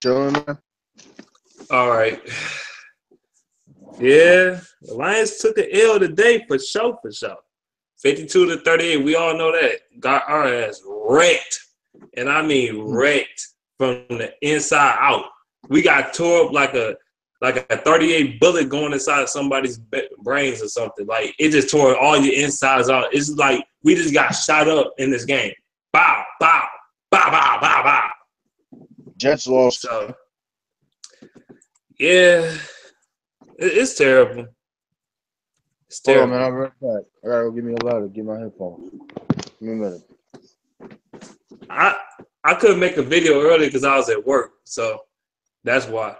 Chilling, man. All right. Yeah, the Lions took an L today for sure, 52-38. We all know that. Got our ass wrecked. And I mean wrecked from the inside out. We got tore up like a 38 bullet going inside somebody's brains or something. Like, it just tore all your insides out. It's like we just got shot up in this game. Bow, bow, bow, bow, bow, bow. Jets lost. So, yeah, it's terrible. It's terrible. Hold on, man. I'll be right back. I gotta go give me a lighter. Get my headphones. Give me a minute. I couldn't make a video earlier because I was at work, so that's why.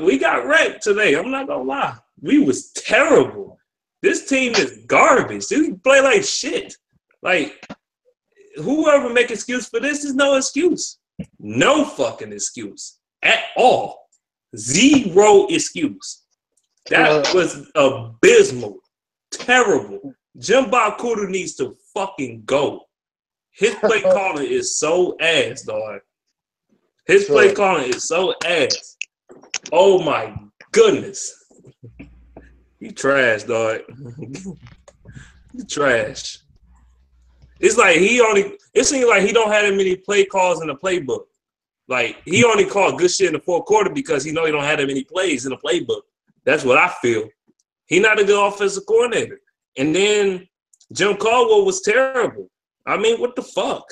We got wrecked today. I'm not gonna lie. We was terrible. This team is garbage. They play like shit. Like, whoever make excuse for this is no excuse. No fucking excuse at all. Zero excuse. That was abysmal. Terrible. Jim Bob Cooter needs to fucking go. His play calling is so ass, dog. His play calling is so ass. Oh my goodness. You trash, dog. You trash. It's like it seems like he don't have that many play calls in the playbook. Like, he only called good shit in the fourth quarter because he know he don't have that many plays in the playbook. That's what I feel. He not a good offensive coordinator. And then Jim Caldwell was terrible. I mean, what the fuck?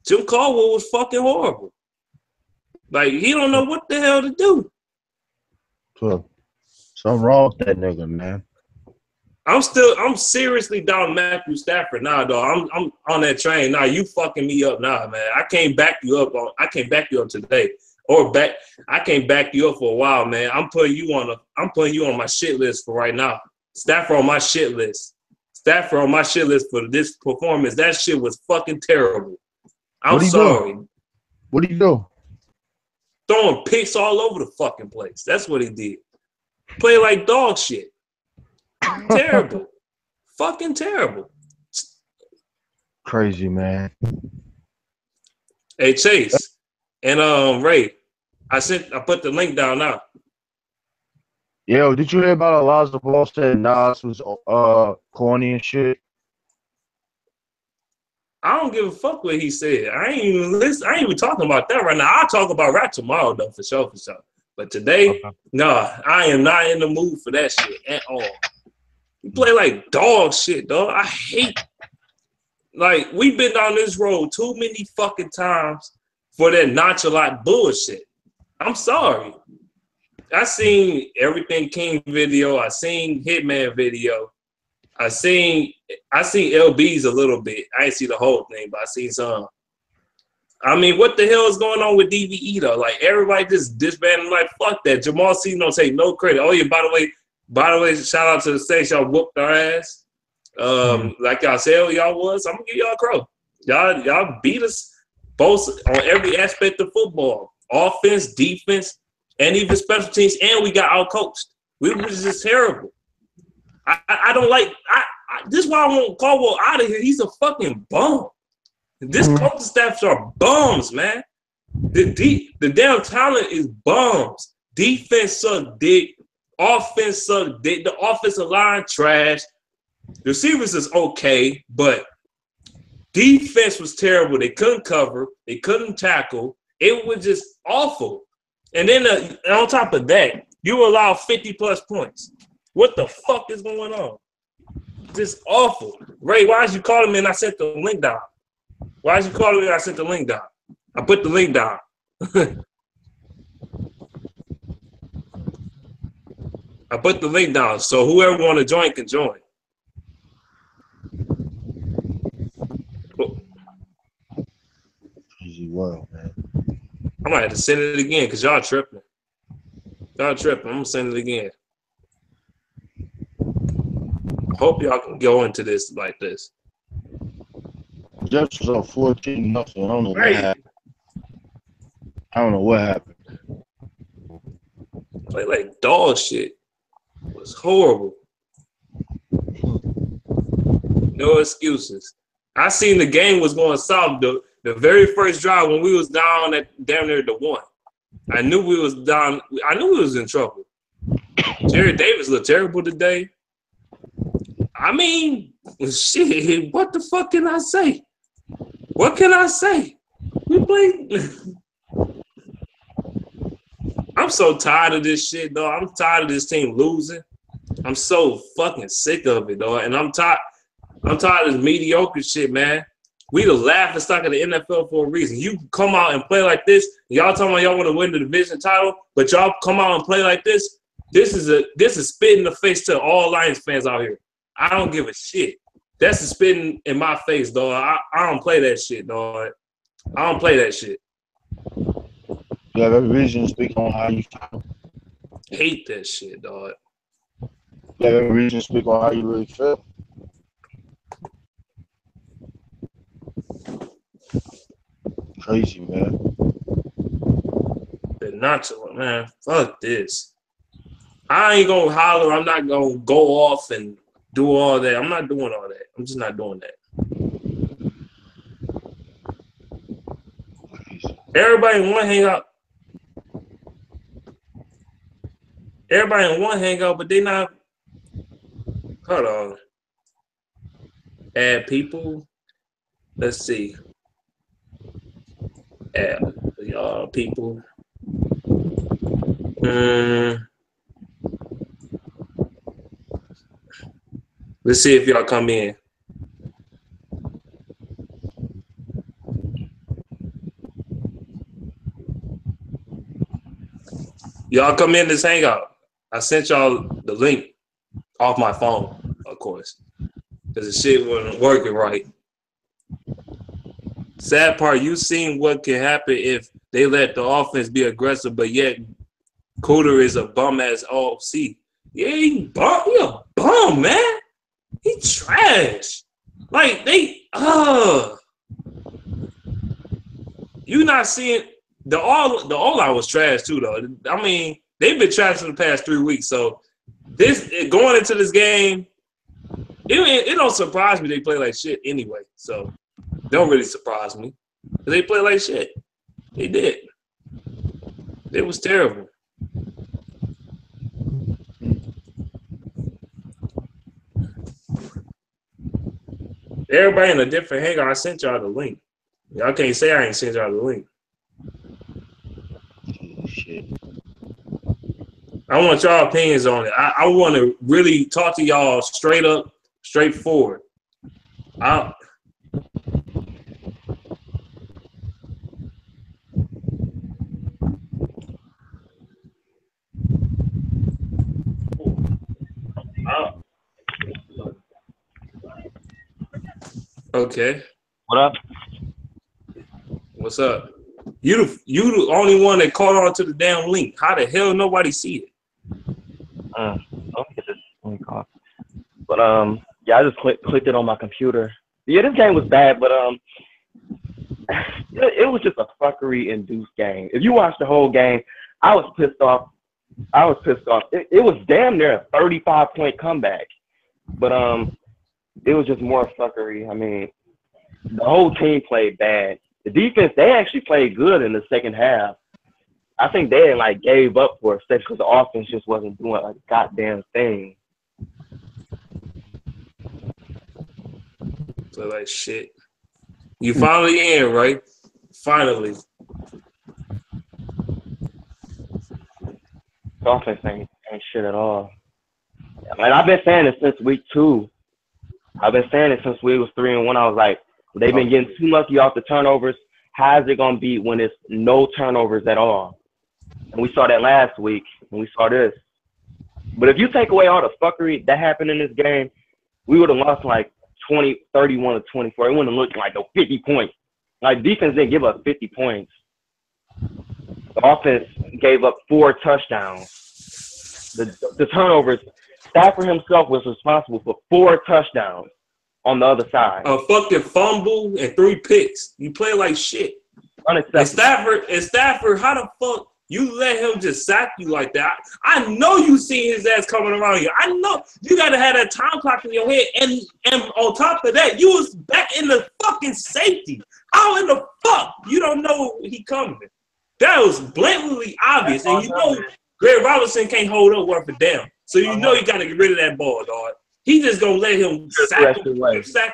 Jim Caldwell was fucking horrible. Like, he don't know what the hell to do. Something wrong with that nigga, man. I'm seriously down Matthew Stafford now, dog. I'm on that train now. You fucking me up now, man. I can't back you up today. I can't back you up for a while, man. I'm putting you on my shit list for right now. Stafford on my shit list. Stafford on my shit list for this performance. That shit was fucking terrible. I'm sorry. What did he do? Throwing picks all over the fucking place. That's what he did. Play like dog shit. Terrible. Fucking terrible. Crazy, man. Hey, Chase and Ray, I put the link down now. Yo, did you hear about Elijah Ball said Nas was corny and shit? I don't give a fuck what he said. I ain't even talking about that right now. I'll talk about rap tomorrow, though, for sure. But today, no, I am not in the mood for that shit at all. You play like dog shit, dog. I hate. Like, we've been down this road too many fucking times for that nonchalant bullshit. I'm sorry. I seen Everything King video. I seen Hitman video. I seen LB's a little bit. I didn't see the whole thing, but I seen some. I mean, what the hell is going on with DVE though? Like, everybody just disbanding. Like, fuck that. Jamal C don't take no credit. Oh yeah, by the way, shout out to the Saints. Y'all whooped our ass. Like y'all said y'all was. I'm gonna give y'all a crow. Y'all beat us both on every aspect of football. Offense, defense, and even special teams, and we got outcoached. We was just terrible. I don't like this is why I want Caldwell out of here. He's a fucking bum. This coaching staffs are bums, man. The damn talent is bums. Defense suck dick. Offense suck dick. The offensive line trash. The receivers is okay, but defense was terrible. They couldn't cover. They couldn't tackle. It was just awful. And then on top of that, you allow 50-plus points. What the fuck is going on? Just awful. Ray, why did you call me and I sent the link down? Why did you call me and I sent the link down? I put the link down. I put the link down, so whoever want to join can join. Crazy world, man. I might have to send it again because y'all tripping. I'm going to send it again. Hope y'all can go into this like this. Jets was up 14-0. I don't know what happened. Play like dog shit. It was horrible. No excuses. I seen the game was going south. The very first drive when we was down at damn near the 1. I knew we was down. I knew we was in trouble. Jerry Davis looked terrible today. I mean, shit, what the fuck can I say? What can I say? We played. I'm so tired of this shit, dog. I'm tired of this team losing. I'm so fucking sick of it, dog. And I'm tired of this mediocre shit, man. We the laughing stock of the NFL for a reason. You come out and play like this. Y'all talking about y'all want to win the division title, but y'all come out and play like this. This is spit in the face to all Lions fans out here. I don't give a shit. That's a spitting in my face, dog. I don't play that shit, dog. I don't play that shit. You have every reason to speak on how you feel. Hate that shit, dog. You have every reason to speak on how you really feel. Crazy, man. The nacho, man. Fuck this. I ain't gonna holler. I'm not gonna go off and do all that. I'm not doing all that. I'm just not doing that. Everybody in one hangout. Everybody in one hangout, but they not. Hold on. Add people. Let's see. Add people. Let's see if y'all come in. Y'all come in this hangout. I sent y'all the link off my phone, of course, because the shit wasn't working right. Sad part, you seen what can happen if they let the offense be aggressive, but yet Cooter is a bum-ass OC. Yeah, he a bum, man. He trash. Like, you not seeing the O-line was trash too, though. I mean, they've been trash for the past 3 weeks. So this going into this game, it don't surprise me they play like shit anyway. So don't really surprise me. They play like shit. They did. It was terrible. Everybody in a different hangout. I sent y'all the link. Y'all can't say I ain't sent y'all the link. Shit. I want y'all opinions on it. I want to really talk to y'all straight up, straightforward. Okay. What up? What's up? You the only one that caught on to the damn link. How the hell nobody see it? Let me get this link off. But yeah, I just clicked it on my computer. Yeah, this game was bad, but it was just a fuckery-induced game. If you watched the whole game, I was pissed off. It was damn near a 35-point comeback, but it was just more fuckery. I mean, the whole team played bad. The defense, they actually played good in the second half. I think they gave up for a second because the offense just wasn't doing a goddamn thing. So like shit. You finally in, right? Finally. The offense ain't shit at all. Like, I've been saying it since week 2. I've been saying it since we was 3-1. I was like, they've been getting too lucky off the turnovers. How is it going to be when it's no turnovers at all? And we saw that last week, and we saw this. But if you take away all the fuckery that happened in this game, we would have lost 31 to 24. It wouldn't have looked like no 50 points. Like, defense didn't give up 50 points. The offense gave up 4 touchdowns. The turnovers, Stafford himself was responsible for 4 touchdowns on the other side. A fucking fumble and 3 picks. You play like shit. Unacceptable. And Stafford, how the fuck you let him just sack you like that? I know you seen his ass coming around here. I know you got to have that time clock in your head. And on top of that, you was back in the fucking safety. How in the fuck you don't know he coming? That was blatantly obvious. And you know Greg Robinson can't hold up worth a damn. So you know you got to get rid of that ball, dog. He just going to let him sack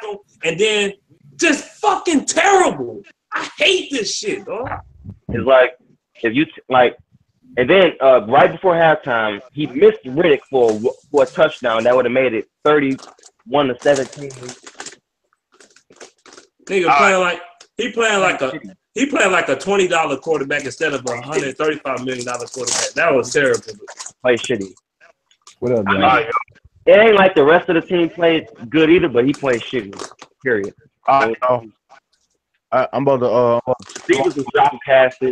him, and then just fucking terrible. I hate this shit, dog. It's like, if you, and then right before halftime, he missed Riddick for a touchdown. That would have made it 31-17. Nigga playing like a $20 quarterback instead of a $135 million quarterback. That was terrible. Play shitty. What up, man? It ain't like the rest of the team played good either, but he played shitty. Period. I know. I'm about to. Stevens was dropping passes.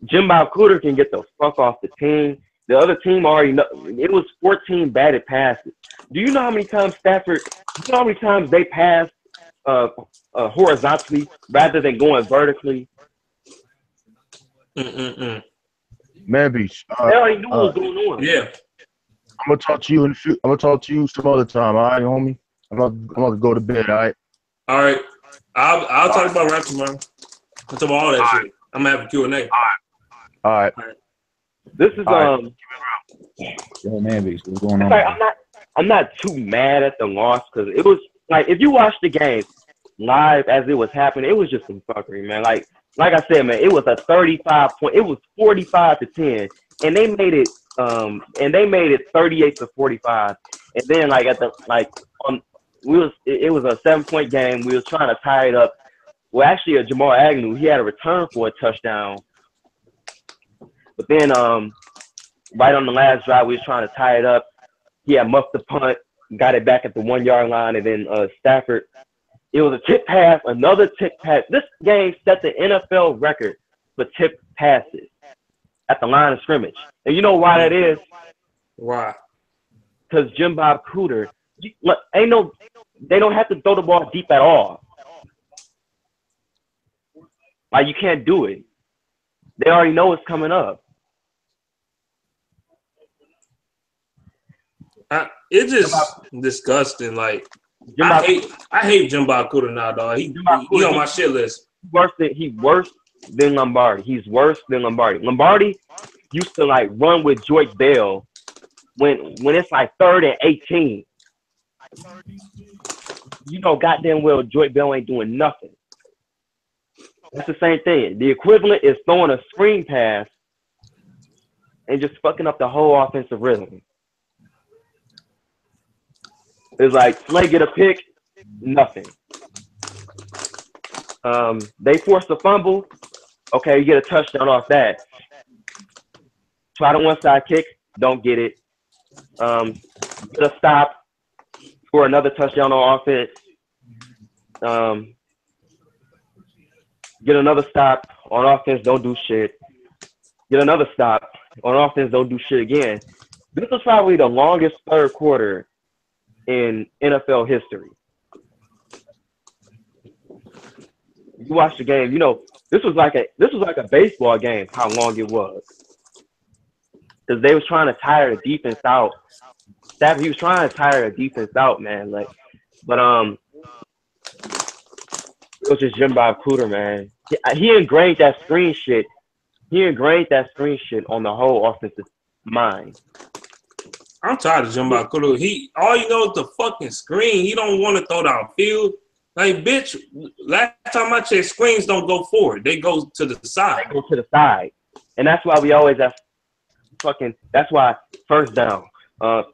Jimbo Cooter can get the fuck off the team. The other team already know. It was 14 batted passes. Do you know how many times Stafford? You know how many times they passed horizontally rather than going vertically? Maybe. They already knew what was going on. Yeah. I'm gonna talk to you I'm gonna talk to you some other time. All right, homie. I'm about to go to bed. All right. All right. I'll talk about rap tomorrow. I'll talk about all that shit. I'm gonna have a Q&A. All right. This is Yo, man, what's going on? like, I'm not too mad at the loss because it was like if you watch the game live as it was happening, it was just some fuckery, man. Like I said, man, it was a 35 point. It was 45-10, and they made it 38-45. And then like at the it was a 7-point game. We was trying to tie it up. Well, actually, Jamal Agnew, he had a return for a touchdown. But then right on the last drive, we was trying to tie it up. He had muffed the punt, got it back at the 1-yard line, and then Stafford, it was a tip pass, another tip pass. This game set the NFL record for tip passes at the line of scrimmage. And you know why that is? Why? Because Jim Bob Cooter, they don't have to throw the ball deep at all. Like, you can't do it. They already know it's coming up. It's just disgusting. Like, I hate Jim Bob Cooter now, dog. He on my shit list. He's worse than Lombardi. He's worse than Lombardi. Lombardi used to like run with Joyce Bell when it's like 3rd and 18. You know goddamn well Joyce Bell ain't doing nothing. It's the same thing. The equivalent is throwing a screen pass and just fucking up the whole offensive rhythm. It's like Slay get a pick, nothing. They force a fumble. Okay, you get a touchdown off that. Try the one side kick, don't get it. Get a stop, score another touchdown on offense. Get another stop on offense, don't do shit. Get another stop on offense, don't do shit again. This was probably the longest third quarter in NFL history. You watch the game, you know, this was like a baseball game, how long it was. Because they was trying to tire the defense out. He was trying to tire the defense out, man. Like, but it was just Jim Bob Cooter, man. He ingrained that screen shit. On the whole offensive mind. I'm tired of Jim Bob Cooter. All you know is the fucking screen. He don't want to throw downfield. Like, bitch, last time I checked, screens don't go forward. They go to the side. They go to the side. And that's why we always have that's why first down.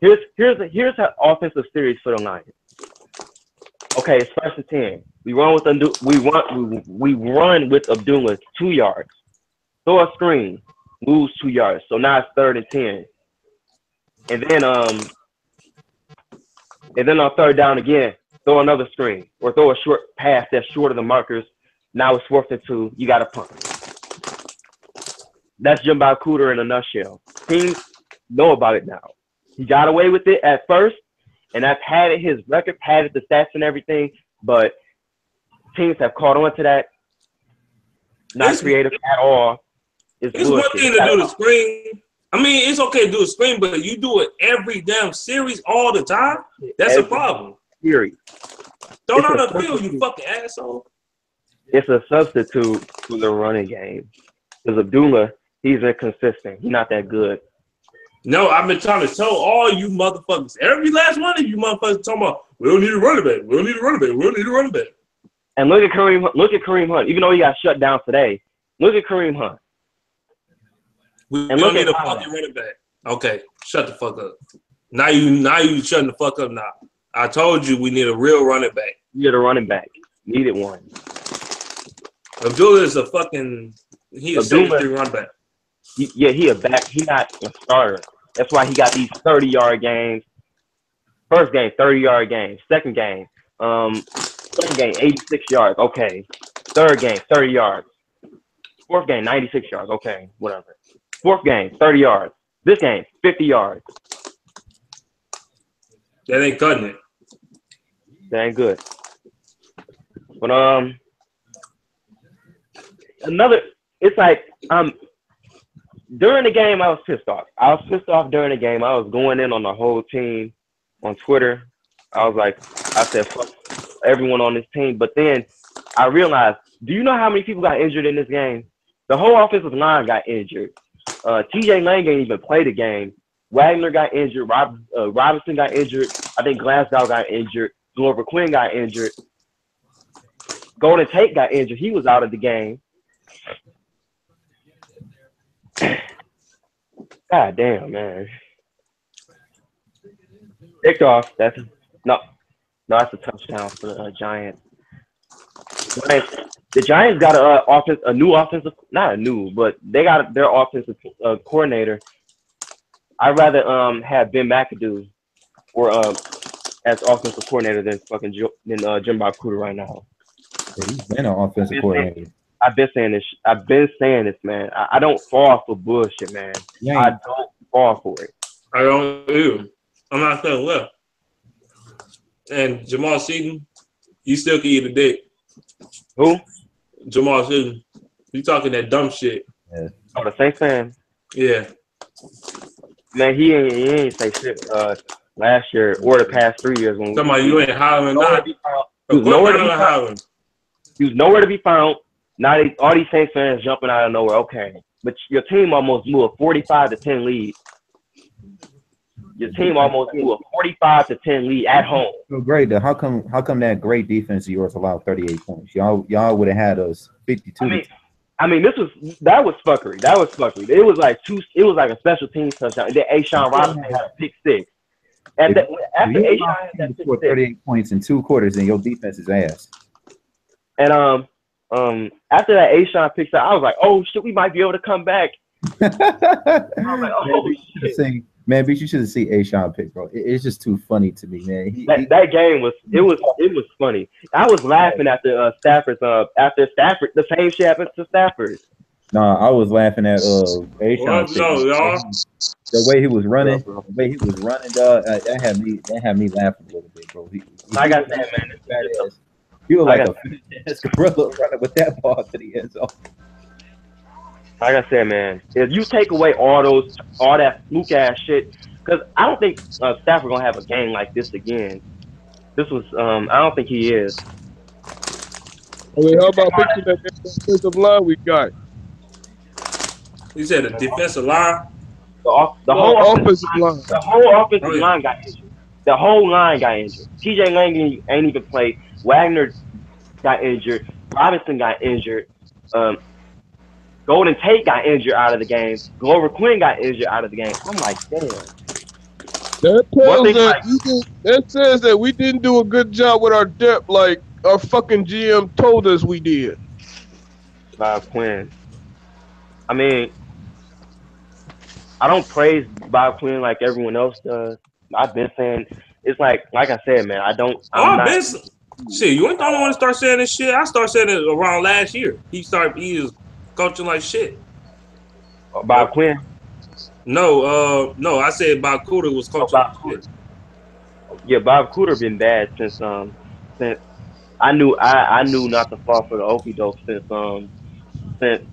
Here's an offensive series for the Lions. Okay, it's 1st and 10. We run with Abdullah 2 yards. Throw a screen, lose 2 yards. So now it's 3rd and 10. And then on 3rd down again, throw another screen or throw a short pass that's short of the markers. Now it's 4th and 2. You got to punt. That's Jim Bob Cooter in a nutshell. Teams know about it now. He got away with it at first, and that padded his record, padded the stats and everything, but teams have caught on to that. Not creative at all. It's one thing to do the screen. I mean, it's okay to do a screen, but you do it every damn series all the time, that's a problem. Series. Throw it on the field, you fucking asshole. It's a substitute for the running game. Because Abdullah, he's inconsistent. He's not that good. No, I've been trying to tell all you motherfuckers, every last one of you motherfuckers talking about, we don't need a running back. We don't need a running back. We don't need a running back. And look at Kareem Hunt. Even though he got shut down today, look at Kareem Hunt. We don't need a fucking running back. Okay, shut the fuck up. Now you shutting the fuck up now. I told you we need a real running back. You need a running back. Needed one. Abdullah is a fucking, he a secondary running back. He a back. He not a starter. That's why he got these 30-yard games. First game, 30-yard game. Second game, 86 yards. Okay. Third game, 30 yards. Fourth game, 96 yards. Okay, whatever. Fourth game, 30 yards. This game, 50 yards. That ain't cutting it. That ain't good. But it's like during the game I was pissed off. During the game. I was going in on the whole team on Twitter. I said fuck everyone on this team. But then I realized, do you know how many people got injured in this game? The whole offensive line got injured. TJ Lang didn't even play the game. Wagner got injured. Robinson got injured. I think Glasgow got injured. Glover Quinn got injured. Golden Tate got injured. He was out of the game. God damn, man. Picked off. That's a touchdown for the Giants. The Giants got a new offensive, not a new, but they got their offensive coordinator. I'd rather have Ben McAdoo or as offensive coordinator than Jim Bob Cooter right now. Yeah, he's been an offensive coordinator. I've been saying this, man. I don't fall for bullshit, man. I don't fall for it. I don't either. I'm not saying well. And Jamal Seaton, you still can eat a dick. Who? Jamal Seaton. You talking that dumb shit. Yeah. Oh, the Saints fan? Yeah. Man, he ain't say shit last year or the past 3 years. When Come on, you ain't hollering. He was nowhere to be found. Now all these Saints fans jumping out of nowhere. Okay, but your team almost blew a 45-10 lead. Your team almost blew a 45-10 lead at home. So great. How come that great defense of yours allowed 38 points? Y'all would have had us 52. I mean, that was fuckery. It was like a special teams touchdown. Then Ashawn Robinson had a pick six. After Ashawn had that pick six, 38 points in 2 quarters, and your defense is ass. And after that Ashawn pick six, I was like, oh shit, we might be able to come back. I was like, oh shit. Man, but you should have seen Ashawn pick, bro. It's just too funny to me, man. That game was funny. I was laughing after Stafford's after Stafford. The same shit happened to Stafford. Nah, I was laughing at Ashawn. The way he was running, dog. That had me laughing a little bit, bro. Like I said, man, he was like a gorilla running with that ball to the end zone. Like I said, man, if you take away all that fluke ass shit, because I don't think Stafford gonna have a game like this again. This was, I don't think he is. I mean, how about fixing that defensive line we got? You said a defensive line? The whole offensive line. The whole offensive yeah. line got injured. The whole line got injured. TJ Lang ain't even played. Wagner got injured. Robinson got injured. Golden Tate got injured out of the game. Glover Quinn got injured out of the game. I'm like, damn. That says that we didn't do a good job with our depth like our fucking GM told us we did. Bob Quinn. I mean, I don't praise Bob Quinn like everyone else does. I've been saying, it's like I said, man, shit, you ain't the only one to start saying this shit. I started saying it around last year. He was coaching like shit. Bob Quinn? No, I said Bob Cooter was coaching like shit. Yeah, Bob Cooter been bad since I knew not to fall for the okie doke since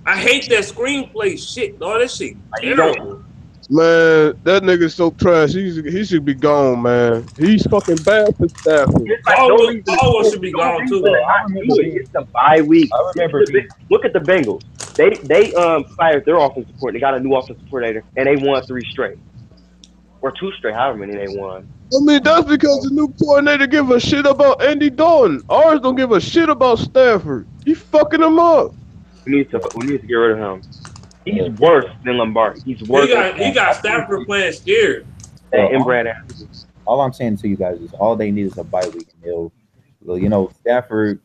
I hate that screenplay shit, dog. That shit terrible. Man, that nigga's so trash. He should be gone, man. He's fucking bad for Stafford. Caldwell should be gone too. It's the bye week. I remember. Look at the Bengals. They fired their offensive coordinator. They got a new offensive coordinator, and they won 3 straight or 2 straight. However many they won. I mean, that's because the new coordinator give a shit about Andy Dalton. Ours don't give a shit about Stafford. He fucking him up. We need to get rid of him. He's worse than Lombardi. He's worse. He got Stafford playing scared. And Brad. All I'm saying to you guys is all they need is a bye week. And Stafford,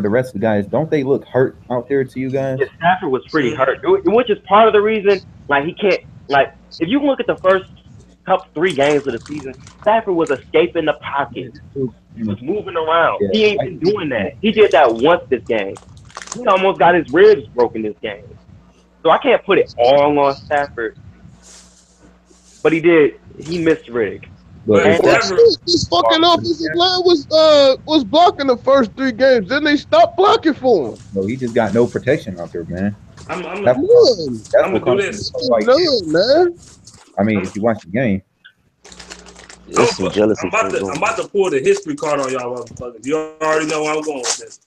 the rest of the guys, don't they look hurt out there to you guys? Yeah, Stafford was pretty hurt, which is part of the reason. Like he can't. Like if you look at the first 3 games of the season, Stafford was escaping the pocket. He was moving around. Yeah, he ain't been doing that. He did that once this game. He almost got his ribs broken this game. So I can't put it all on Stafford. But he did. He missed Riddick. This fucking offensive line was blocking the first 3 games. Then they stopped blocking for him. No, he just got no protection out there, man. I'm gonna do this. Man. I mean, if you watch the game. I'm about to pull the history card on y'all motherfuckers. You already know where I'm going with this.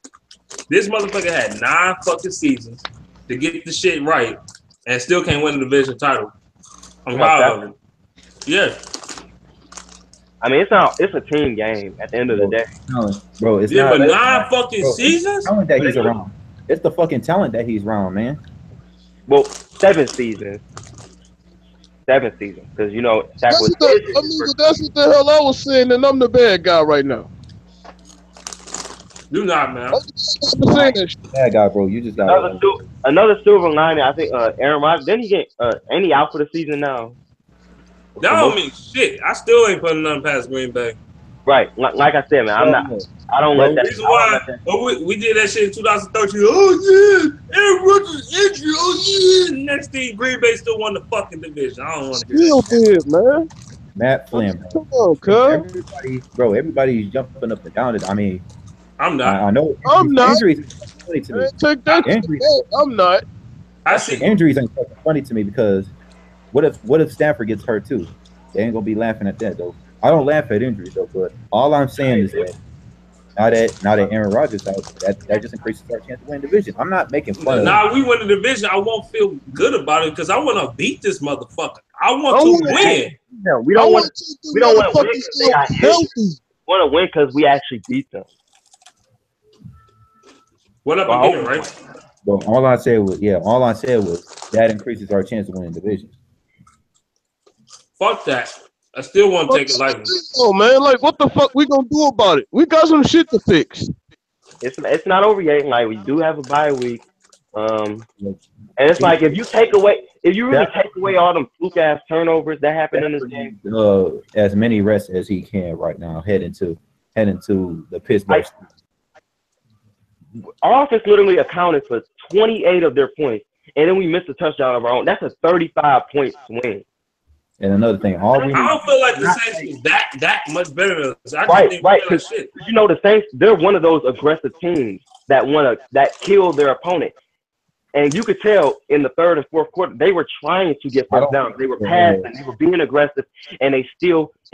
This motherfucker had 9 fucking seasons to get the shit right and still can't win the division title. I'm proud of him. Yeah. I mean, it's a team game at the end of the day. Bro, it's not. But 9 fucking seasons? It's the talent that he's around. It's the fucking talent that he's around, man. Well, 7 seasons. 7 seasons. Because, that's what the hell I was saying, and I'm the bad guy right now. Do not, man. Bad guy, bro. You just got another silver lining. I think Aaron Rodgers. Then he get any out for the season now. That don't mean shit. I still ain't putting nothing past Green Bay. Right, like I said, man. I'm not. I don't let that. Reason why we did that shit in 2013. Oh yeah, Aaron Rodgers injured. Oh yeah. Next thing, Green Bay still won the fucking division. I don't want to hear that. Man. Matt Flynn. Come on, cuz. Everybody's jumping up and down. I mean, I'm not. I know. I'm not. Injuries funny to me. I'm not. I see injuries ain't funny to me because what if Stafford gets hurt too? They ain't gonna be laughing at that though. I don't laugh at injuries though, but all I'm saying is that now that Aaron Rodgers out, that just increases our chance to win the division. I'm not making fun of it. We win the division, I won't feel good about it because I want to beat this motherfucker. I want to win. No, we don't want to win because they got healthy. We want to win because we actually beat them. What up again, right? Well, all I said was that increases our chance to win the division. Fuck that. I still want to take it lightly. Oh man, like what the fuck we gonna do about it? We got some shit to fix. It's not over yet. Like we do have a bye week, and it's like if you really take away all them fluke ass turnovers that happen in this game, as many rests as he can right now, heading to the Pittsburgh. Our offense literally accounted for 28 of their points, and then we missed a touchdown of our own. That's a 35-point swing. And another thing, I don't feel like the Saints was that much better than us. Right. Because the Saints, they're one of those aggressive teams that kill their opponent. And you could tell in the third and fourth quarter, they were trying to get first down. They were passing, they were being aggressive, and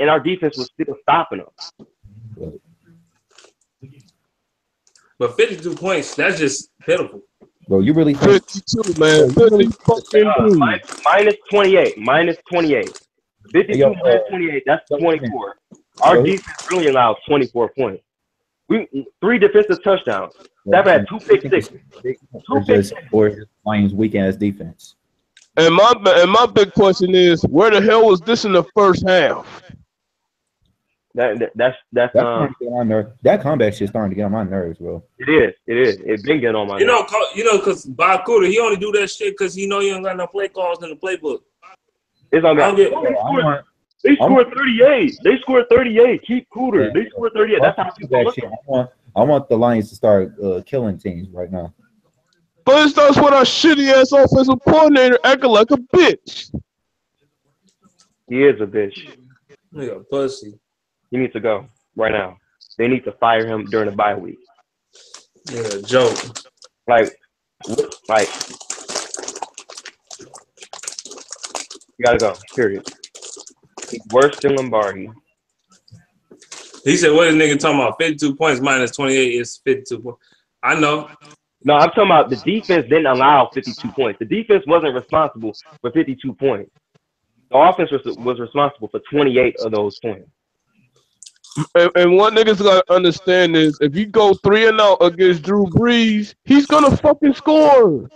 our defense was still stopping them. But 52 points, that's just pitiful. Bro, you really 52, man. Minus 28. Minus 28. 52 minus 28, that's 24. Our defense really allowed 24 points. 3 defensive touchdowns. Stafford had 2 pick sixes. Or Lions weak-ass defense. And my big question is, where the hell was this in the first half? That comeback shit starting to get on my nerves, bro. It is. It's been getting on my nerves. Because Bob Cooter, he only do that shit because he know you ain't got no play calls in the playbook. It's on that. They scored 38. They scored 38. Keep Cooter. They scored 38. That's how people look. I want the Lions to start killing teams right now. But it starts with our shitty ass offensive coordinator acting like a bitch. He is a bitch. Nigga, pussy. He needs to go right now. They need to fire him during the bye week. Yeah, joke. Like You gotta go. Period. He's worse than Lombardi. He said, what is nigga talking about? 52 points minus 28 is 52 points. I know. No, I'm talking about the defense didn't allow 52 points. The defense wasn't responsible for 52 points. The offense was responsible for 28 of those points. And what niggas gotta understand is if you go 3-0 against Drew Brees, he's gonna fucking score.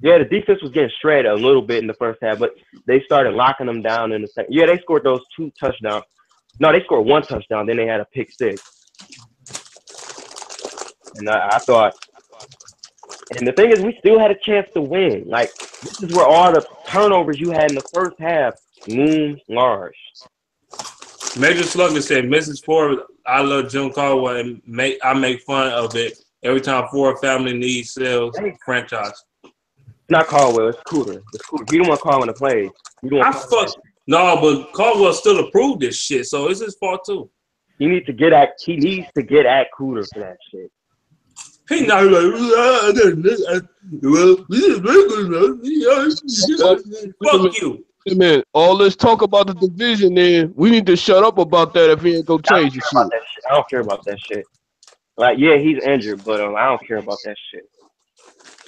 Yeah, the defense was getting shredded a little bit in the first half, but they started locking them down in the second. Yeah, they scored those 2 touchdowns. No, they scored 1 touchdown. Then they had a pick 6. And I thought, and the thing is, we still had a chance to win. Like, this is where all the turnovers you had in the first half loomed large. Major Slugger said, Mrs. Ford, I love Jim Caldwell, and I make fun of it every time Ford family needs sales franchise. It's not Caldwell, it's Cooter. It's Cooter. He don't want Caldwell to play. No, but Caldwell still approved this shit, so it's his fault too. He needs to get at Cooter for that shit. He not like, fuck you. Hey man, all this talk about the division, then we need to shut up about that if he ain't gonna change the shit. I don't care about that shit. Like, yeah, he's injured, but I don't care about that shit.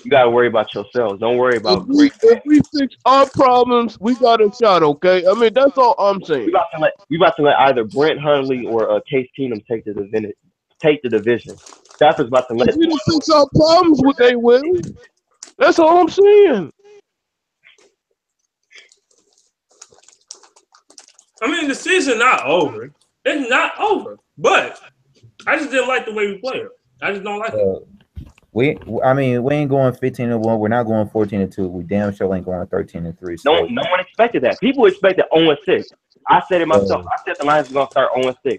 You gotta worry about yourselves. Don't worry about. If we fix our problems, we got a shot. Okay, I mean that's all I'm saying. We about to let either Brent Hundley or Case Keenum take the division. Stafford's about to let. If we don't fix our problems, what they will. That's all I'm saying. I mean, the season not over. It's not over. But I just didn't like the way we played. I just don't like it. We ain't going 15-1. We're not going 14-2. We damn sure ain't going 13-3. So. No one expected that. People expected 0-6. I said it myself. I said the Lions were gonna start 0-6.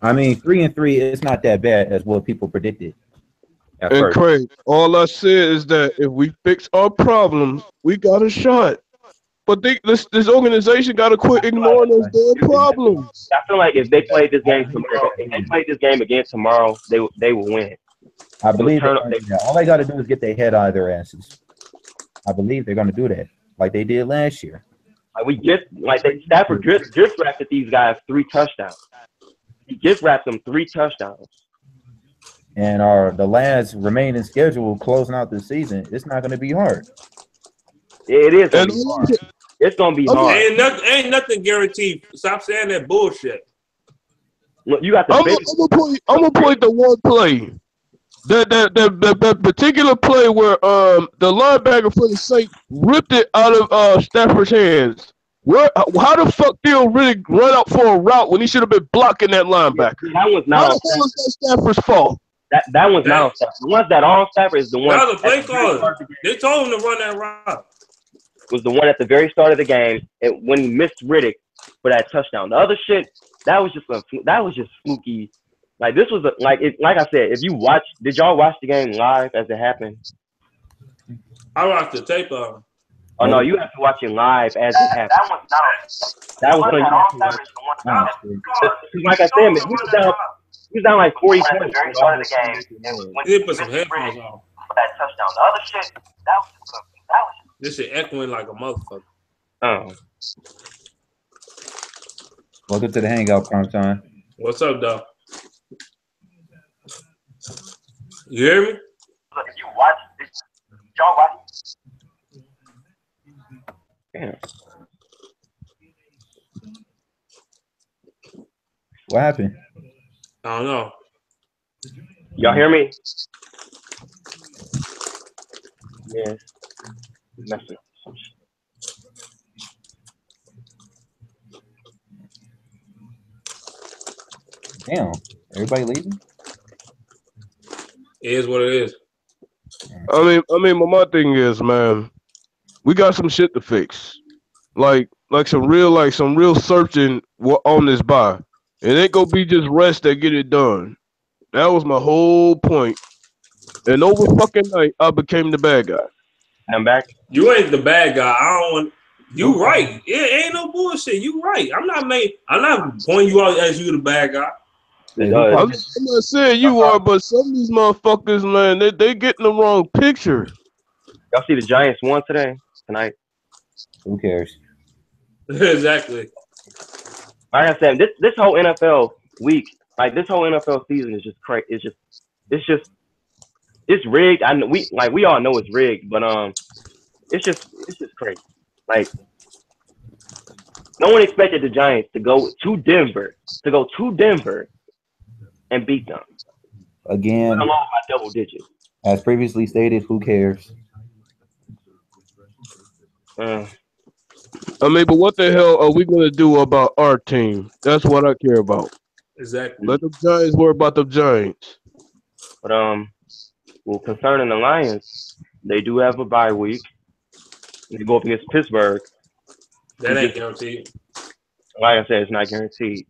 I mean 3-3 is not that bad as what people predicted. And Craig, all I said is that if we fix our problems, we got a shot. But this organization got to quit ignoring those damn problems. I feel like if they played this game again tomorrow, they will win. I believe all they got to do is get their head out of their asses. I believe they're going to do that, like they did last year. Stafford just wrapped these guys 3 touchdowns. He just wrapped them 3 touchdowns. And the last remaining schedule closing out the season, it's not going to be hard. It is going to be hard. It's going to be hard. Ain't nothing guaranteed. Stop saying that bullshit. Look, you got the I'm gonna play the one play. That particular play where the linebacker for the Saints ripped it out of Stafford's hands. How the fuck did he really run up for a route when he should have been blocking that linebacker? That was not that Stafford's fault. That was not on Stafford. The ones that are on Stafford is the one. That was a play caller. They told him to run that route. Was the one at the very start of the game when he missed Riddick for that touchdown. The other shit, that was just fluky. Like this was like I said, did y'all watch the game live as it happened? I watched the tape of him. Oh no, you have to watch it live as it happened. That was like I said, man, he was down like 40 points. Very start of the game. He did put some headphones on. That touchdown. The other shit, that was this shit echoing like a motherfucker. Oh. Welcome to the Hangout, Prime Time. What's up, dog? You hear me? Look, if you watch this, y'all watch. Damn. What happened? I don't know. Y'all hear me? Yeah. Messing up some shit. Damn. Everybody leaving? It is what it is. I mean, my thing is, man, we got some shit to fix. Like some real searching on this bye. It ain't gonna be just rest that get it done. That was my whole point. And over fucking night, I became the bad guy. I'm back. You ain't the bad guy. I don't want. You right. It ain't no bullshit. You right. I'm not pointing you out as you the bad guy. I'm not saying you are, but some of these motherfuckers, man, they getting the wrong picture. Y'all see the Giants won tonight? Who cares? Exactly. Like I said, this whole NFL week, like this whole NFL season is just crazy. It's rigged. I know we all know it's rigged, but it's just crazy. Like no one expected the Giants to go to Denver and beat them. Again, along by double digits. As previously stated, who cares? I mean, but what the hell are we gonna do about our team? That's what I care about. Exactly. Let the Giants worry about the Giants. But well, concerning the Lions, they do have a bye week. They go up against Pittsburgh. That ain't guaranteed. Like I said, it's not guaranteed.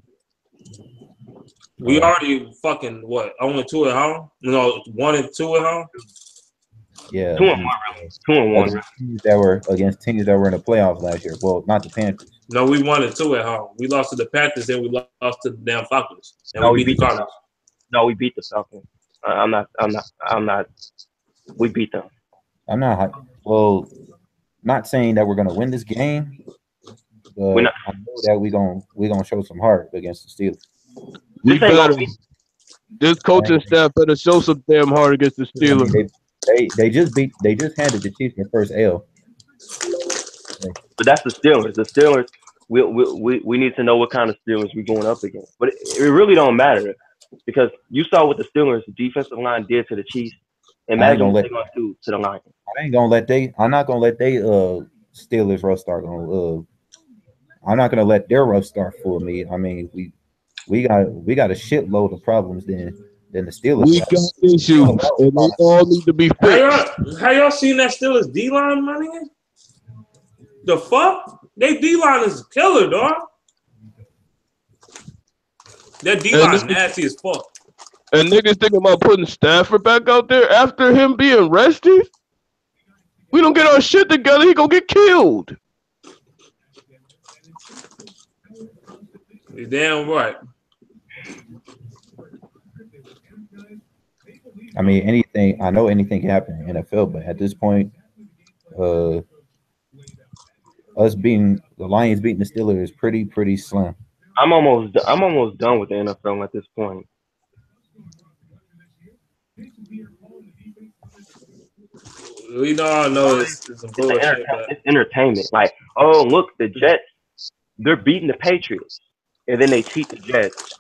We already fucking what? 0-2 at home? No, 1-2 at home. Yeah, 2-1, really. 2-1. Teams that were against teams that were in the playoffs last year. Well, not the Panthers. No, we 1-2 at home. We lost to the Panthers, and we lost to the damn Falcons. And No, we beat the Cardinals. No, we beat the Falcons. I'm not. We beat them. I'm not. Well, not saying that we're gonna win this game, but I know that we gonna show some heart against the Steelers. We better. This coaching staff better show some damn heart against the Steelers. They just handed the Chiefs their first L. But that's the Steelers. The Steelers. We need to know what kind of Steelers we're going up against. But it really don't matter because you saw what the Steelers defensive line did to the Chiefs. Imagine what they're gonna do to the Lions. I'm not gonna let they Steelers rough start on. I'm not gonna let their rough start fool me. I mean, we got a shitload of problems than the Steelers. We got issues, and they all need to be fixed. How y'all seen that Steelers D-line money? The fuck? They D-line is killer, dog. That D-line nasty as fuck. And niggas thinking about putting Stafford back out there after him being rested? We don't get our shit together, he gonna get killed. You're damn right. I mean, I know anything can happen in the NFL, but at this point, the Lions beating the Steelers is pretty slim. I'm almost done with the NFL at this point. We all know it's some bullshit. It's entertainment. Like, oh look, the Jets, they're beating the Patriots, and then they cheat the Jets.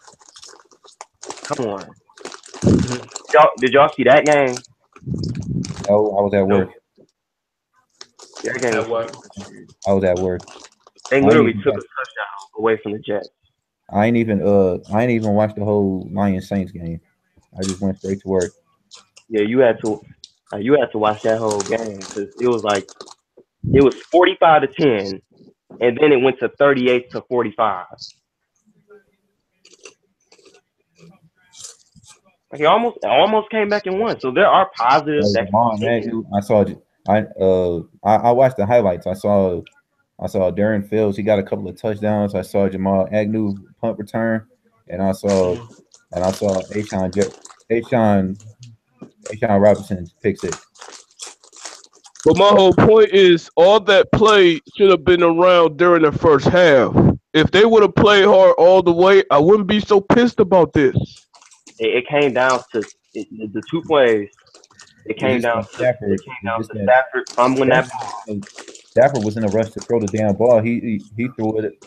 Come on, did y'all see that game? No, I was at work. That game. I was at work. They literally took a touchdown away from the Jets. I ain't even watched the whole Lions Saints game. I just went straight to work. Yeah, you had to watch that whole game because it was 45-10, and then it went to 38-45. Like it almost came back and won. So there are positives. I watched the highlights. I saw Darren Fields. He got a couple of touchdowns. I saw Jamal Agnew punt return, and I saw A'Shawn Robinson pick six. But my whole point is all that play should have been around during the first half. If they would have played hard all the way, I wouldn't be so pissed about this. It came down to the two plays. It came down to Stafford fumbling that ball. Stafford was in a rush to throw the damn ball. He threw it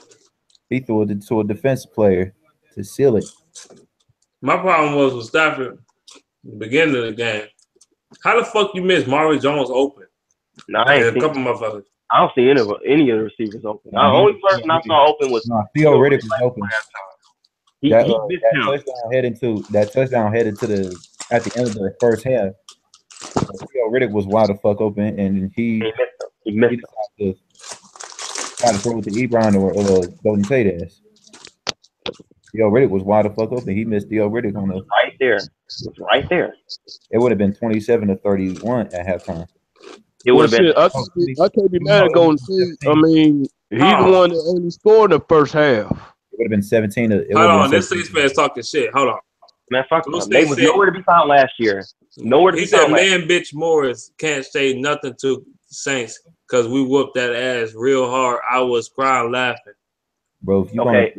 to a defensive player to seal it. My problem was with Stafford at the beginning of the game. How the fuck you miss Mario Jones open? No, I ain't a couple motherfuckers. I don't see any of the receivers open. The only person I saw open was Theo Riddick was open. That touchdown headed to at the end of the first half. Theo Riddick was wide the fuck open, and he missed to try to throw it to Ebron or Golden Tate ass. Theo Riddick was wide the fuck open. He missed Theo Riddick on the right there. It was right there. It would have been 27-31 at halftime. It would have been. I can't be mad at Golden Tate. I mean, he's the one that only scored in the first half. It would have been 17. Hold on, this Saints fan's talking shit. Hold on. Man, fuck them. They was nowhere to be found last year. Nowhere to be found. He said, man, bitch Morris can't say nothing to Saints because we whooped that ass real hard. I was crying laughing. Bro, if you Okay.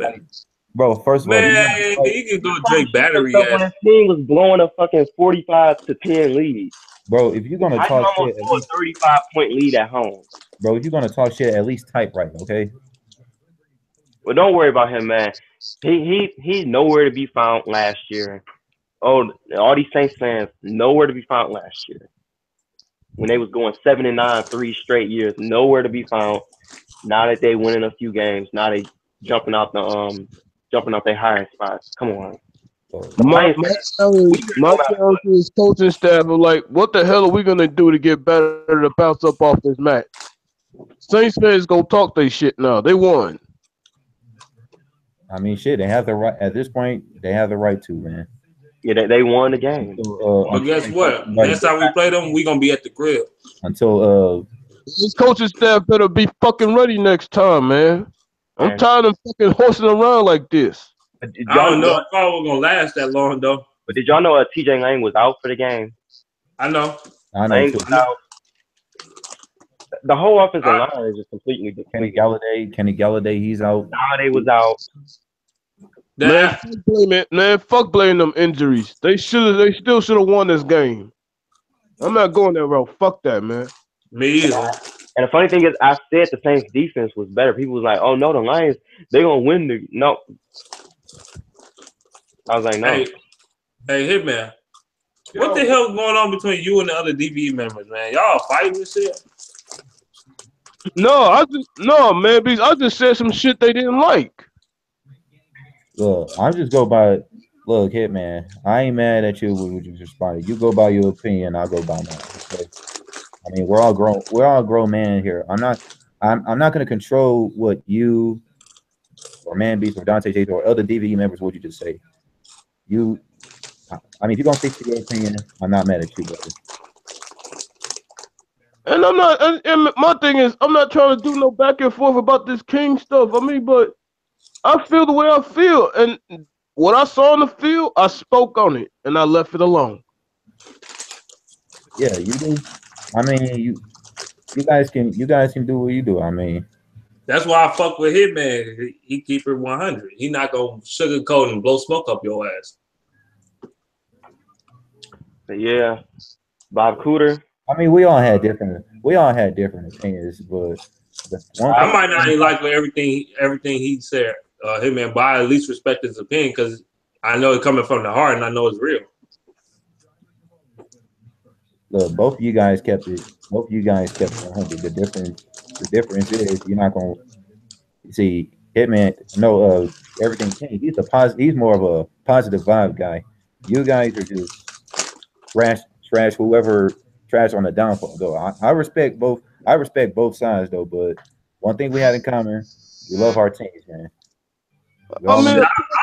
bro, first of all, Man, you can go Drake battery When ass. his team was blowing a fucking 45-10 lead. bro, if you're gonna I talk almost shit, blew a 35-point lead at home. bro, if you're gonna talk shit, at least type right, okay? Well, don't worry about him, man. He's nowhere to be found last year. Oh, all these Saints fans nowhere to be found last year. When they was going 7-9, 3 straight years, nowhere to be found. Now that they winning a few games, now they jumping out their hiring spots. Come on. My challenge to his coaching staff are like, what the hell are we gonna do to get better to bounce up off this mat? Saints fans go talk they shit now. They won. I mean, shit, they have the right at this point. They have the right to, man. Yeah, they won the game. But guess what? Next time we play them, we gonna be at the crib. Until This coaching staff better be fucking ready next time, man. I'm tired of fucking horsing around like this. I don't know if I was gonna last that long though. But did y'all know TJ Lang was out for the game? I know. Lang was out. The whole offensive line is just completely different. Kenny Galladay, he's out. Galladay was out. Fuck blaming them injuries. They still should have won this game. I'm not going that route. Fuck that, man. Me either. And the funny thing is, I said the Saints defense was better. People was like, "Oh no, the Lions, they gonna win the no." I was like, "No." Hey, Hitman, what the hell going on between you and the other DBE members, man? Y'all fighting this shit? No, man. Because I just said some shit they didn't like. Look, I just go by. Look, Hitman, I ain't mad at you when you just responded. You go by your opinion, I'll go by mine. Okay? I mean, we're all grown men here. I'm not gonna control what you or Man Beast or Dante J or other DVE members what you just say. I mean, if you're gonna stick to your opinion, I'm not mad at you, brother. And I'm not. And my thing is, I'm not trying to do no back and forth about this King stuff. I mean, but I feel the way I feel, and what I saw on the field, I spoke on it, and I left it alone. Yeah, you do. I mean, you guys can do what you do. I mean, that's why I fuck with Hitman. He keep it 100. He not gonna sugarcoat and blow smoke up your ass. But yeah, Bob Cooter. I mean, we all had different opinions, but I might not even like everything he said. Hitman, but I at least respect his opinion because I know it's coming from the heart and I know it's real. Look, both of you guys kept it 100. The difference is you're not gonna see Hitman. No, everything changed. He's more of a positive vibe guy. You guys are just trash whoever trash on the downfall. Though I respect both. I respect both sides though. But one thing we had in common, we love our teams, man. I'll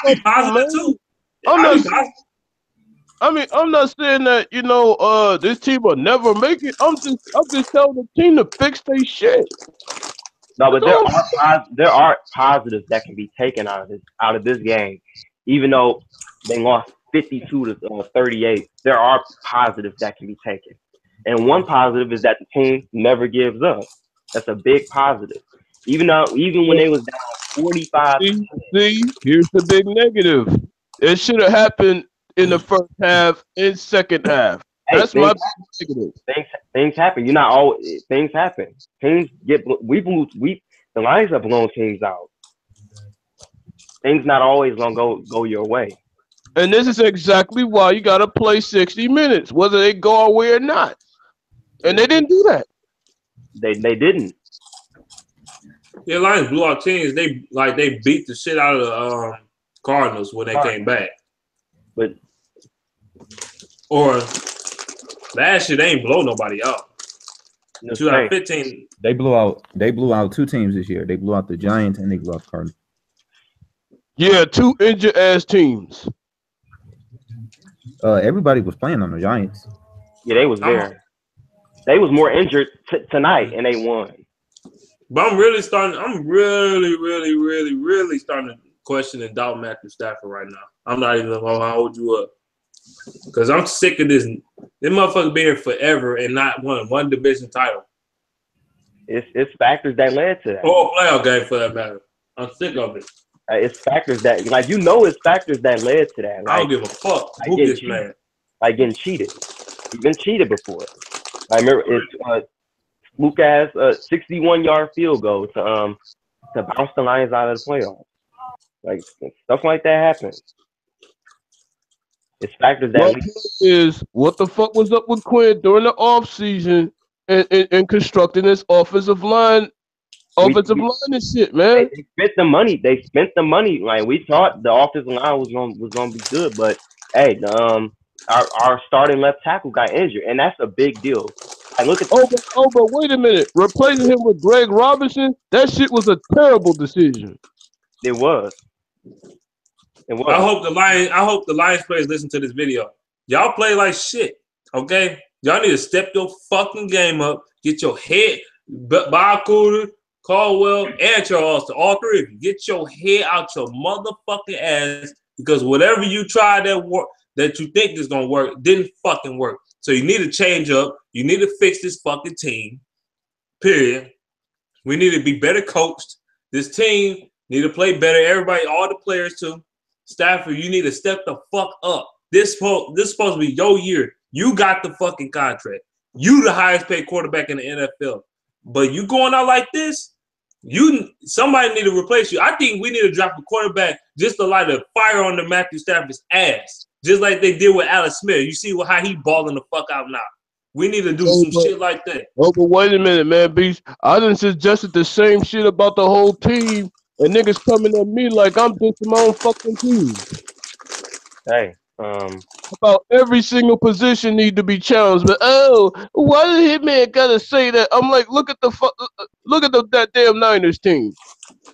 be positive too. I'm not saying that this team will never make it. I'm just telling the team to fix their shit. No, but there are positives that can be taken out of this game, even though they lost 52-38. There are positives that can be taken, and one positive is that the team never gives up. That's a big positive. Even when they was down 45. See, here's the big negative. It should have happened in the first half and second half. That's my negative. Things happen. You're not always. Things happen. Teams get. The Lions have blown teams out. Things not always gonna go your way. And this is exactly why you gotta play 60 minutes, whether they go away or not. And they didn't do that. They didn't. The Lions blew out teams. They beat the shit out of the Cardinals when they came back. But or last year they ain't blow nobody out. 2015 they blew out two teams this year. They blew out the Giants and they blew out the Cardinals. Yeah, two injured ass teams. Everybody was playing on the Giants. Yeah, they was there. They was more injured tonight, and they won. But I'm really starting to question and doubt Matthew Stafford right now. I'm not even gonna hold you up. Because I'm sick of this motherfucker being here forever and not won one division title. It's factors that led to that. Or a playoff game for that matter. I'm sick of it. It's factors that it's factors that led to that. I don't give a fuck who gets mad. Like getting cheated. You've been cheated before. I remember it's Lucas 61-yard field goal to bounce the Lions out of the playoffs. Like stuff like that happens. It's factors that what the fuck was up with Quinn during the offseason and constructing this offensive line and shit, man. They spent the money. Like we thought the offensive line was gonna be good, but hey, our starting left tackle got injured, and that's a big deal. I look at but wait a minute. Replacing him with Greg Robinson, that shit was a terrible decision. It was. I hope the Lions players listen to this video. Y'all play like shit, okay? Y'all need to step your fucking game up. Get your head, Bob Cooter, Caldwell, and Charles, all three of you. Get your head out your motherfucking ass, because whatever you tried that you think is gonna work didn't fucking work. So you need to change up. You need to fix this fucking team. Period. We need to be better coached. This team need to play better. Everybody, all the players too. Stafford, you need to step the fuck up. This supposed to be your year. You got the fucking contract. You the highest paid quarterback in the NFL. But you going out like this, somebody need to replace you. I think we need to drop a quarterback just to light a fire under Matthew Stafford's ass. Just like they did with Alex Smith. You see how he balling the fuck out now. We need to do some shit like that. Oh, but wait a minute, man, Beast. I done suggested the same shit about the whole team, and niggas coming at me like I'm dissing my own fucking team. Hey, about every single position need to be challenged. But why did Hitman gotta say that? I'm like, look at that damn Niners team.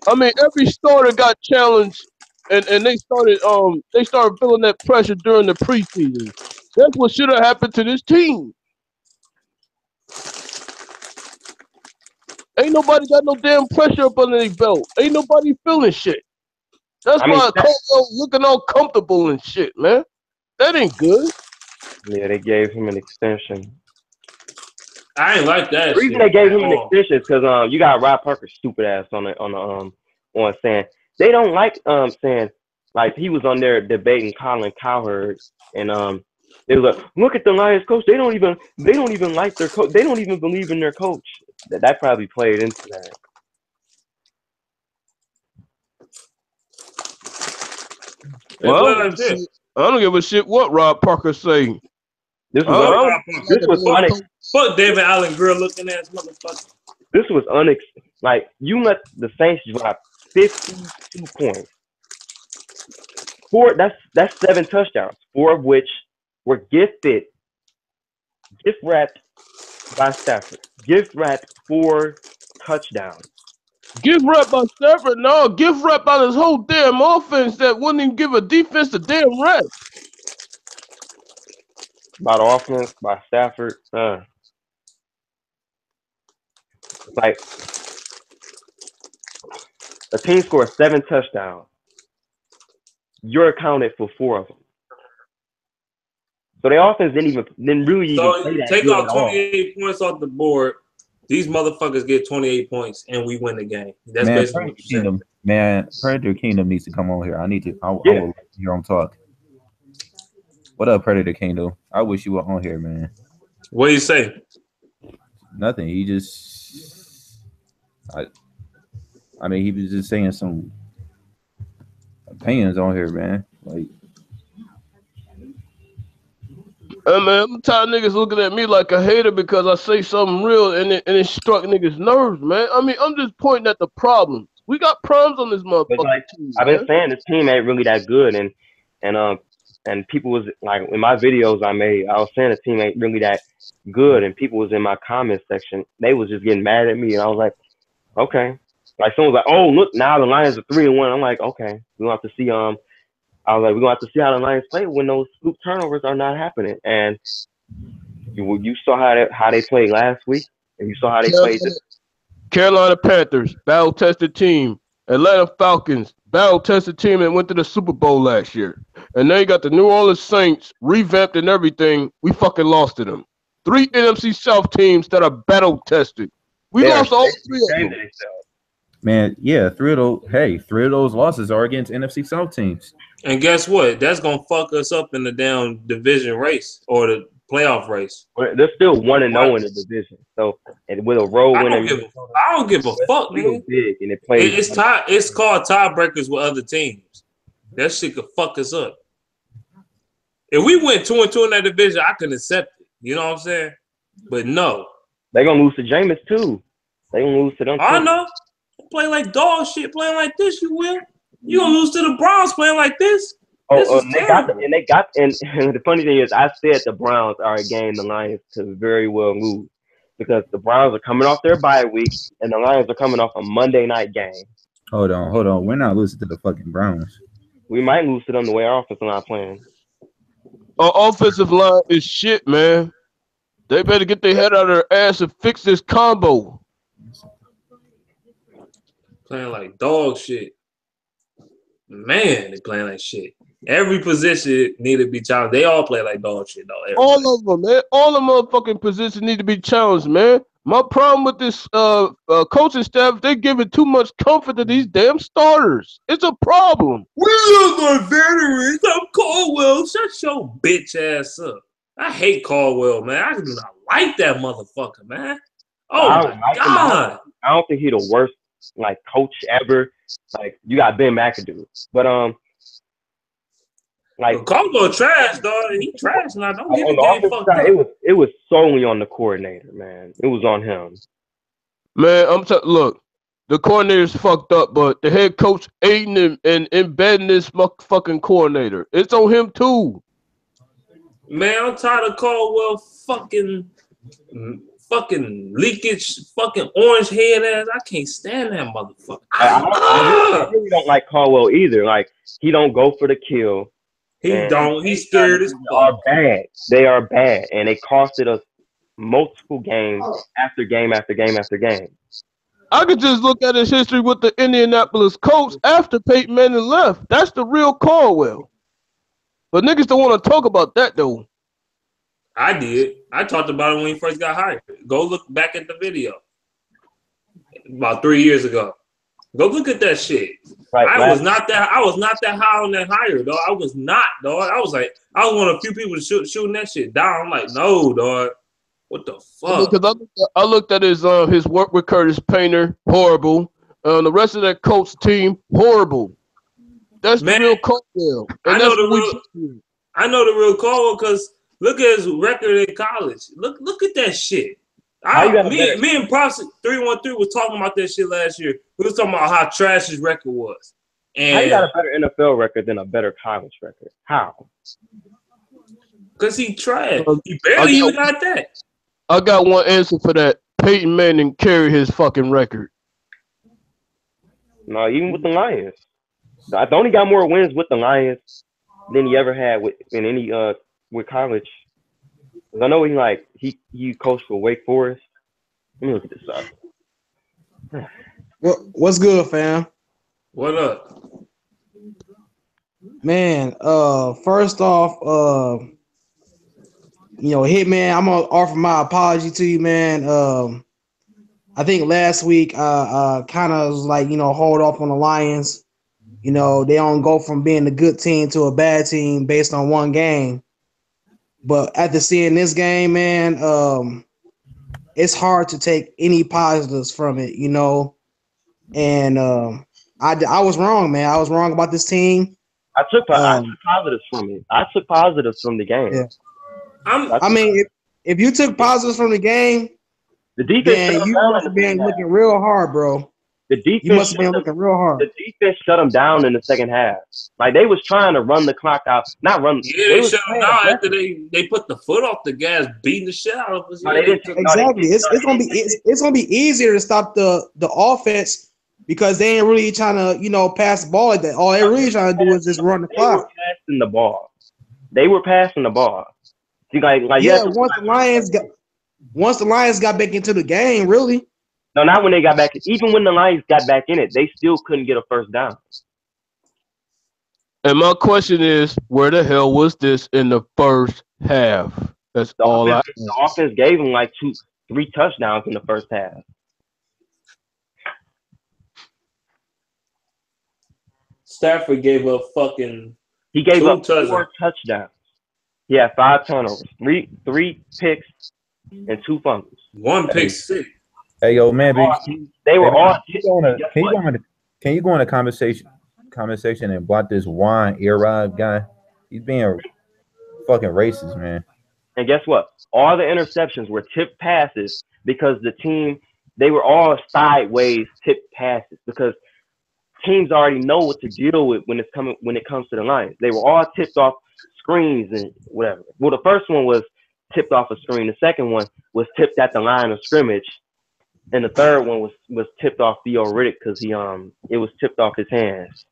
I mean, every starter got challenged, and they started feeling that pressure during the preseason. That's what should have happened to this team. Ain't nobody got no damn pressure up under their belt. Ain't nobody feeling shit. That's why Caldwell looking all comfortable and shit, man. That ain't good. Yeah, they gave him an extension. I ain't like that. The reason they gave him an extension is because you got Rob Parker's stupid ass on saying they don't like saying like he was on there debating Colin Cowherd and they was like, look at the Lions coach. They don't even like their coach. They don't even believe in their coach. That probably played into that. Well, I don't give a shit what Rob Parker say. This was fuck David Allen Grill looking ass motherfucker. This was like you let the Saints drop 52 points. That's 7 touchdowns, 4 of which were gift wrapped by Stafford. Gift wrapped 4 touchdowns. Gift wrapped by Stafford? No, gift wrapped by this whole damn offense that wouldn't even give a defense a damn rep. By the offense, by Stafford. Like, the team scored 7 touchdowns. You're accounted for 4 of them. So the offense didn't really even play that take good off 28 points off the board. These motherfuckers get 28 points and we win the game. That's basically what you're saying. Man, Predator Kingdom needs to come on here. I will hear him talk. What up, Predator Kingdom? I wish you were on here, man. What do you say? Nothing. He just I mean, he was just saying some opinions on here, man. Like, man, I'm tired of niggas looking at me like a hater because I say something real and it struck niggas' nerves, man. I mean, I'm just pointing at the problems. We got problems on this motherfucker. Team, I've been saying this team ain't really that good, and people was like in my videos I made, I was saying the team ain't really that good, and people was in my comment section. They was just getting mad at me, and I was like, okay. Like someone was like, oh look, now the Lions are 3-1. I'm like, okay, we gonna have to see. I was like, we're gonna have to see how the Lions play when those scoop turnovers are not happening. And you saw how they played last week, and you saw how they played this. Carolina Panthers, battle-tested team. Atlanta Falcons, battle-tested team that went to the Super Bowl last year. And now you got the New Orleans Saints, revamped and everything. We fucking lost to them. 3 NFC South teams that are battle-tested. We They are lost all ashamed three of of them. themselves. Man, yeah, three of those losses are against NFC South teams. And guess what? That's gonna fuck us up in the damn division race or the playoff race. But they're still 1-0 in the division. So, and with a road I winning, don't give a fuck, man. big, and it plays. It's called tiebreakers with other teams. That shit could fuck us up. If we went 2-2 in that division, I can accept it. You know what I'm saying? But no. They're gonna lose to Jameis too. They're gonna lose to them. I know. Play like dog shit, playing like this, you will. You gonna lose to the Browns playing like this? And the funny thing is, I said the Browns are a game the Lions could very well lose because the Browns are coming off their bye week and the Lions are coming off a Monday night game. Hold on. We're not losing to the fucking Browns. We might lose to them the way our offensive line playing. Our offensive line is shit, man. They better get their head out of their ass and fix this combo. Playing like dog shit. Man, they playing like shit. Every position need to be challenged. They all play like dog shit, though. Everybody. All of them, man. All the motherfucking positions need to be challenged, man. My problem with this coaching staff, they're giving too much comfort to these damn starters. It's a problem. We look like veterans. I'm Caldwell. Shut your bitch ass up. I hate Caldwell, man. I do not like that motherfucker, man. Oh, my God. I don't think he's the worst like coach ever. Like you got Ben McAdoo, but like Caldwell trash, dog. He trash now. Don't get the game fucked up. It was solely on the coordinator, man. It was on him. Man, look, the coordinator's fucked up, but the head coach aiding him and embedding this fucking coordinator. It's on him too. Man, I'm tired of Caldwell fucking leakage, fucking orange head ass. I can't stand that motherfucker. I really don't like Caldwell either. Like he don't go for the kill. He's scared as fuck. They are bad, and they costed us multiple games after game after game after game. I could just look at his history with the Indianapolis Colts after Peyton Manning left. That's the real Caldwell. But niggas don't want to talk about that though. I did. I talked about it when he first got hired. Go look back at the video. About 3 years ago. Go look at that shit. Right, I was not that high on that hire, dog. I was not, dog. I was one of the few people shooting that shit down. I'm like, no, dog. What the fuck? Because I looked at his work with Curtis Painter, horrible. The rest of that Colts team, horrible. That's the real Caldwell. I know the real Caldwell because look at his record in college. Look at that shit. Me and Props 313 was talking about that shit last year. We was talking about how trash his record was. And how you got a better NFL record than a better college record? How? Because he tried. He barely even got that. I got one answer for that. Peyton Manning carried his fucking record. No, even with the Lions. I only got more wins with the Lions than he ever had with college. I know he coached for Wake Forest. Let me look at this up. What's good, fam? What up? Man, first off, Hitman, I'm gonna offer my apology to you, man. I think last week I kind of was like, hold off on the Lions. They don't go from being a good team to a bad team based on one game. But after seeing this game, man, it's hard to take any positives from it, And I was wrong, man. I was wrong about this team. I took positives from it. I took positives from the game. Yeah. If you took positives from the game, the defense, you must have been looking real hard, bro. The defense, you must have been looking real hard. The defense shut them down in the second half. Like they was trying to run the clock out, not run. Yeah, they shut them down after they put the foot off the gas, beating the shit out of us. Exactly. It's gonna be easier to stop the offense because they ain't really trying to pass the ball like that. All they're really trying to do is just run the clock. They were passing the ball. See, once the Lions got back into the game, really. No, not when they got back. Even when the Lions got back in it, they still couldn't get a first down. And my question is, where the hell was this in the first half? That's all. The offense gave them like 3 touchdowns in the first half. Stafford gave up fucking. He gave Two up touchdowns. 4 touchdowns. He had 5 turnovers, three picks, and 2 fumbles. 1 pick six. Hey, yo, man, They were all. Can you go on a conversation and block this Juan Erod guy? He's being fucking racist, man. And guess what? All the interceptions were tipped passes because the team, they were all sideways tipped passes because teams already know what to deal with when it comes to the Lions. They were all tipped off screens and whatever. Well, the first one was tipped off a screen. The second one was tipped at the line of scrimmage. And the third one was tipped off Theo Riddick because it was tipped off his hands.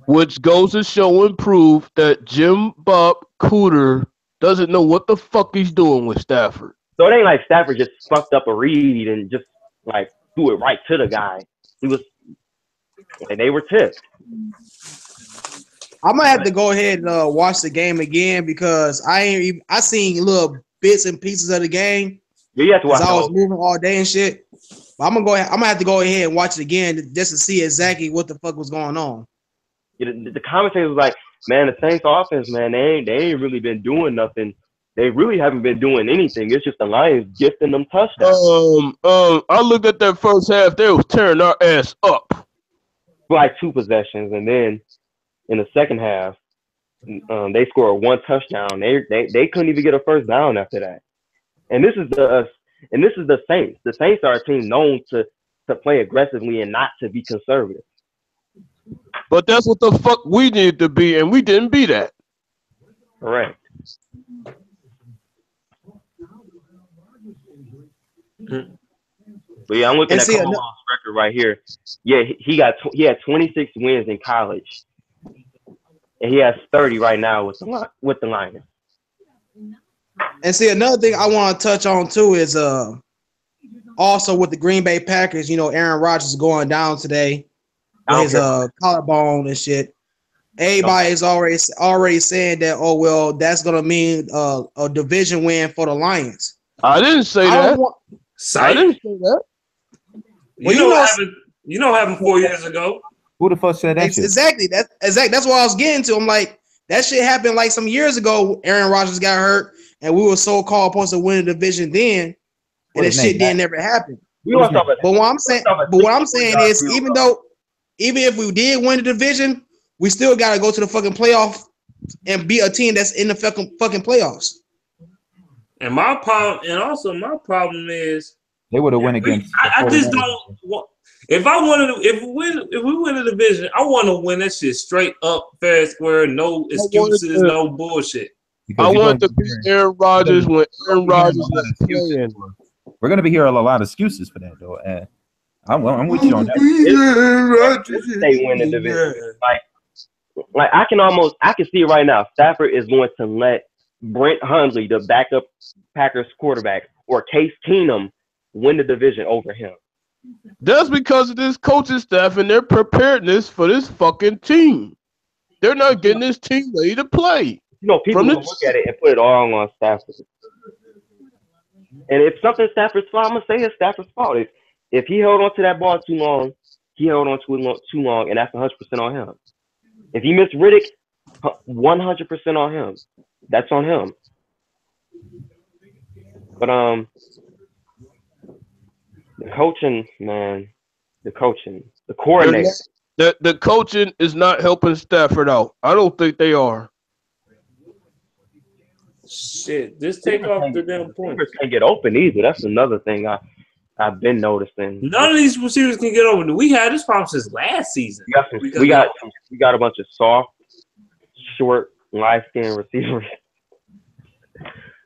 Which goes to show and prove that Jim Bob Cooter doesn't know what the fuck he's doing with Stafford. So it ain't like Stafford just fucked up a read and just like threw it right to the guy. And they were tipped. I'm gonna have to go ahead and watch the game again because I seen little bits and pieces of the game. Yeah, you have to watch. I was moving all day and shit. But I'm gonna have to go ahead and watch it again just to see exactly what the fuck was going on. Yeah, the commentator was like, "Man, the Saints offense, man, they ain't really been doing nothing. They really haven't been doing anything. It's just the Lions gifting them touchdowns." I looked at that first half. They was tearing our ass up. Like 2 possessions, and then in the second half, they scored 1 touchdown. They couldn't even get a first down after that. And this is the Saints. The Saints are a team known to play aggressively and not to be conservative. But that's what the fuck we needed to be, and we didn't be that. Correct. But yeah, I'm looking at Coleman's record right here. Yeah, he had 26 wins in college, and he has 30 right now with the Lions. And see, another thing I want to touch on too is also with the Green Bay Packers. You know, Aaron Rodgers is going down today with his collarbone and shit. Everybody is already saying that. Oh well, that's gonna mean a division win for the Lions. I didn't say that. I didn't say that. Well, you know what happened 4 years ago. Who the fuck said that shit? Exactly. That's what I was getting to. I'm like, that shit happened like some years ago. Aaron Rodgers got hurt, and we were so called supposed to win the division then, and that shit didn't never happen. But what I'm saying is, even if we did win the division, we still gotta go to the fucking playoff and be a team that's in the fucking playoffs. And my problem is they would have won against. I just don't want. If we win the division, I want to win that shit straight up, fair and square, no excuses, no bullshit. I want to beat Aaron Rodgers when Aaron Rodgers is playing. We're gonna be hearing a lot of excuses for that, though. I'm with you on that. They win the division. Like I can see it right now. Stafford is going to let Brent Hundley, the backup Packers quarterback, or Case Keenum win the division over him. That's because of this coaching staff and their preparedness for this fucking team. They're not getting this team ready to play. You know, people will look at it and put it all on Stafford. And if something's Stafford's fault, I'm going to say it's Stafford's fault. If he held on to that ball too long, he held on to it too long, and that's 100% on him. If he missed Riddick, 100% on him. That's on him. But the coaching, man, the coordinator. The coaching is not helping Stafford out. I don't think they are. Shit, just take off the damn points. Receivers can't get open either. That's another thing I've been noticing. None of these receivers can get open. We had this problem since last season. We got a bunch of soft, short, light-skinned receivers.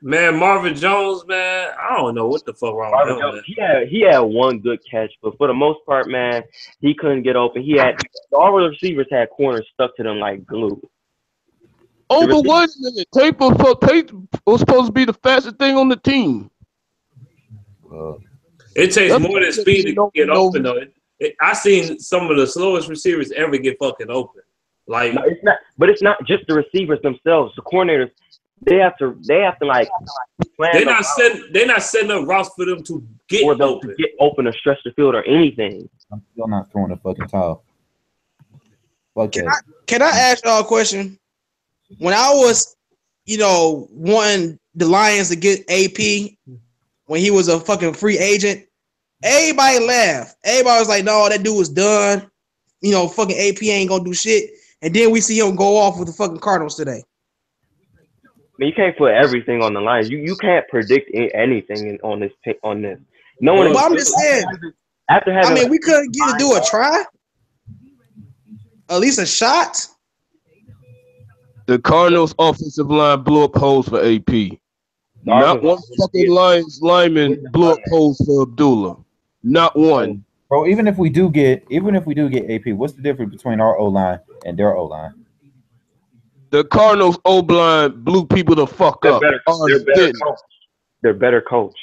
Man, Marvin Jones, man, I don't know what the fuck wrong with him. He had one good catch, but for the most part, man, he couldn't get open. All the receivers had corners stuck to them like glue. Oh, but wait a minute. Tate was supposed to be the fastest thing on the team. It takes more than speed to get open, though. I seen some of the slowest receivers ever get fucking open. Like, no, it's not. But it's not just the receivers themselves. The coordinators, they have to like. They're not setting up routes for them to get open. To get open or stretch the field or anything. I'm still not throwing a fucking towel. Fuck that. Can I ask y'all a question? When I was, wanting the Lions to get AP when he was a fucking free agent, everybody laughed. Everybody was like, no, that dude was done. Fucking AP ain't gonna do shit. And then we see him go off with the fucking Cardinals today. You can't put everything on the line. You can't predict anything on this. No one. But I'm just saying. After having, we couldn't get to do a try. At least a shot. The Cardinals' offensive line blew up holes for AP. Not one fucking Lions lineman blew up holes for Abdullah. Not one. Bro, even if we do get AP, what's the difference between our O-line and their O-line? The Cardinals' O-line blew people the fuck up. They're better coached.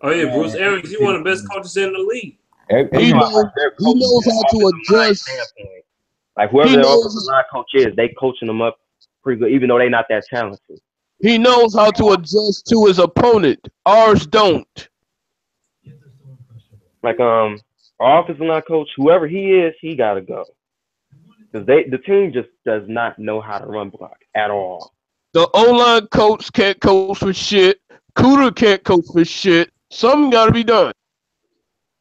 Oh yeah, Bruce Arians, he's one of the best coaches in the league. He knows how to adjust. Like whoever their offensive line coach is, they coaching them up pretty good, even though they're not that talented. He knows how to adjust to his opponent. Ours don't. Like our offensive line coach, whoever he is, he gotta go. Because the team just does not know how to run block at all. The O-line coach can't coach for shit. Cooter can't coach for shit. Something gotta be done.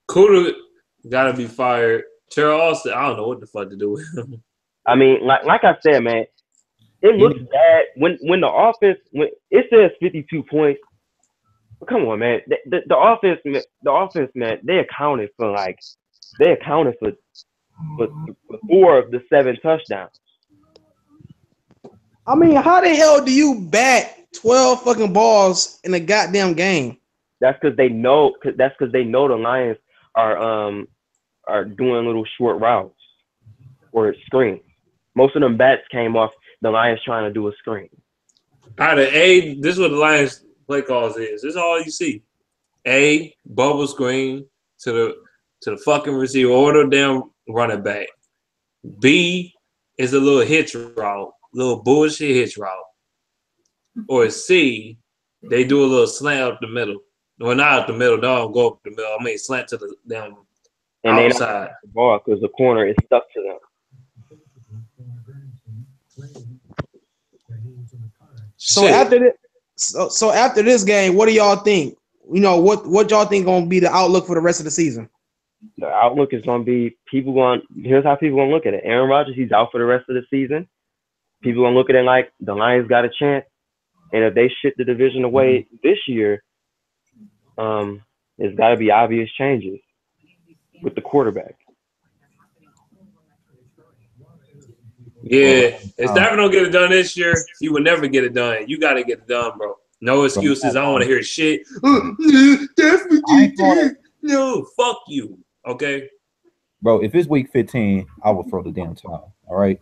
Cooter gotta be fired. Terrell Austin, I don't know what the fuck to do with him. I mean, like I said, man, it looks bad when the offense when it says 52 points. Come on, man. The offense, man. They accounted for 4 of the 7 touchdowns. I mean, how the hell do you bat 12 fucking balls in a goddamn game? That's because they know. That's because they know the Lions are doing little short routes or screens. Most of them bats came off the Lions trying to do a screen. Out of A, this is what the Lions play calls is. This is all you see. A, bubble screen to the fucking receiver or the damn running back. B is a little hitch route, little bullshit hitch route. Or C, they do a little slant up the middle. Well, not up the middle. They don't go up the middle. I mean, slant to the damn and outside. They don't the ball because the corner is stuck to them. So after this game, what do y'all think? What y'all think gonna be the outlook for the rest of the season? The outlook is gonna be here's how people gonna look at it. Aaron Rodgers, he's out for the rest of the season. People gonna look at it like the Lions got a chance, and if they shit the division away this year, there's got to be obvious changes with the quarterback. Yeah, if Stafford don't get it done this year, he will never get it done. You got to get it done, bro. No excuses. I don't want to hear shit. No, fuck you. Okay? Bro, if it's week 15, I will throw the damn towel. All right?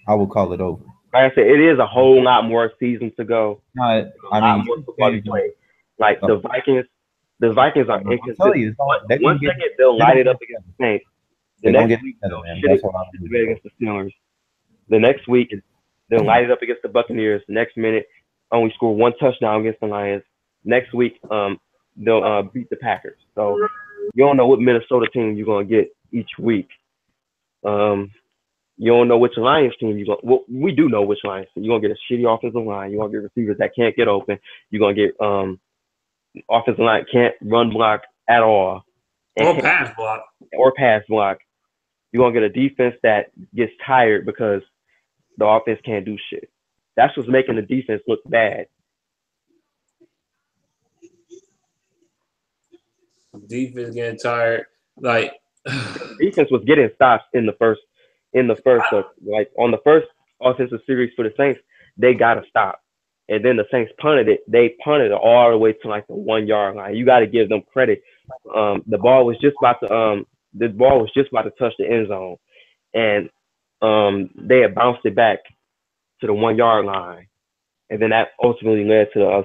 I will call it over. Like I said, it is a whole lot more season to go. Like the Vikings are inconsistent. One second they'll light it up against the Saints. The next week they'll shit it against the Steelers. The next week they'll light it up against the Buccaneers. The next minute only score 1 touchdown against the Lions. Next week they'll beat the Packers. So you don't know what Minnesota team you're gonna get each week. You don't know which Lions team you're going to – well, we do know which Lions team. You're going to get a shitty offensive line. You're going to get receivers that can't get open. You're going to get offensive line can't run block at all. Or pass block. Or pass block. You're going to get a defense that gets tired because the offense can't do shit. That's what's making the defense look bad. Defense getting tired. Like defense was getting stops in the first like on the first offensive series for the Saints, they got to stop. And then the Saints punted it. They punted it all the way to like the 1 yard line. You got to give them credit. The ball was just about to touch the end zone, and they had bounced it back to the 1 yard line, and then that ultimately led to the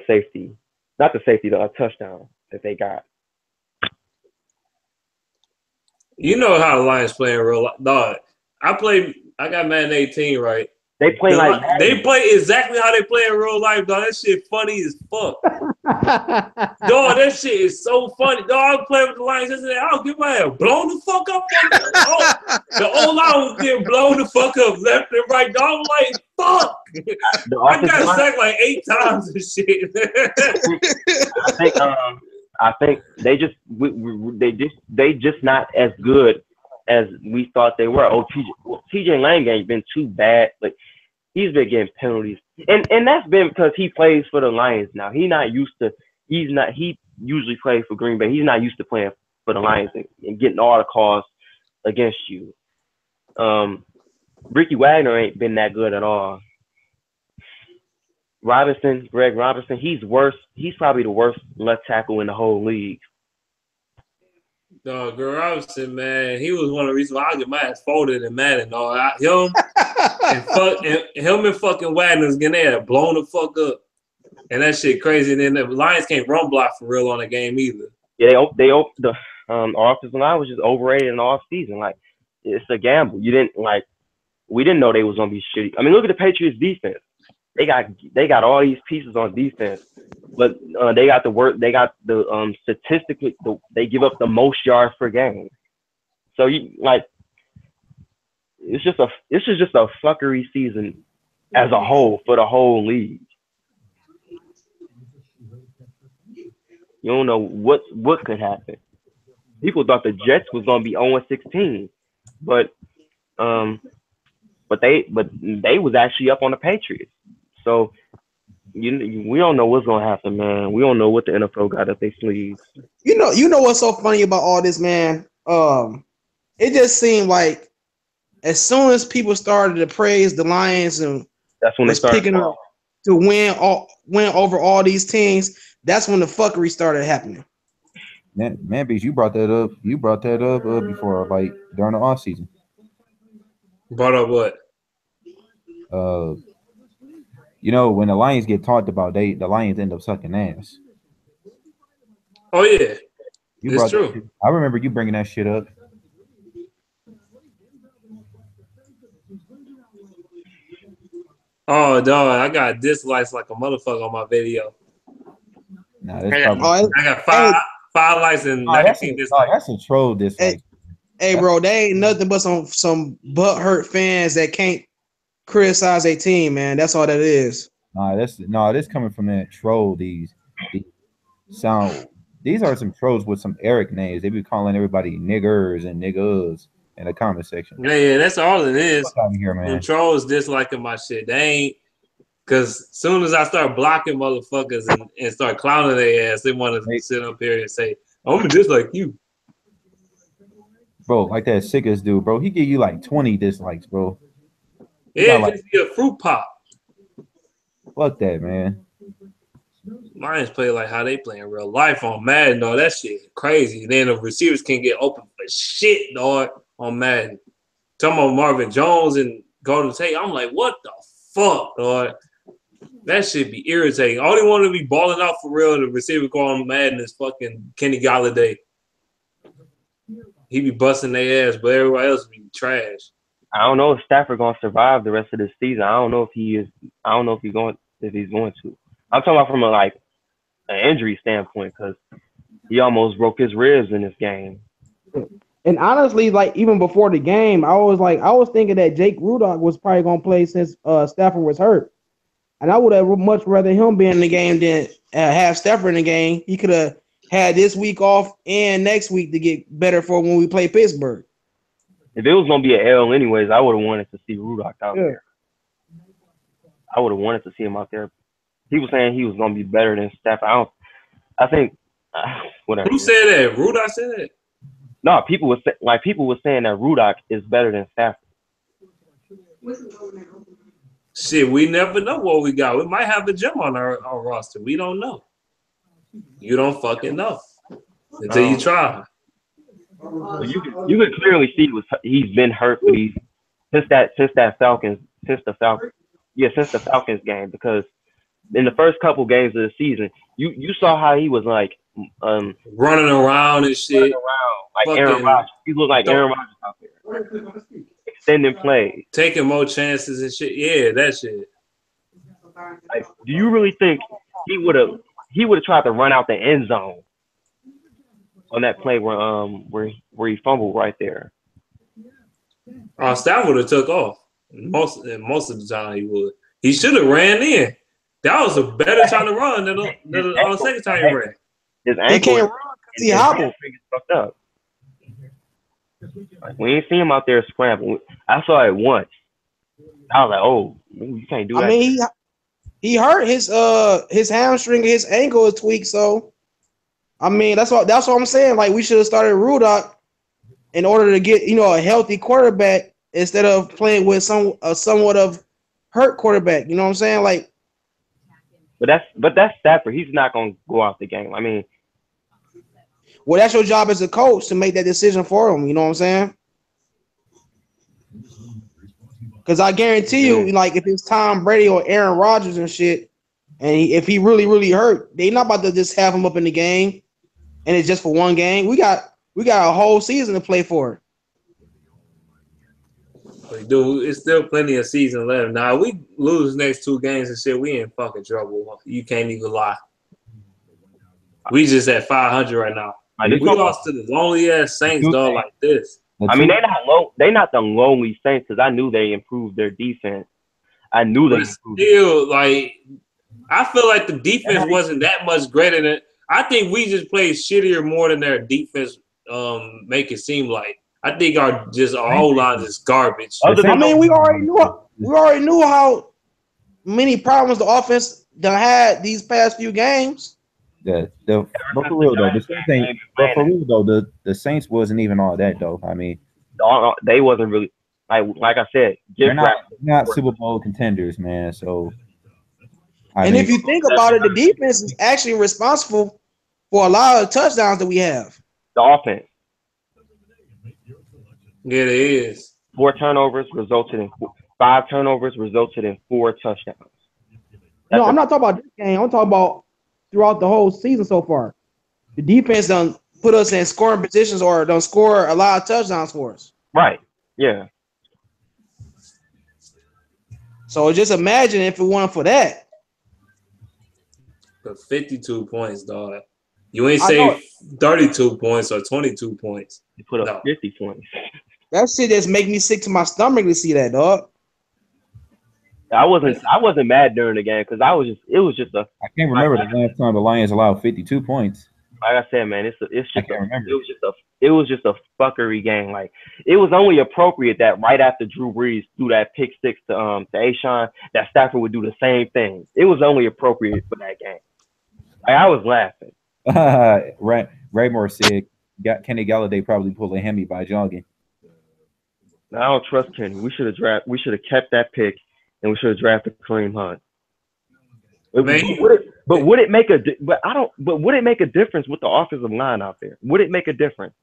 touchdown that they got. You know how the Lions play in real life, dog. I got Madden 18, right? They play they play exactly how they play in real life, dog. That shit funny as fuck. Dog, that shit is so funny. Dog, I was playing with the Lions yesterday. I'll get my ass blown the fuck up. The old line was getting blown the fuck up left and right. Dog, I'm like, fuck. I got sacked like 8 times and shit. I think they just not as good as we thought they were. Oh, TJ Lang ain't been too bad. Like, he's been getting penalties, and that's been because he plays for the Lions now. He usually plays for Green Bay. He's not used to playing for the Lions and getting all the calls against you. Ricky Wagner ain't been that good at all. Greg Robinson, he's worse. He's probably the worst left tackle in the whole league. Greg Robinson, man, he was one of the reasons why I get my ass folded in Madden. Him and fucking Wagner's getting their ass blown the fuck up, and that shit crazy. And then the Lions can't run block for real on the game either. Yeah, the offensive line was just overrated in the off season. Like, it's a gamble. We didn't know they was gonna be shitty. I mean, look at the Patriots defense. They got all these pieces on defense, but they got the statistically they give up the most yards per game. So it's just a fuckery season as a whole for the whole league. You don't know what could happen. People thought the Jets was gonna be 0-16, but they was actually up on the Patriots. So we don't know what's gonna happen, man. We don't know what the NFL got up their sleeves. You know what's so funny about all this, man? It just seemed like as soon as people started to praise the Lions and that's when they started picking up to win over all these teams, that's when the fuckery started happening. Man, Beast, you brought that up. Before, like during the off season. Brought up what? When the Lions get talked about, the Lions end up sucking ass. Oh yeah, it's true. I remember you bringing that shit up. Oh dog, I got dislikes like a motherfucker on my video. Nah, I got five likes and 19 dislikes. That's a troll dislike. Hey, bro, they ain't nothing but some butthurt fans that can't criticize a team, man. That's all that is. This coming from that troll. These are some trolls with some Eric names. They be calling everybody niggers and niggas in the comment section. Yeah, that's all it is. Here, man. Them trolls disliking my shit. They ain't, because soon as I start blocking motherfuckers and start clowning their ass, they want to sit up here and say, I'm just like you. Bro, like that sickest dude, bro. He give you like 20 dislikes, bro. Yeah, just be a fruit pop. Fuck that, man. Lions play like how they play in real life on Madden, dog. That shit crazy. Then the receivers can't get open for shit, dog, on Madden. Talking about Marvin Jones and Golden Tate, I'm like, what the fuck, dog? That shit be irritating. All they want to be balling out for real, the receiver going Madden is fucking Kenny Galladay. He be busting their ass, but everybody else be trash. I don't know if Stafford gonna survive the rest of this season. I don't know if he is. I don't know if he's going to. I'm talking about from an injury standpoint, because he almost broke his ribs in this game. And honestly, like even before the game, I was thinking that Jake Rudock was probably gonna play since Stafford was hurt, and I would have much rather him be in the game than have Stafford in the game. He could have had this week off and next week to get better for when we play Pittsburgh. If it was gonna be an L anyways, I would have wanted to see Rudock out there. I would have wanted to see him out there. He was saying he was gonna be better than Stafford. I think whatever. Who said that? Rudock said that? No, people were saying that Rudock is better than Stafford. Shit, we never know what we got. We might have a gem on our roster. We don't know. You don't fucking know until you try. Well, you could clearly see he's been hurt for since the Falcons game, because in the first couple games of the season, you saw how he was like running around and shit, like Aaron Rodgers. He looked like Aaron Rodgers out there, extending plays, taking more chances and shit. Yeah, that shit. Like, do you really think he would have he would have tried to run out the end zone on that play where he fumbled right there. Stafford would have took off. Most of the time he would. He should have ran in. That was a better time to run than the second time he ran. His He ankle can't run because he hobbled. fucked up. Like, we ain't see him out there scrambling. I saw it once. I was like, oh, you can't do that. I mean, he hurt his hamstring, his ankle is tweaked. So, I mean, that's what I'm saying. Like, we should have started Rudock in order to get a healthy quarterback instead of playing with somewhat of hurt quarterback. You know what I'm saying? Like, but that's Stafford. He's not gonna go out the game. I mean, well, that's your job as a coach to make that decision for him. You know what I'm saying? Because I guarantee you, like, if it's Tom Brady or Aaron Rodgers and shit, and if he really, really hurt, they're not about to just have him up in the game, and it's just for one game. We got a whole season to play for. Dude, it's still plenty of season left. Now, we lose next 2 games and shit, we in fucking trouble. You can't even lie. We just at 500 right now. We lost to the lonely ass Saints, dog, like this. I mean, they not the lonely Saints because I knew they improved their defense. I knew they improved. Still, like, I feel like the defense wasn't that much greater than. I think we just played shittier more than their defense make it seem like. I think our whole line is garbage. I mean, we already knew how many problems the offense done had these past few games. But for real though, the Saints wasn't even all that though. I mean, they wasn't really like I said. They're not Super Bowl contenders, man. So, if you think about it, the defense is actually responsible for a lot of touchdowns that we have. The offense. Yeah, it is. 4 turnovers resulted in 5 turnovers resulted in 4 touchdowns. No, I'm not talking about this game. I'm talking about throughout the whole season so far. The defense done put us in scoring positions or done score a lot of touchdowns for us. Right. Yeah. So just imagine if it weren't for that. But 52 points, dog. You ain't say 32 points or 22 points. You put up 50 points. That shit just make me sick to my stomach to see that, dog. I wasn't mad during the game because it was just a. I can't remember the last time the Lions allowed 52 points. Like I said, man, it was just a fuckery game. Like, it was only appropriate that right after Drew Brees threw that pick 6 to Ashawn, that Stafford would do the same thing. It was only appropriate for that game. Like, I was laughing. Raymore said Kenny Galladay probably pulled a Hemi by jogging. I don't trust Kenny. We should have kept that pick, and we should have drafted Kareem Hunt. But would it make a difference with the offensive line out there? Would it make a difference?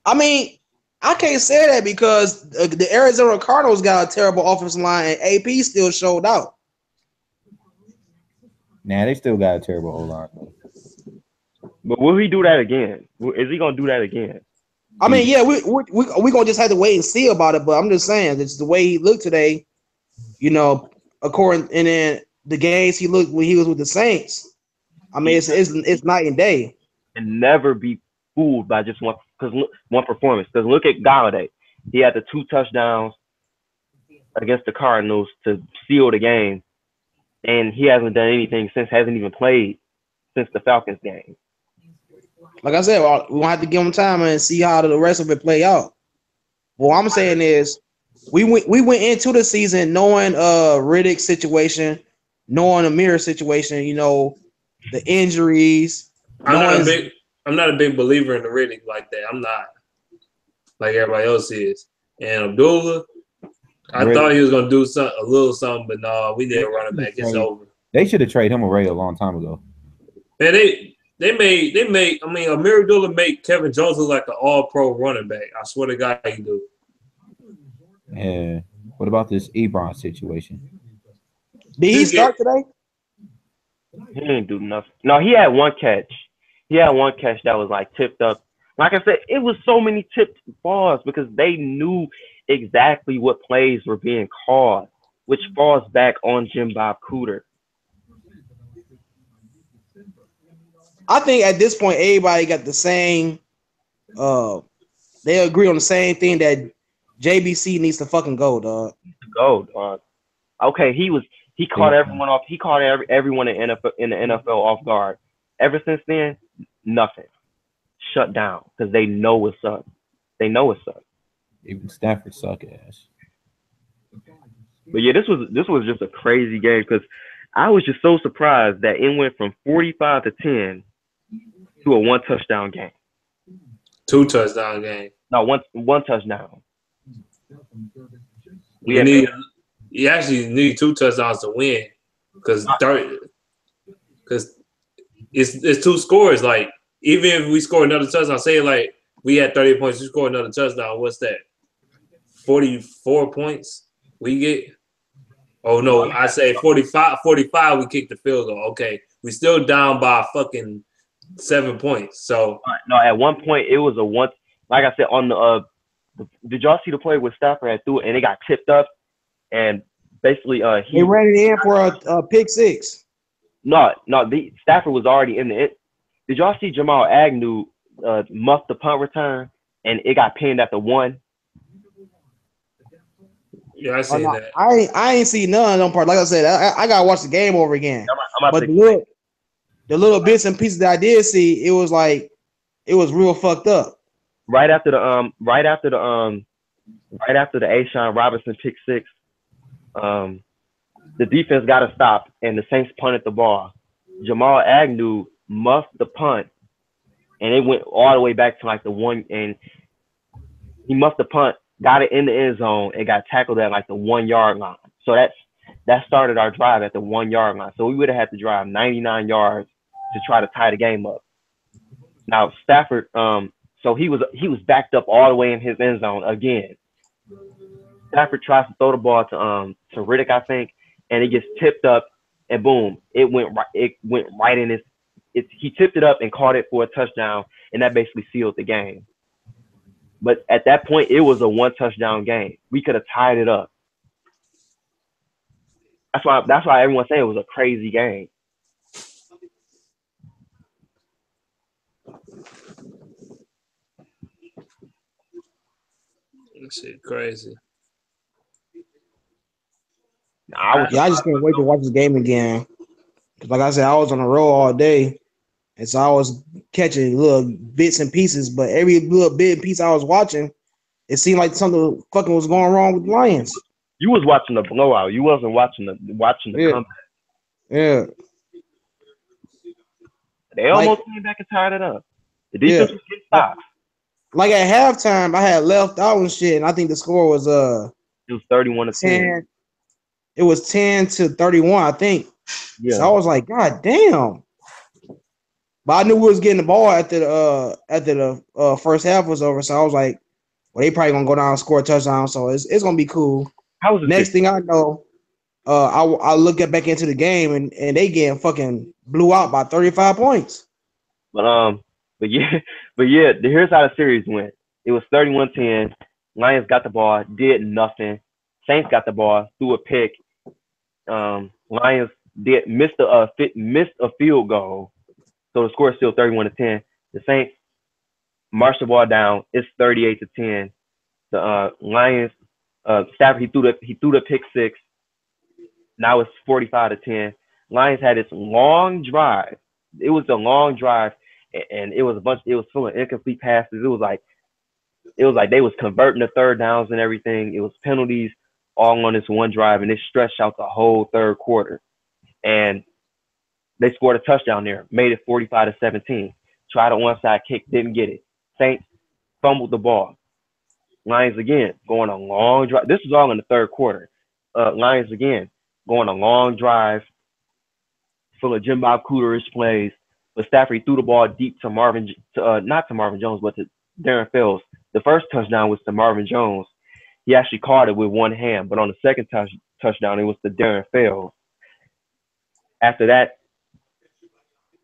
I mean, I can't say that because the Arizona Cardinals got a terrible offensive line, and AP still showed out. Nah, they still got a terrible O-line. But will he do that again? Is he gonna do that again? I mean, yeah, we gonna just have to wait and see about it. But I'm just saying, it's the way he looked today. According and then the games he looked when he was with the Saints. I mean, it's night and day. And never be fooled by just one performance. Because look at Galladay. He had the 2 touchdowns against the Cardinals to seal the game, and he hasn't done anything since. Hasn't even played since the Falcons game. Like I said, we're gonna have to give him time and see how the rest of it play out. What I'm saying is, we went into the season knowing Riddick's situation, knowing Amir's situation. The injuries. I'm not a big believer in the Riddick like that. I'm not like everybody else is. And Abdullah, I thought he was gonna do a little something, but no, we didn't run it back. It's over. They should have traded him away a long time ago. Man, they made. I mean, Amir Abdullah made Kevin Jones look like an all-pro running back. I swear to God, he do. Yeah. What about this Ebron situation? Did he start today? He didn't do nothing. No, he had 1 catch. He had 1 catch that was like tipped up. Like I said, it was so many tipped balls because they knew exactly what plays were being called, which falls back on Jim Bob Cooter. I think at this point everybody got the same. They agree on the same thing that JBC needs to fucking go, dog. Go, dog. Okay, he caught everyone off. He caught everyone in the NFL off guard. Ever since then, nothing. Shut down because they know it's up. They know it's up. Even Stafford suck ass. But yeah, this was just a crazy game because I was just so surprised that it went from 45-10 to a 1 touchdown game. 2 touchdown game. No, one touchdown. You actually need 2 touchdowns to win because it's 2 scores. Like even if we score another touchdown, say like we had 30 points, you score another touchdown. What's that? 44 points we get. Oh no, I say 45. We kick the field goal. Okay, we still down by fucking 7 points. So no, at one point it was a one. Like I said on the did y'all see the play with Stafford had threw it and it got tipped up and basically he ran it in for a pick six. No, Stafford was already in the. Did y'all see Jamal Agnew muff the punt return and it got pinned at the 1? Yeah, I seen that. I ain't seen none of them parts. Like I said, I gotta watch the game over again. But the little bits and pieces that I did see, it was like it was real fucked up. Right after the A'Shawn Robinson pick six, the defense got to stop and the Saints punted the ball. Jamal Agnew muffed the punt and it went all the way back to like the 1 and he muffed the punt. Got it in the end zone and got tackled at like the 1 yard line. So that started our drive at the 1 yard line. So we would have had to drive 99 yards to try to tie the game up. Now Stafford, so he was backed up all the way in his end zone again. Stafford tries to throw the ball to Riddick, I think, and it gets tipped up and boom, it went right in his. He tipped it up and caught it for a touchdown, and that basically sealed the game. But at that point, it was a 1 touchdown game. We could have tied it up. That's why everyone's saying it was a crazy game. That shit crazy. I just can't wait to watch this game again. Cause like I said, I was on the road all day, and so I was catching little bits and pieces. But every little bit and piece I was watching, it seemed like something fucking was going wrong with the Lions. You was watching the blowout. You wasn't watching the comeback. Yeah. They almost came back and tied it up. The defense was getting stopped. Like at halftime, I had left out and shit, and I think the score was it was 31-10. It was 10-31, I think. Yeah. So I was like, God damn. But I knew we was getting the ball after the first half was over. So I was like, well, they probably gonna go down and score a touchdown. So it's gonna be cool. How was it? Next thing I know, I look back into the game and they getting fucking blew out by 35 points. But yeah, here's how the series went. It was 31-10. Lions got the ball, did nothing. Saints got the ball, threw a pick. Lions missed a field goal, so the score is still 31-10. The Saints marched the ball down. It's 38-10. The Lions, Stafford he threw the pick six. Now it's 45-10. Lions had this long drive. It was a long drive, and it was full of incomplete passes. It was like they was converting the third downs and everything. It was penalties all on this one drive, and it stretched out the whole third quarter. And they scored a touchdown there, made it 45-17. Tried a onside kick, didn't get it. Saints fumbled the ball. Lions again going a long drive. This was all in the third quarter. Lions again going a long drive full of Jim Bob Cooterish plays. But Stafford threw the ball deep to not to Marvin Jones, but to Darren Fells. The first touchdown was to Marvin Jones. He actually caught it with one hand, but on the second touchdown, it was to Darren Fells. After that,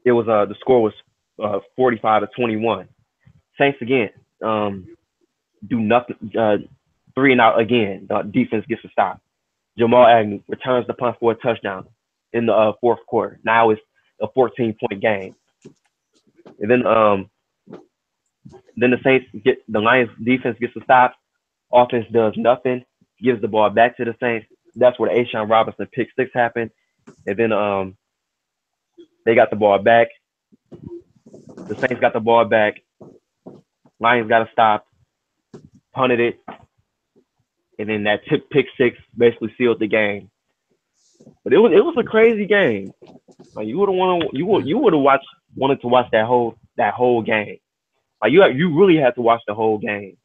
it was the score was 45-21. Saints again do nothing, 3 and out again. The defense gets a stop. Jamal Agnew returns the punt for a touchdown in the fourth quarter. Now it's a 14-point game. And then the Lions defense gets a stop. Offense does nothing, gives the ball back to the Saints. That's where the A'Shawn Robinson pick six happened. And then they got the ball back. The Saints got the ball back. Lions got a stop, punted it, and then that tip pick six basically sealed the game. But it was a crazy game. Like you would have wanted to watch that whole game. Like you really had to watch the whole game.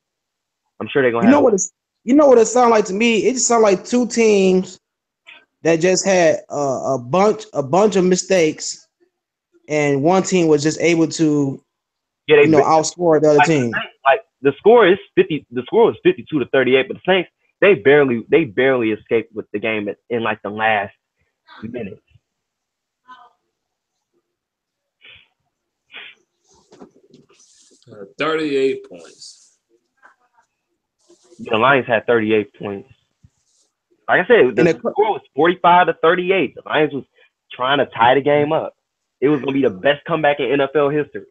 I'm sure they're gonna. You know what it sounds like to me? It just sounds like two teams that just had a bunch of mistakes, and one team was just able to, outscore the other team. Like the score is 50. The score was 52-38, but the Saints they barely escaped with the game in like the last minutes. Uh, 38 points. The Lions had 38 points. Like I said, the score was 45-38. The Lions was trying to tie the game up. It was going to be the best comeback in NFL history.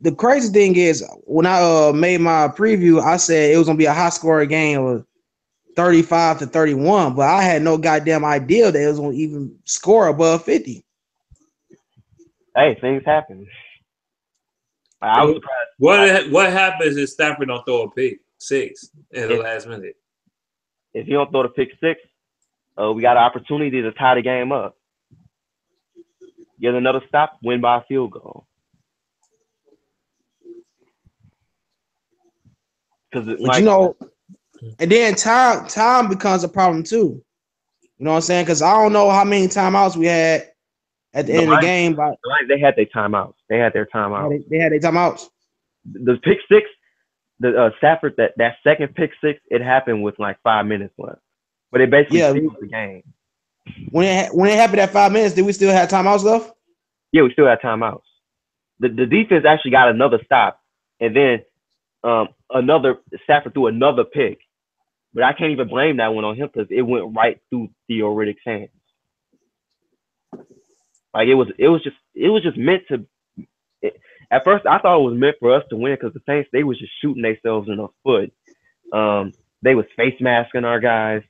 The crazy thing is, when I made my preview, I said it was going to be a high-scoring game of 35-31, but I had no goddamn idea that it was going to even score above 50. Hey, things happen. I was surprised. What happens if Stafford don't throw a pick six in the last minute? If you don't throw the pick six, we got an opportunity to tie the game up. Get another stop, win by a field goal. But and then time becomes a problem too. You know what I'm saying? Because I don't know how many timeouts we had at the end of the game. But they had their timeouts. They had their timeouts. They had their timeouts. The pick six, the Stafford, that second pick six, it happened with like 5 minutes left. But it basically sealed the game. When it happened at 5 minutes, did we still have timeouts left? Yeah, we still had timeouts. The defense actually got another stop, and then Stafford threw another pick. But I can't even blame that one on him because it went right through Theo Riddick's hands. Like it was just meant to. At first, I thought it was meant for us to win because the Saints, they was just shooting themselves in the foot. They was face masking our guys.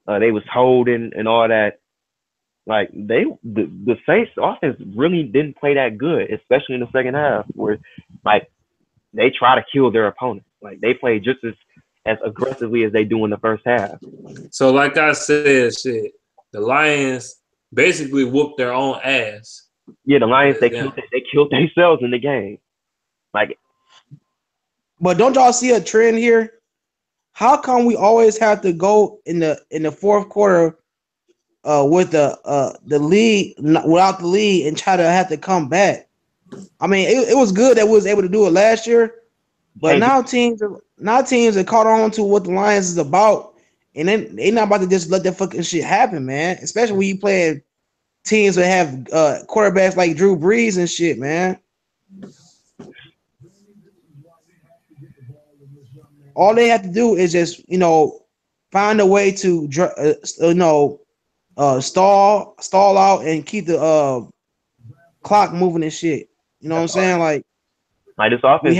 They was holding and all that. Like the Saints offense really didn't play that good, especially in the second half, where like they try to kill their opponents. Like they played just as aggressively as they do in the first half. So like I said, the Lions basically whooped their own ass. Yeah, the Lions they killed themselves in the game. Like, but don't y'all see a trend here? How come we always have to go in the fourth quarter with the lead without the lead and try to have to come back? I mean, it was good that we was able to do it last year, but now teams are caught on to what the Lions is about, and then they not about to just let that fucking shit happen, man. Especially when you play teams that have quarterbacks like Drew Brees and shit, man. All they have to do is just, find a way to, stall out and keep the clock moving and shit. You know what I'm saying? Like this offense.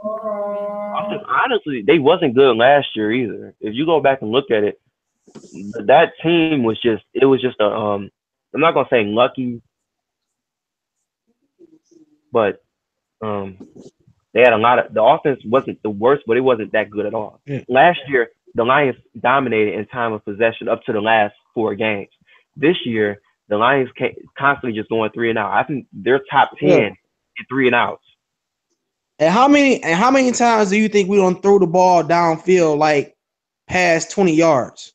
Honestly, they wasn't good last year either. If you go back and look at it, that team was just I'm not gonna say lucky, but they had a lot of. The offense wasn't the worst, but it wasn't that good at all. Yeah. Last year, the Lions dominated in time of possession up to the last 4 games. This year, the Lions constantly just going 3 and out. I think they're top 10 in 3 and outs. And how many times do you think we don't throw the ball downfield like past 20 yards?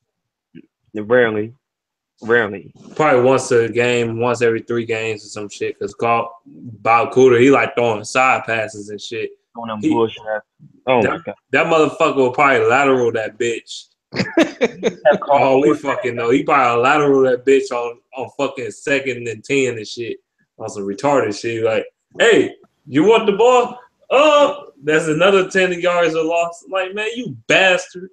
Rarely. Probably once a game, once every 3 games or some shit. Because Bob Cooter, he like throwing side passes and shit. On them bullshit. Oh my God. That motherfucker will probably lateral that bitch. Oh, we fucking know. He probably lateral that bitch on fucking 2nd and 10 and shit. On some retarded shit. Like, hey, you want the ball? Oh, that's another 10 yards of loss. Like, man, you bastard.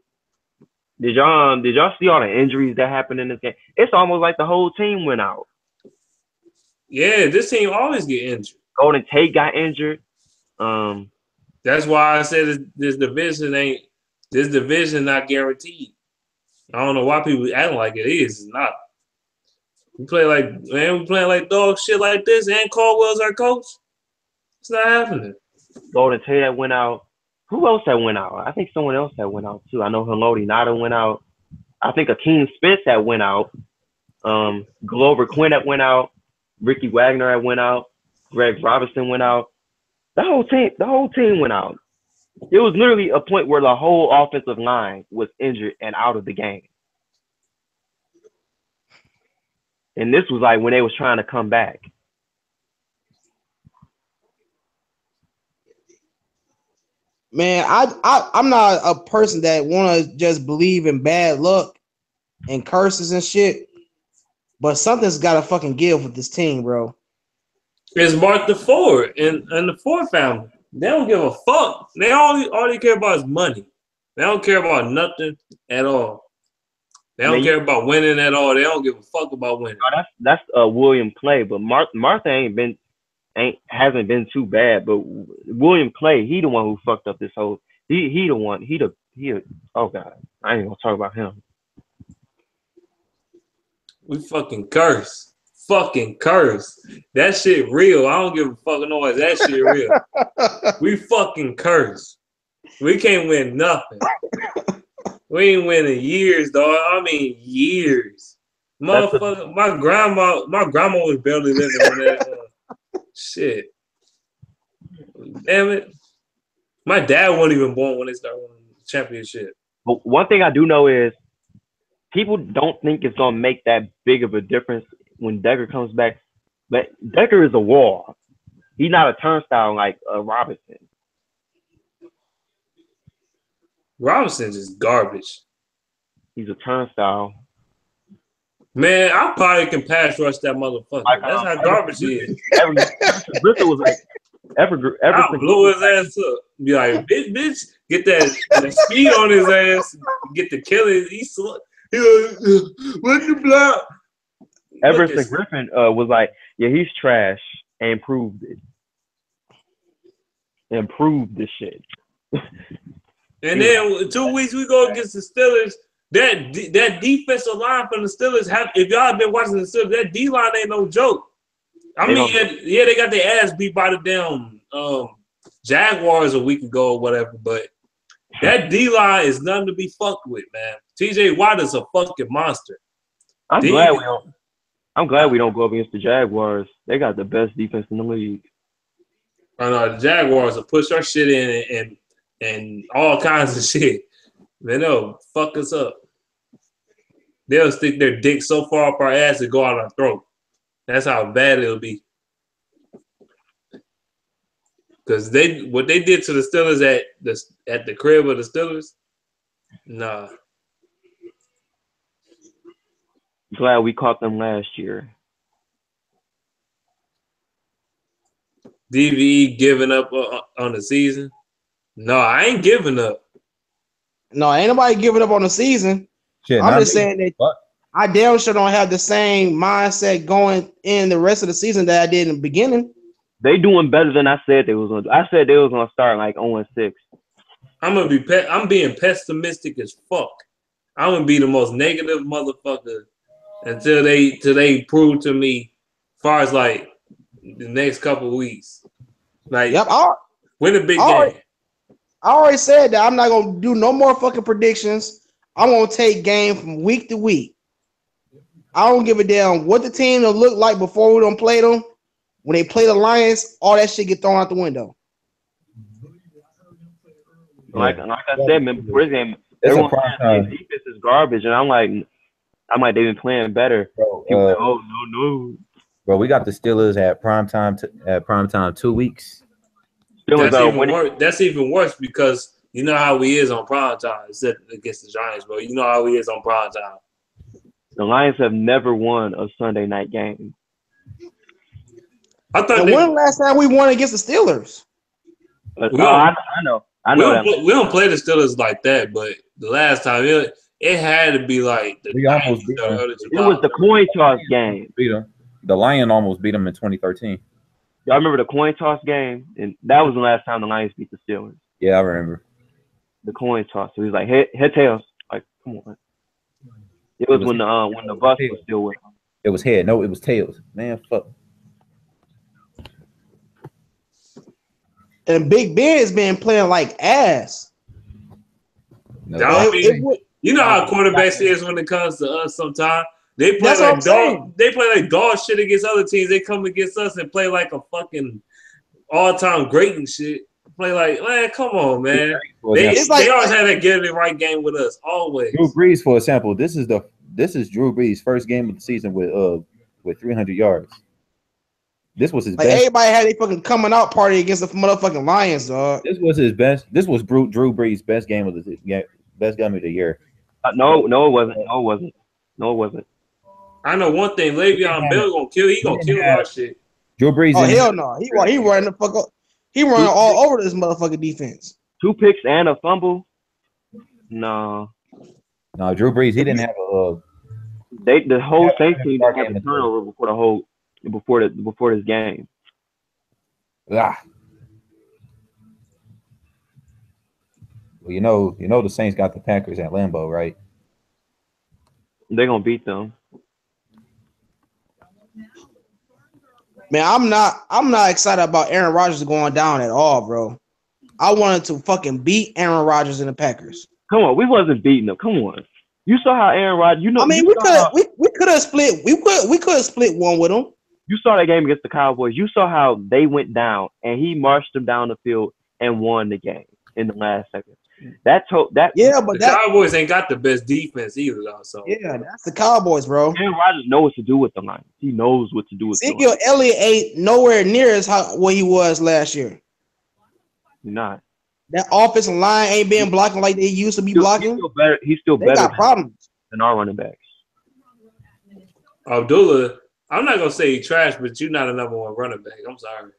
Did y'all see all the injuries that happened in this game? It's almost like the whole team went out. Yeah, this team always get injured. Golden Tate got injured. That's why I said this division not guaranteed. I don't know why people acting like it is. It's not. We playing like dog shit like this, and Caldwell's our coach. It's not happening. Golden Tate that went out. Who else that went out? I think someone else that went out too. I know Haloti Nada went out. I think Akeem Spence that went out. Glover Quinn that went out. Ricky Wagner that went out. Greg Robinson went out. The whole team went out. It was literally a point where the whole offensive line was injured and out of the game. And this was like when they was trying to come back. Man, I'm not a person that want to just believe in bad luck and curses and shit, but something's got to fucking give with this team, bro. It's Mark the Ford and the Ford family. They don't give a fuck. They all they care about is money. They don't care about nothing at all. They don't care about winning at all. They don't give a fuck about winning. That's William Clay, but Martha hasn't been too bad. But William Clay, he the one who fucked up this whole. He the one. Oh God, I ain't gonna talk about him. We fucking curse. Fucking curse. That shit real. I don't give a fucking noise. That shit real. We fucking curse. We can't win nothing. We ain't winning years, dog. I mean years. Motherfucker, my grandma was barely living on that. Shit. Damn it. My dad wasn't even born when they started winning the championship. But one thing I do know is people don't think it's gonna make that big of a difference when Decker comes back. But Decker is a wall. He's not a turnstile like Robinson. Robinson's just garbage. He's a turnstile. Man, I probably can pass rush that motherfucker. That's how garbage he is. Griffin was like, I blew his ass up. Be like, bitch, get that speed on his ass, get the killing. He's like, what the block? Everson Griffin was like, yeah, he's trash, and proved it. Improved this shit. And then 2 weeks we go against the Steelers. That defensive line from the Steelers, if y'all have been watching the Steelers, that D line ain't no joke. I mean, they got their ass beat by the damn Jaguars a week ago or whatever, but that D line is nothing to be fucked with, man. TJ Watt is a fucking monster. I'm glad we don't go up against the Jaguars. They got the best defense in the league. I know the Jaguars will push our shit in and all kinds of shit. They'll fuck us up. They'll stick their dick so far up our ass and go out our throat. That's how bad it'll be. Because what they did to the Steelers at the crib of the Steelers, nah. Glad we caught them last year. DVE giving up on the season? No, I ain't giving up. No, ain't nobody giving up on the season. Shit, I'm just saying that I damn sure don't have the same mindset going in the rest of the season that I did in the beginning. They doing better than I said they was going to do. I said they was going to start like 0-6. I'm being pessimistic as fuck. I'm going to be the most negative motherfucker until they prove to me as far as like the next couple of weeks. Like, yep, win a big game. I already said that I'm not going to do no more fucking predictions. I'm going to take game from week to week. I don't give a damn what the team will look like before we don't play them. When they play the Lions, all that shit get thrown out the window. Like I said, man, before this game, everyone said defense is garbage, and I'm like they've been playing better. Bro, oh no. Bro, we got the Steelers at primetime 2 weeks. That's even worse because you know how he is on primetime against the Giants, bro. You know how he is on primetime. The Lions have never won a Sunday night game. When the last time we won against the Steelers? I know. We don't play the Steelers like that, but the last time it had to be like we almost beat them. It was the coin toss game. Beat them. The Lion almost beat them in 2013. Y'all remember the coin toss game? And that was the last time the Lions beat the Steelers. Yeah, I remember. The coin toss. So he was like head tails. Like, come on. It was when the bus was still with him. It was head. No, it was tails. Man, fuck. And Big Ben's been playing like ass. No, You know how quarterbacks is when it comes to us sometimes. They play That's what I'm like saying. dog. They play like dog shit against other teams. They come against us and play like a fucking all-time great and shit. Play like, man, come on, man. They always had that get it right game with us. Always. Drew Brees, for example, this is Drew Brees' first game of the season with 300 yards. This was his Like best. everybody had a fucking coming out party against the motherfucking Lions, dog. This was his best. This was Drew Brees' best game of the year. No, it wasn't. I know one thing. Le'Veon Bell gonna kill. He gonna kill our shit. Drew Brees. Oh hell no, he running the fuck up. He running all over this motherfucking defense. 2 picks and a fumble. No, Drew Brees. He didn't have a. The whole Saints team didn't have a turnover before this game. Well, you know the Saints got the Packers at Lambeau, right? They're gonna beat them. Man, I'm not excited about Aaron Rodgers going down at all, bro. I wanted to fucking beat Aaron Rodgers and the Packers. Come on, we wasn't beating them. Come on, you saw how Aaron Rodgers. You know, I mean, we could have split. We could have split one with him. You saw that game against the Cowboys. You saw how they went down, and he marched them down the field and won the game in the last second. But the Cowboys ain't got the best defense either, though. So yeah, that's the Cowboys, bro. Aaron Rodgers knows what to do with the Lions. He knows what to do with Ezekiel Elliott ain't nowhere near as what he was last year. Not. That offensive line ain't been blocking like they used to be blocking. He's still They better. got problems than our running backs. Abdullah, I'm not gonna say he trash, but you're not a number one running back. I'm sorry.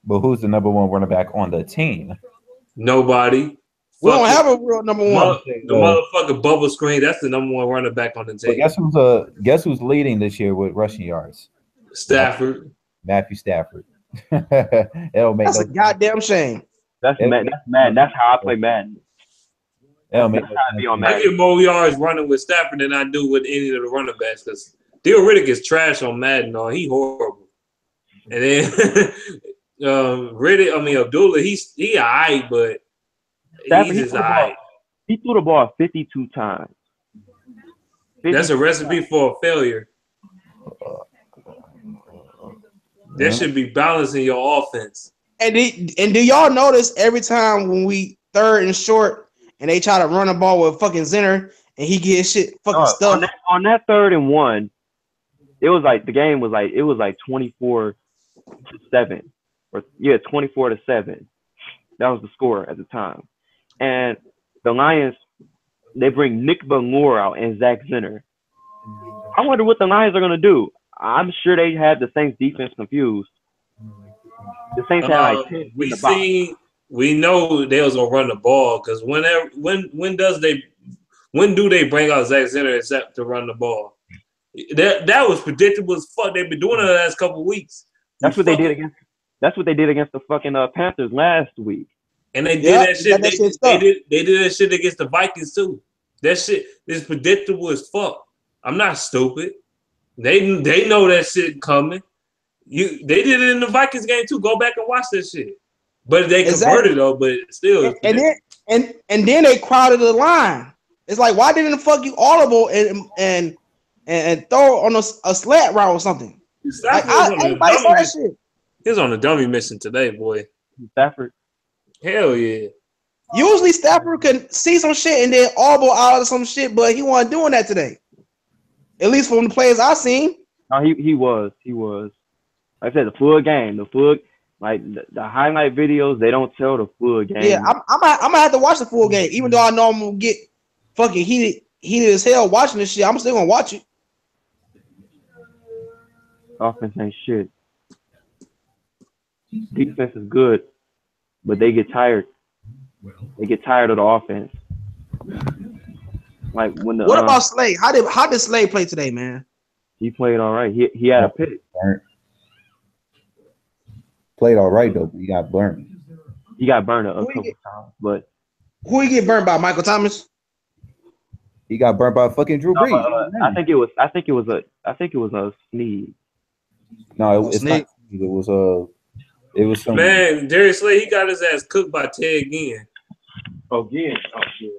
But who's the number one running back on the team? Nobody. We don't have a real number one. The motherfucking bubble screen. That's the number one running back on the team. Guess who's leading this year with rushing yards? Stafford. Matthew Stafford. That's a goddamn shame. That's Madden. That's how I play Madden. I get more yards running with Stafford than I do with any of the running backs because Theo Riddick is trash on Madden. He horrible. And then Abdullah, he alright, but Stafford, he's just alright. He threw the ball 52 times. 52 That's a recipe for a failure. There should be balance in your offense. And do y'all notice every time when we third and short and they try to run the ball with fucking Zenner and he gets shit fucking stuff on that 3rd and 1, it was like the game was like 24-7 or 24-7. That was the score at the time. And the Lions, they bring Nick Bangor out and Zach Zenner. I wonder what the Lions are gonna do. I'm sure they had the Saints defense confused. The Saints had like 10 we know they was gonna run the ball because when do they bring out Zach Zenner except to run the ball? That was predictable as fuck. They've been doing it the last couple of weeks. That's what they did against. That's what they did against the fucking Panthers last week. And they did that shit. They did that shit against the Vikings too. That shit is predictable as fuck. I'm not stupid. They know that shit coming. They did it in the Vikings game too. Go back and watch that shit. But they converted though. But still, and then they crowded the line. It's like, why didn't the fuck you audible and throw on a slat route or something? Everybody saw that shit. He was on a dummy mission today, boy. Stafford. Hell yeah. Usually Stafford can see some shit and then audible out of some shit, but he wasn't doing that today. At least from the players I seen. No, he was. Like I said, the full game, the highlight videos, they don't tell the full game. Yeah, I'm gonna have to watch the full game, even though I know I'm gonna get fucking heated as hell watching this shit. I'm still gonna watch it. Offense ain't shit. Defense is good, but they get tired. They get tired of the offense. Like when the what about Slade? How did Slade play today, man? He played all right. He had a pick. Played all right though. But he got burned. He got burned a Who he couple get- times, but Who he get burned by? Michael Thomas? He got burned by fucking Drew Brees. I think it was a sneeze. No, it's Snake. not. It was some. Man, Darius Slay, he got his ass cooked by Ted Ginn. Again, oh yeah.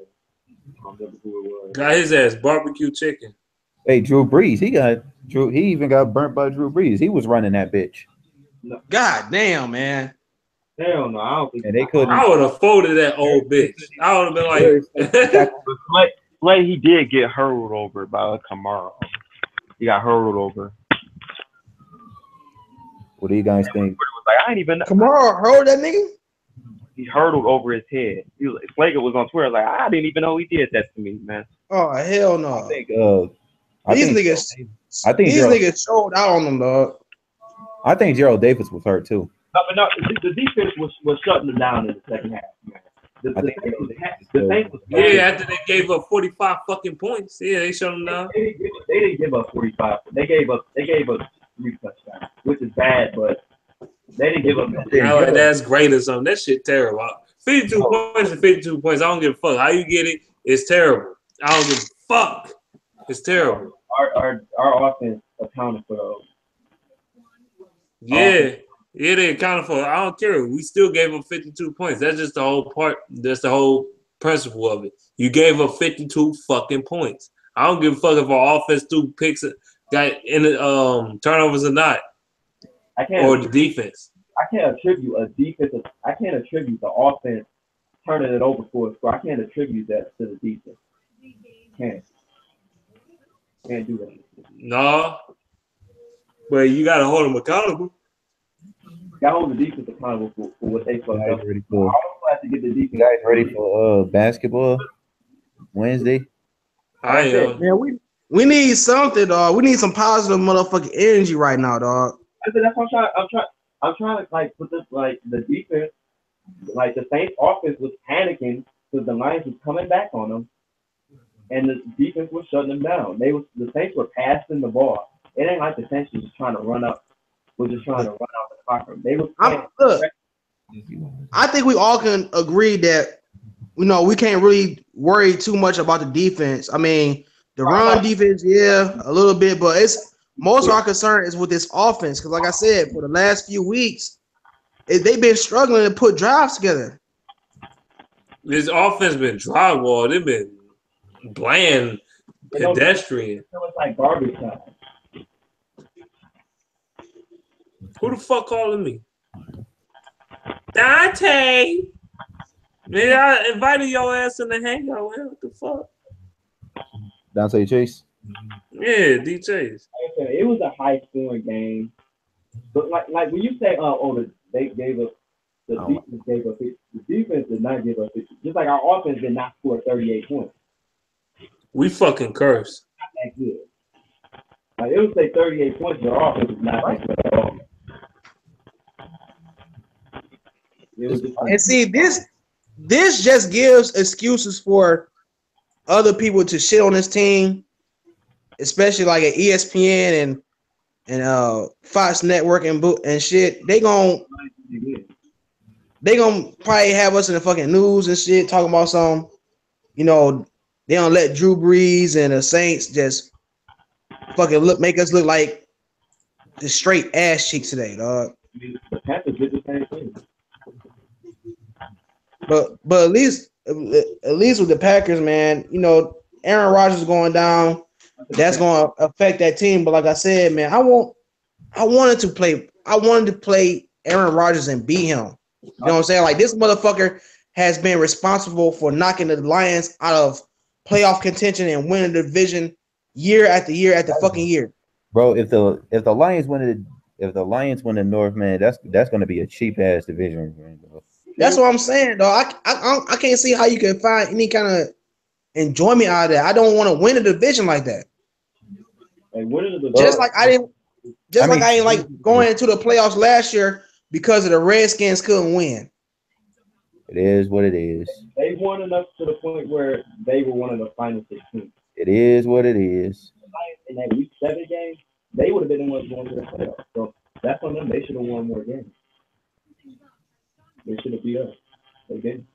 I don't remember who it was. Got his ass barbecue chicken. Hey, Drew Brees. He even got burnt by Drew Brees. He was running that bitch, God damn, man. Hell no, I don't think. and they couldn't. I would have folded that old bitch. I would have been like, Slay, he did get hurled over by a Kamara. He got hurled over. What do you guys think? It was like I ain't even. Kamara hurled that nigga? He hurdled over his head. He was, Slager was on Twitter like I didn't even know he did that to me, man. Oh, hell no. I think. These niggas showed out on them, dog. I think Gerald Davis was hurt too. No, the defense was shutting them down in the second half, man. The Saints was yeah, after they gave up 45 fucking points. Yeah, they shut them down. They didn't give up 45. They gave us 3 touchdowns, which is bad, but they didn't give up. Like, that's great or something. That shit terrible. 52 points and 52 points. I don't give a fuck. How you get it? It's terrible. I don't give a fuck. It's terrible. Our offense accounted for those. Yeah. Yeah, they accounted for it. I don't care. We still gave up 52 points. That's just the whole part. That's the whole principle of it. You gave up 52 fucking points. I don't give a fuck if our offense threw picks, got in the turnovers or not, or the defense. I can't attribute the offense turning it over for a score. I can't attribute that to the defense. Can't do that. No. But you got to hold them accountable. Got to hold the defense accountable for what they fucked up. Ready I also have to get the defense. You guys ready for basketball Wednesday? I am. Man, we need something, dog. We need some positive motherfucking energy right now, dog. That's what I'm trying to like put this like the defense, like the Saints offense was panicking because the Lions was coming back on them, and the defense was shutting them down. The Saints were passing the ball. It ain't like the Saints was just trying to run up. We're just trying to run out the clock room. Look, I think we all can agree that we can't really worry too much about the defense. I mean, the run defense, yeah, a little bit, but it's most of our concern is with this offense because, like I said, for the last few weeks, they've been struggling to put drives together. This offense been drywall. They've been bland, pedestrian. It's like garbage time. Who the fuck calling me? Dante. Man, I invited your ass in the hangout. Man. What the fuck? Dante Chase. Yeah, D Chase. It was a high scoring game, but like when you say they gave us defense gave us 50. The defense did not give us 50. Just like our offense did not score 38 points. We fucking cursed. Not that good. Like it would say 38 points, but our offense is not that good at all. And see, this just gives excuses for other people to shit on this team, especially like at ESPN and Fox Network and shit. They gonna probably have us in the fucking news and shit talking about some, they don't let Drew Brees and the Saints just fucking make us look like the straight ass cheeks today, dog. The Panthers did the same thing. But at least with the Packers, man, Aaron Rodgers going down. That's going to affect that team. But like I said, man, I wanted to play Aaron Rodgers and beat him. You know what I'm saying? Like this motherfucker has been responsible for knocking the Lions out of playoff contention and winning the division year after year after fucking year. Bro, if the Lions win the North, man, that's going to be a cheap ass division. Bro. That's what I'm saying, though. I can't see how you can find any kind of enjoyment out of that. I don't want to win a division like that. Just like I didn't like going into the playoffs last year because of the Redskins couldn't win. It is what it is. They won enough to the point where they were one of the final 16. It is what it is. In that week 7 game, they would have been the ones going to the playoffs. So that's on them. They should have won more games. They should have beat us. They didn't.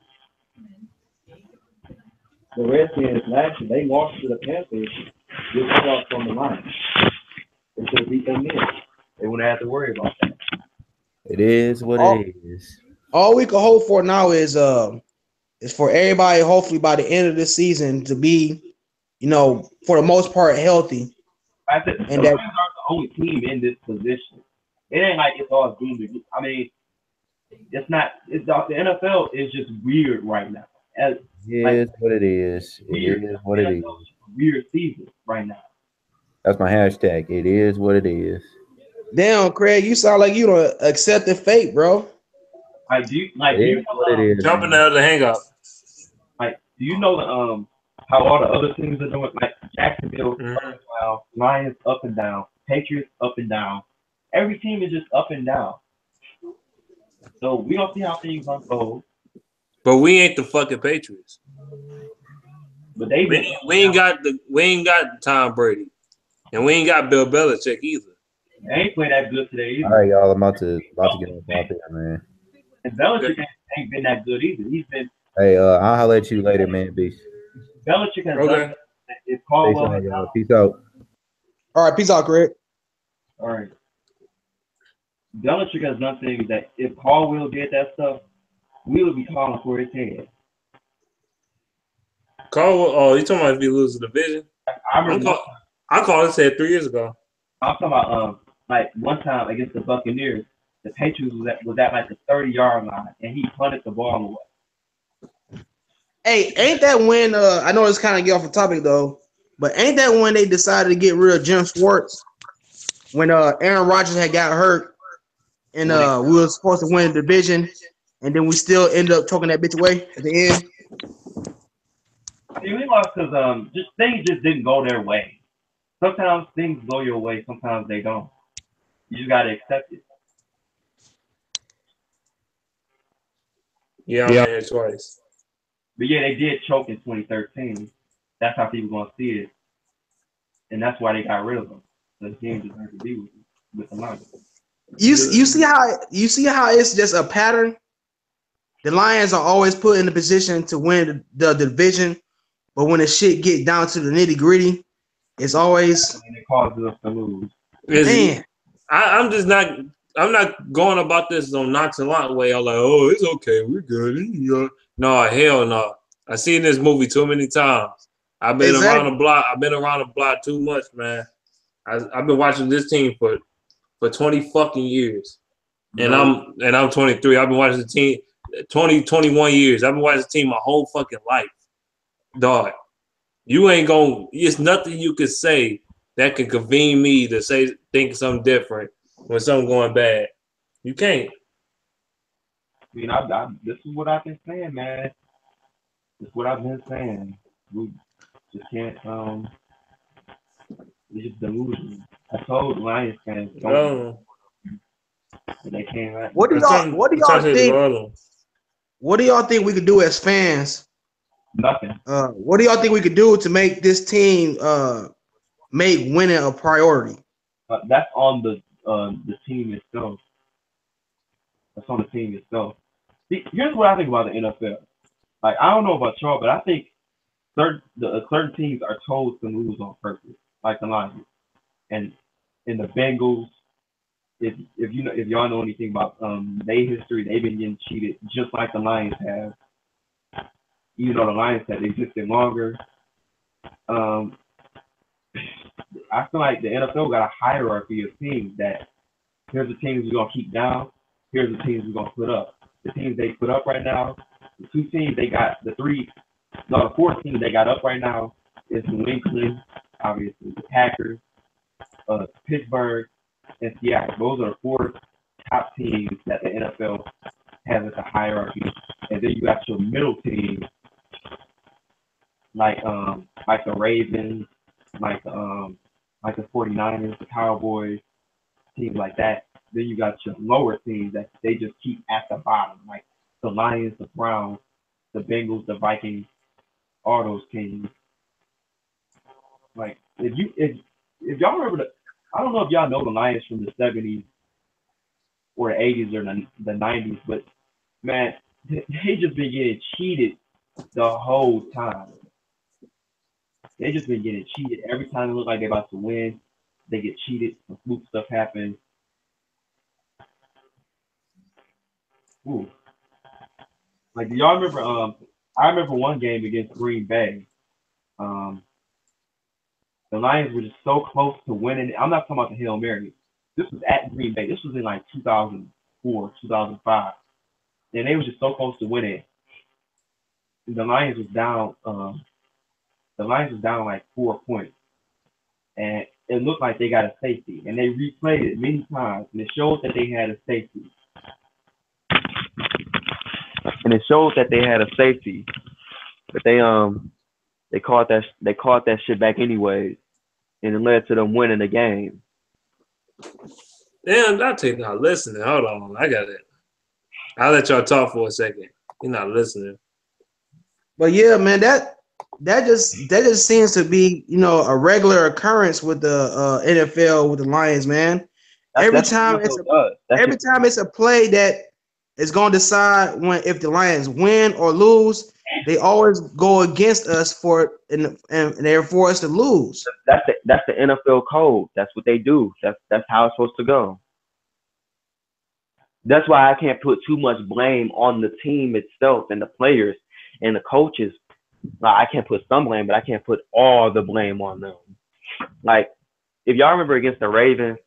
The Redskins last year, they lost to the Panthers. Just lost on the line. They should have beat them then. They wouldn't have to worry about that. It is what it is. All we can hope for now is for everybody, hopefully by the end of the season, to be, for the most part, healthy. I said, the Lions aren't the only team in this position. It ain't like it's all doomed. I mean, it's not. It's the NFL is just weird right now. It is what it is. It is what it is. Weird season right now. That's my hashtag. It is what it is. Damn, Craig, you sound like you don't accept the fate, bro. Like, do you know what it is? Jumping out of the hang up. Like, do you know how all the other teams are doing? Like Jacksonville, Lions up and down, Patriots up and down. Every team is just up and down. So we don't see how things unfold. But we ain't the fucking Patriots. But we ain't got Tom Brady, and we ain't got Bill Belichick either. They ain't played that good today either. All right, y'all. I'm about to get on top here, man. And Belichick ain't been that good either. He's been. Hey, I'll holler at you later, man. Beast. Belichick has done. It's Caldwell. Peace out. All right, peace out, Craig. All right. Belichick has done things that if Caldwell did that stuff, we would be calling for his head. Caldwell, you talking about if he loses the division? I called his head 3 years ago. I'm talking about like one time against the Buccaneers, the Patriots was at like the 30-yard line, and he punted the ball away. Hey, ain't that when I know it's kind of get off the topic though, but ain't that when they decided to get rid of Jim Schwartz when Aaron Rodgers had got hurt and we were supposed to win the division, and then we still ended up talking that bitch away at the end? See, we lost because things just didn't go their way. Sometimes things go your way, sometimes they don't. You just gotta accept it. Yeah, I'm there twice. But yeah, they did choke in 2013. That's how people gonna see it, and that's why they got rid of them. The team deserves to be with the Lions. You see how it's just a pattern. The Lions are always put in the position to win the division, but when the shit get down to the nitty gritty, it's always it causes us to lose. Man, I'm not going about this on nonchalant way. I'm like, oh, it's okay, we're good. No, hell no. I've seen this movie too many times. I've been around the block. I've been around the block too much, man. I've been watching this team for 20 fucking years, and I'm 23. I've been watching the team 21 years. I've been watching the team my whole fucking life, dog. You ain't gonna. It's nothing you could say that can convene me to think something different when something going bad. You can't. I mean, this is what I've been saying, man. This is what I've been saying. We just can't. It's just delusional. I told Lions fans, don't. They came out. What do y'all think? What do y'all think we could do as fans? Nothing. What do y'all think we could do to make this team make winning a priority? That's on the team itself. That's on the team itself. See, here's what I think about the NFL. Like, I don't know about y'all, but I think certain teams are told to lose on purpose, like the Lions and the Bengals. If y'all know anything about their history, they've been getting cheated just like the Lions have. Even though the Lions have existed longer, I feel like the NFL got a hierarchy of teams that here's the teams we're gonna keep down, here's the teams we're gonna put up. The teams they put up right now, the two teams they got, the four teams they got up right now is New England, obviously, the Packers, Pittsburgh, and Seattle. Those are the four top teams that the NFL has as a hierarchy. And then you got your middle teams like the Ravens, like the 49ers, the Cowboys, teams like that. Then you got your lower teams that they just keep at the bottom, like the Lions, the Browns, the Bengals, the Vikings, all those teams. Like if y'all remember I don't know if y'all know the Lions from the 70s or the 80s or the 90s, but Man, they just been getting cheated the whole time. They just been getting cheated every time it look like they're about to win. They get cheated. Some fluke stuff happens. Ooh. Like, do y'all remember? I remember one game against Green Bay. The Lions were just so close to winning. I'm not talking about the Hail Mary. This was at Green Bay. This was in like 2004, 2005, and they were just so close to winning. And the Lions was down. The Lions was down like 4 points, and it looked like they got a safety. And they replayed it many times, and it showed that they had a safety. But they caught that shit back anyways, and it led to them winning the game. Damn, Dante not listening. Hold on, I got it. I'll let y'all talk for a second. You're not listening. But yeah, man, that just seems to be, you know, a regular occurrence with the NFL with the Lions, man. Every time it's a play that is going to decide if the Lions win or lose, they always go against us and they're for us to lose. That's the NFL code. That's what they do. That's how it's supposed to go. That's why I can't put too much blame on the team itself and the players and the coaches. I can't put some blame, but I can't put all the blame on them. Like, if y'all remember against the Ravens,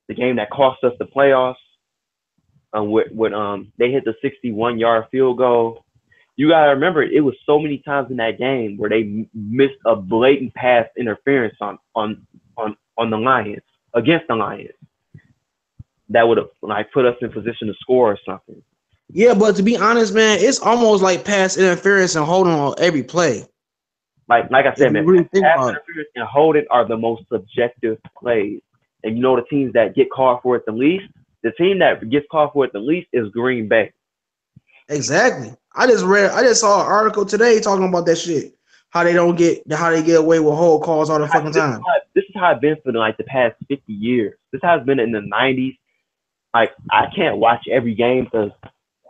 the game that cost us the playoffs, when they hit the 61-yard field goal, you gotta remember it was so many times in that game where they missed a blatant pass interference on the Lions, against the Lions, that would have like put us in position to score or something. Yeah, but to be honest, man, it's almost like pass interference and holding on every play. Like I said, man, really pass interference and holding are the most subjective plays. And you know the teams that get called for it the least? The team that gets called for it the least is Green Bay. Exactly. I just saw an article today talking about that shit. How they get away with hold calls all the fucking time. This is how it's been for like the past 50 years. This has been in the 90s. Like, I can't watch every game because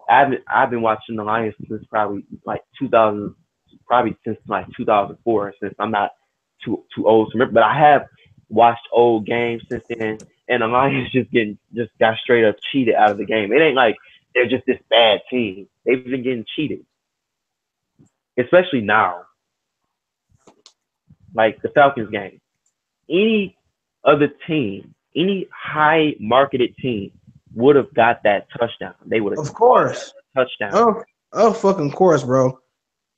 I've been watching the Lions since probably like 2000, probably since like 2004. Since I'm not too old to remember, but I have watched old games since then, and the Lions just got straight up cheated out of the game. It ain't like they're just this bad team. They've been getting cheated, especially now. Like the Falcons game, any other team, any high marketed team would have got that touchdown. They would have, of course, touchdown. Oh, fucking course, bro.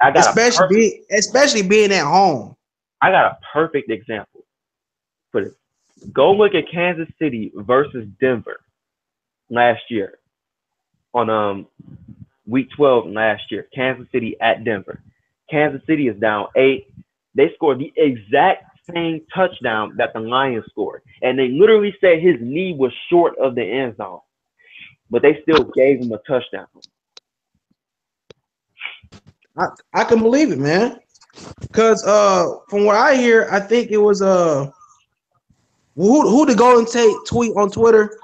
Especially being at home. I got a perfect example for this. Go look at Kansas City versus Denver last year on week 12 last year. Kansas City at Denver. Kansas City is down 8. They scored the exact same touchdown that the Lions scored. And they literally said his knee was short of the end zone. But they still gave him a touchdown. I can believe it, man. Because from what I hear, I think it was who the Golden Tate tweet on Twitter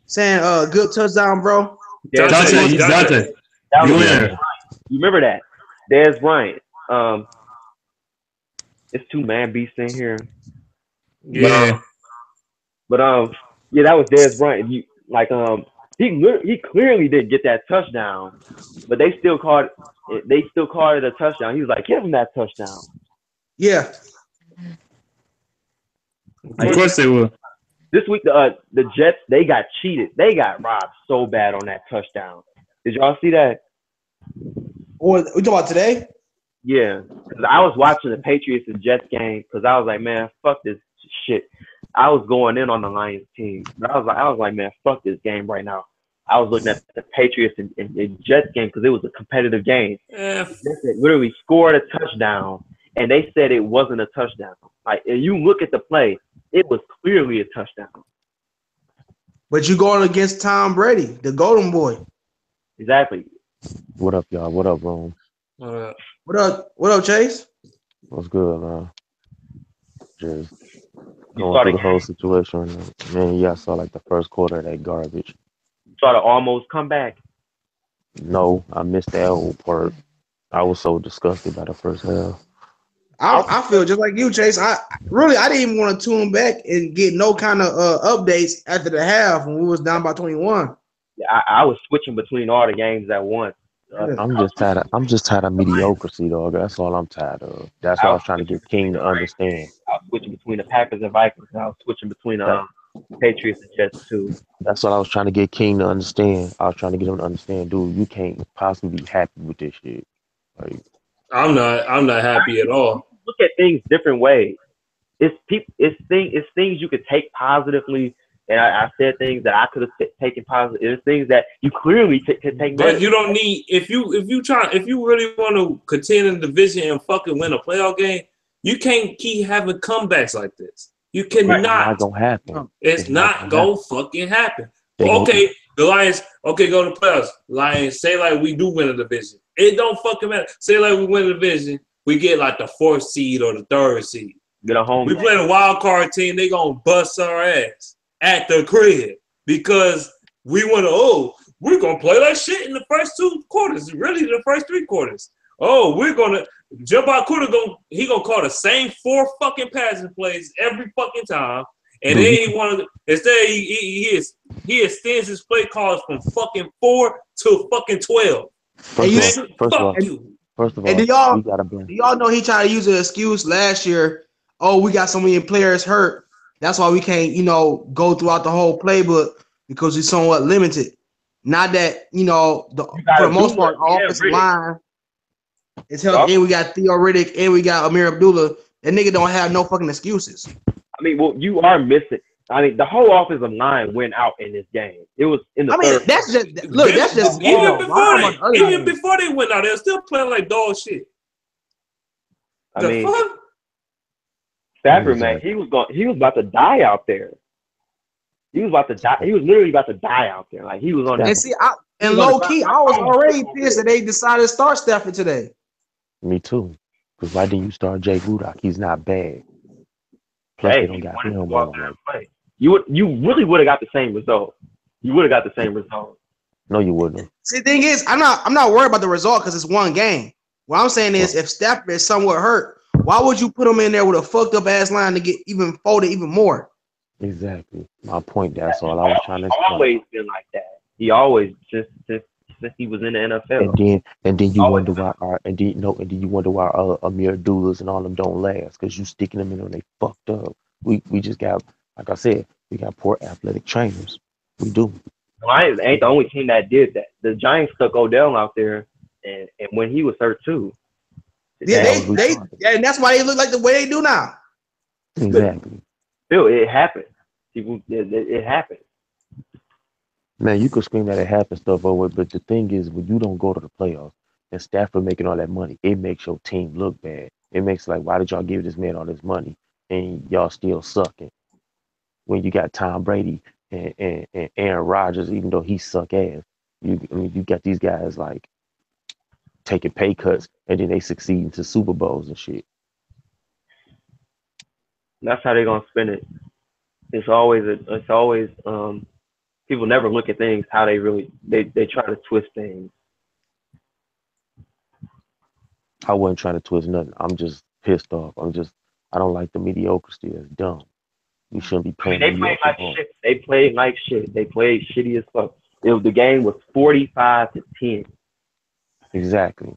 saying good touchdown, bro. Dante. You remember that? Dez Bryant. It's two man beasts in here. Yeah. But yeah, that was Dez Bryant. He clearly didn't get that touchdown, but they still called it a touchdown. He was like, give him that touchdown. Yeah. Of course they will. This week the Jets, they got cheated. They got robbed so bad on that touchdown. Did y'all see that? Or we talking about today? Yeah, because I was watching the Patriots and Jets game because I was like, man, fuck this shit. I was going in on the Lions team, but I was like, man, fuck this game right now. I was looking at the Patriots and Jets game because it was a competitive game. Yeah. They literally scored a touchdown, and they said it wasn't a touchdown. Like, and you look at the play, it was clearly a touchdown. But you going against Tom Brady, the Golden Boy. Exactly. What up, y'all? What up, Rome? What up, Chase? What's good, man? Just going through the whole situation. Man, yeah, I saw like the first quarter of that garbage. Saw the almost comeback. No, I missed that whole part. I was so disgusted by the first half. I feel just like you, Chase. I didn't even want to tune back and get no kind of updates after the half when we was down by 21. I was switching between all the games at once. I'm just tired of mediocrity, dog. That's all I'm tired of. That's what I was trying to get King to understand. I was switching between the Packers and Vikings, and I was switching between Patriots and Jets too. That's what I was trying to get King to understand. I was trying to get him to understand, dude. You can't possibly be happy with this shit. Like, I'm not happy at all. Look at things different ways. It's things you could take positively, and I said things that I could have taken positive. It's things that you clearly could take. But you don't need if you really want to contend in the division and fucking win a playoff game, you can't keep having comebacks like this. You cannot. it's not gonna happen. It's not gonna fucking happen. Okay, the Lions. Okay, go to the playoffs. Lions. Say like we do win a division. It don't fucking matter. Say like we win a division. We get like the 4th seed or the 3rd seed. Get a home. We play the wild card team. They gonna bust our ass at the crib because we want to. We're gonna play like shit in the first 2 quarters. Really, the first 3 quarters. We're gonna jump out quarter. He gonna call the same 4 fucking passing plays every fucking time, and then he wanted instead he extends his play calls from fucking 4 to fucking 12. First of all, and do y'all know he tried to use an excuse last year? Oh, we got so many players hurt. That's why we can't, go throughout the whole playbook because we're somewhat limited. Not that, for the most part, our offensive line is healthy. And we got Theo Riddick and we got Amir Abdullah. That nigga don't have no fucking excuses. I mean, well, you are missing. I mean, the whole offensive line went out in this game. It was in the third. That's just even before they went out, they were still playing like dog shit. Stafford, man, he was about to die out there. He was about to die. He was literally about to die out there. Like he was on. And low key, I was already pissed that they decided to start Stafford today. Me too. Because why didn't you start Jay Rudock? He's not bad. Plus, they don't got film on him. You really would have got the same result. You would have got the same result. No, you wouldn't. See, the thing is, I'm not worried about the result because it's one game. What I'm saying is, if Stafford is somewhat hurt, why would you put him in there with a fucked up ass line to get even folded even more? Exactly. My point. That's all I was trying to explain. Always been like that. He always since he was in the NFL. And then you wonder why you wonder why Amir Abdullahs and all them don't last because you sticking them in when they fucked up. We just got, like I said, we got poor athletic trainers. We do. The Lions ain't the only team that did that. The Giants stuck Odell out there, and when he was hurt too. Yeah, and that's why they look like the way they do now. Exactly. Still, it happened. It happened. Man, you could scream that it happened stuff over, but the thing is, when you don't go to the playoffs and Stafford making all that money, it makes your team look bad. It makes like, why did y'all give this man all this money and y'all still sucking? When you got Tom Brady and Aaron Rodgers, even though he suck ass, you got these guys like taking pay cuts and then they succeed into Super Bowls and shit. That's how they're gonna spin it. It's always people never look at things how they really they try to twist things. I wasn't trying to twist nothing. I'm just pissed off. I don't like the mediocrity. It's dumb. We shouldn't be playing. They played like shit. They played like shit. They played shitty as fuck. The game was 45-10. Exactly.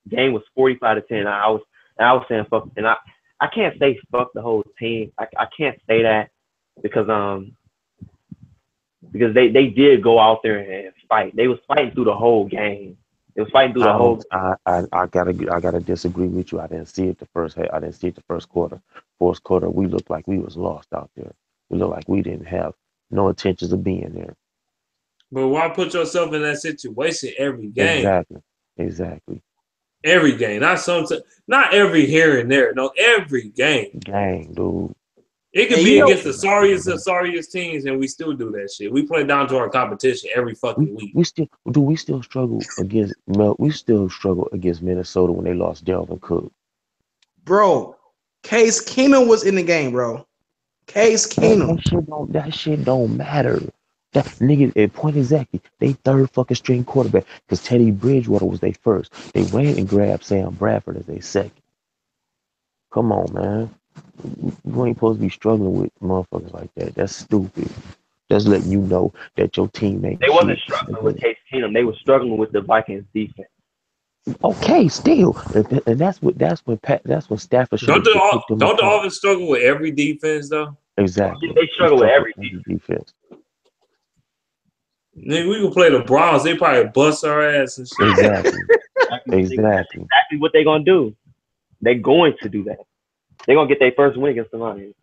The game was 45-10. I was saying fuck, and I can't say fuck the whole team. I can't say that because they did go out there and fight. They was fighting through the whole game. It was fighting through the whole. I gotta disagree with you. I didn't see it the first. I didn't see it the first quarter. Fourth quarter, we looked like we was lost out there. We looked like we didn't have no intentions of being there. But why put yourself in that situation every game? Exactly. Every game, not every here and there. No, every game. Game, dude. It could be against the sorriest teams, and we still do that shit. We play down to our competition every fucking week. We still struggle against Minnesota when they lost Dalvin Cook. Bro, Case Keenum was in the game, bro. Case Keenum. That shit don't matter. That nigga at point exactly, they third fucking string quarterback because Teddy Bridgewater was their first. They went and grabbed Sam Bradford as their second. Come on, man. You ain't supposed to be struggling with motherfuckers like that. That's stupid. That's letting you know that your team ain't They wasn't shit. struggling with Case Keenum. They were struggling with the Vikings defense. Okay, still, and that's when Stafford should Don't have picked them the apart. offense struggle with every defense though? Exactly. They struggle with every defense. Nigga, we can play the Browns. They probably bust our ass and shit. Exactly. Exactly. Exactly what they gonna do. They're going to do that. They're gonna get their first win against the Lions.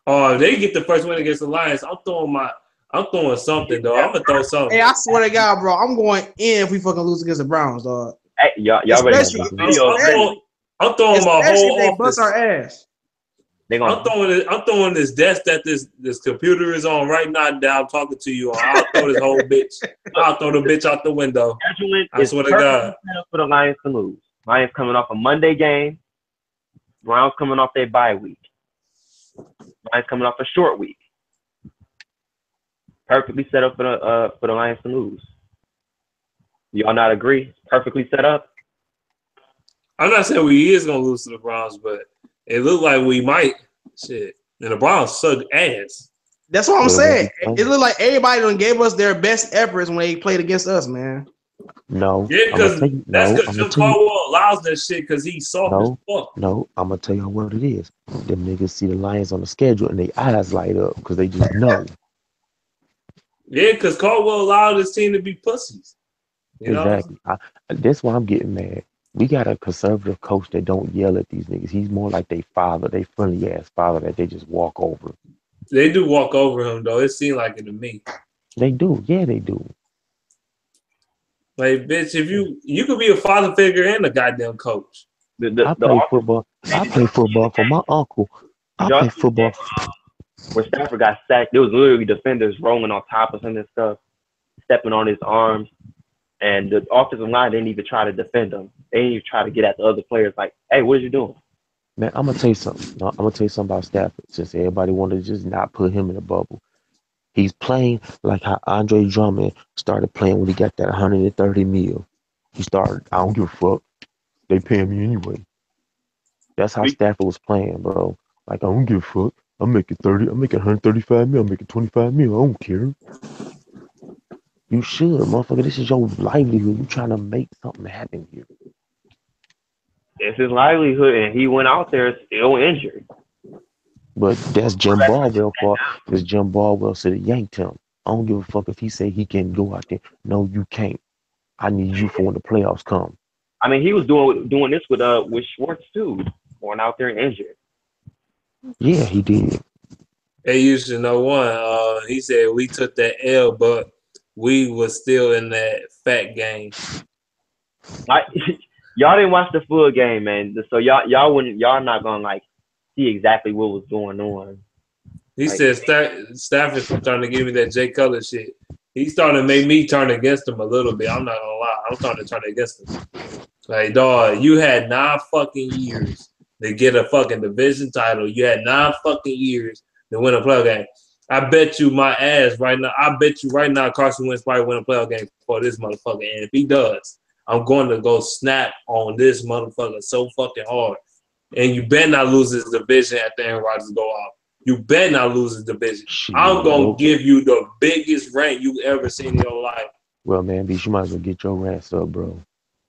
Oh, if they get the first win against the Lions, I'm throwing something though. I'm gonna throw something. Hey, I swear to God, bro, I'm going in if we fucking lose against the Browns, dog. Hey, y'all ready to see Especially- the video? I'm throwing my Especially if whole they office. bust our ass. They gonna I'm throwing this desk that this computer is on right now that I'm talking to you on. I'll throw this whole bitch. I'll throw the bitch out the window. scheduling I is swear to perfectly God. set up for the Lions to lose. Lions coming off a Monday game. Browns coming off their bye week. Lions coming off a short week. Perfectly set up for the Lions to lose. Y'all not agree? Perfectly set up. I'm not saying we is gonna lose to the Browns, but it looked like we might. Shit. And the Browns suck ass. That's what I'm Well, saying. well, It looked like everybody done gave us their best efforts when they played against us, man. No. Yeah, because that's because I'm Jim gonna tell you. Caldwell allows that shit because he's soft as fuck. No, I'm gonna tell y'all what it is. Them niggas see the Lions on the schedule and their eyes light up because they just know. Yeah, because Caldwell allowed his team to be pussies. You know? Exactly. That's why I'm getting mad. We got a conservative coach that don't yell at these niggas. He's more like they father, they friendly ass father that they just walk over. They do walk over him though. It seemed like it to me. They do. Yeah, they do. Like, bitch, if you could be a father figure and a goddamn coach. I play football. I play football for my uncle. I play football. Where Stafford got sacked, there was literally defenders rolling on top of him and stuff, stepping on his arms, and the offensive line didn't even try to defend him. They didn't even try to get at the other players like, hey, what are you doing? Man, I'm gonna tell you something. I'm gonna tell you something about Stafford. Since everybody wanted to just not put him in a bubble, he's playing like how Andre Drummond started playing when he got that 130 mil. He started, I don't give a fuck. They paying me anyway. That's how Stafford was playing, bro. Like, I don't give a fuck. I'm making 135 mil. I'm making 25 mil. I don't care. You should, motherfucker. This is your livelihood. You trying to make something happen here. It's his livelihood, and he went out there still injured. But that's Jim Baldwell's fault. Because Jim Baldwell said it yanked him. I don't give a fuck if he say he can go out there. No, you can't. I need you for when the playoffs come. I mean, he was doing this with Schwartz too, going out there injured. Yeah, he did. They used to know one. He said we took that L, but we was still in that fat game. Y'all didn't watch the full game, man. So y'all not gonna like see exactly what was going on. He said Stafford's starting to give me that Jay Cutler shit. He's starting to make me turn against him a little bit. I'm not gonna lie. I'm starting to turn against him. Like, dog, you had 9 fucking years to get a fucking division title. You had 9 fucking years to win a playoff game. I bet you my ass right now. I bet you right now Carson Wentz probably win a playoff game for this motherfucker. And if he does, I'm going to go snap on this motherfucker so fucking hard. And you better not lose this division after Aaron Rodgers go off. You better not lose this division. I'm going to give you the biggest rank you ever seen in your life. Well, man, bitch, you might as well get your rants up, bro.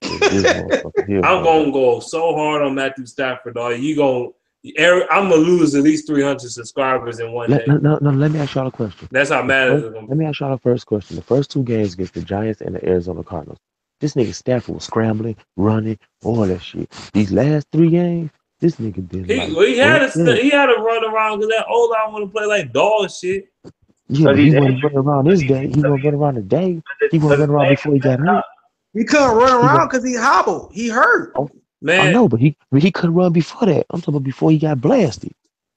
I'm going to go so hard on Matthew Stafford, dog. I'm going to lose at least 300 subscribers in one day. No, let me ask y'all a question. That's how mad it is. Let me ask y'all the first question. The first 2 games against the Giants and the Arizona Cardinals, this nigga Stafford was scrambling, running, all that shit. These last 3 games, this nigga did he had to run around because that old line want to play like dog shit. Yeah, but he wasn't running around this day. He wasn't running around today. He wasn't running around before he got hurt. He couldn't run around because he hobbled. He hurt. Oh, man. I know, but he couldn't run before that. I'm talking about before he got blasted.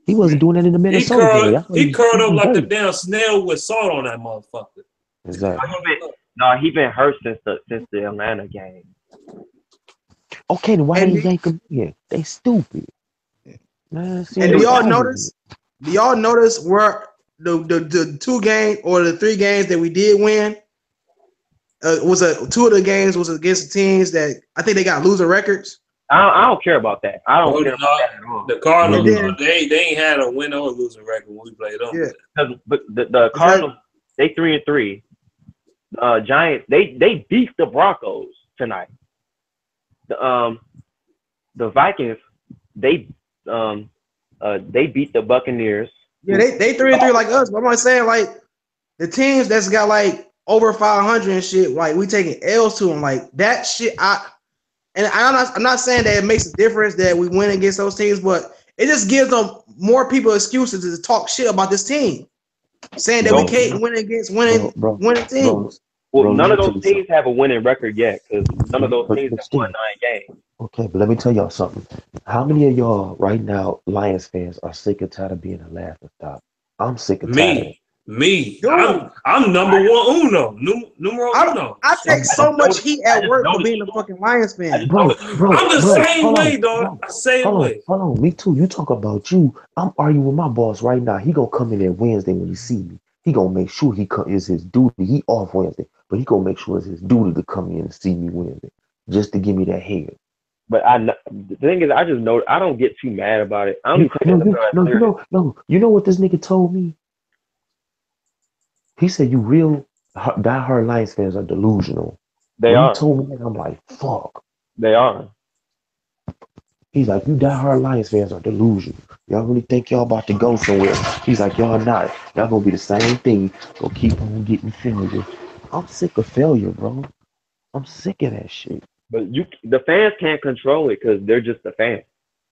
He wasn't doing that in the Minnesota game. He curled up like the damn snail with salt on that motherfucker. Exactly. He been hurt since the Atlanta game. Okay, then why didn't yank him in? They stupid. Man, and do y'all notice where the 2 games or the 3 games that we did win, 2 of the games was against the teams that I think they got losing records. I don't care about that. I don't care about that at all. The Cardinals, then, they ain't had a win or losing record when we played them. Yeah. But the Cardinals, they 3-3. Giants, they beat the Broncos tonight. The Vikings, they beat the Buccaneers. Yeah, they 3-3 like us. But I'm not saying like the teams that's got like over 500 and shit. Like we taking L's to them. Like that shit. I'm not saying that it makes a difference that we win against those teams, but it just gives them more people excuses to talk shit about this team, saying that we can't win against winning teams. Well, none of those teams have a winning record yet because none of those teams have won 9 games. Okay, but let me tell y'all something. How many of y'all right now, Lions fans, are sick and tired of being a laughing stock? I'm sick and tired. Me. I'm number one uno. Numero uno. I take so much heat at work for being a fucking Lions fan. Bro, I'm the same way, dog. Same way. Hold on, me too. You talk about you. I'm arguing with my boss right now. He gonna come in there Wednesday when he see me. He gonna make sure is his duty. He off Wednesday, but he gonna make sure it's his duty to come in and see me Wednesday, just to give me that head. But the thing is, I just know I don't get too mad about it. No. You know what this nigga told me? He said you real diehard Lions fans are delusional. They are. He told me that, I'm like, fuck. They are. He's like, you diehard Lions fans are delusional. Y'all really think y'all about to go somewhere? He's like, y'all not. Y'all gonna be the same thing. Gonna keep on getting failure. I'm sick of failure, bro. I'm sick of that shit. But the fans can't control it because they're just the fans.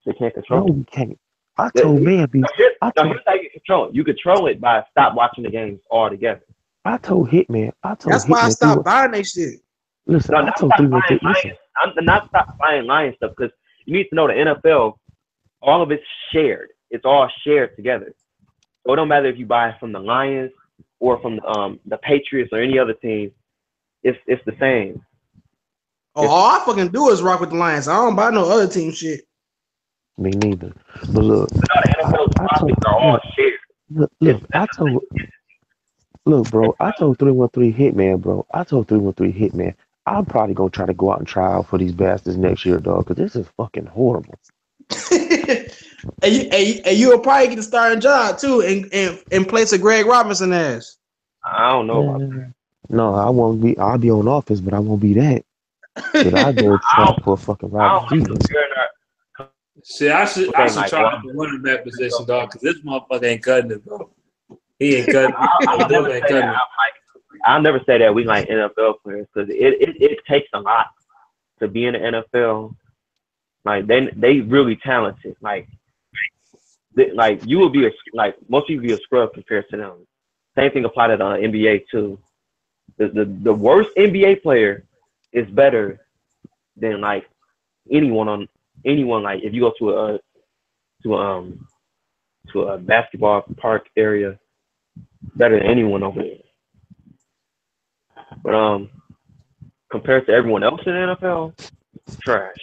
They can't control it. No, we can't. I told man, here's how you control it. You control it by stop watching the games altogether. I told Hitman. That's why I stopped buying that shit. Listen, I told I'm not stop buying Lions stuff because you need to know the NFL. All of it's shared. It's all shared together. So it don't matter if you buy it from the Lions or from the Patriots or any other team. It's the same. All I fucking do is rock with the Lions. I don't buy no other team shit. Me neither. But look, the NFL's profits are all shared. Look, bro. I told 313 Hitman, bro. I'm probably gonna try to go out and try out for these bastards next year, dog. Because this is fucking horrible. and you'll probably get a starting job too, in place of Greg Robinson ass. I don't know. No, I won't be. I'll be on offense, but I won't be that. But I go try for a fucking Robinson. Shit, I should try out for running back position, dog, because this motherfucker ain't cutting it, bro. He ain't cutting it. I'll never say that we like NFL players because it takes a lot to be in the NFL. Like they really talented. Like you will be most people be a scrub compared to them. Same thing applied to the NBA too. The worst NBA player is better than like anyone like if you go to a basketball park area, better than anyone over there. But compared to everyone else in the NFL, trash.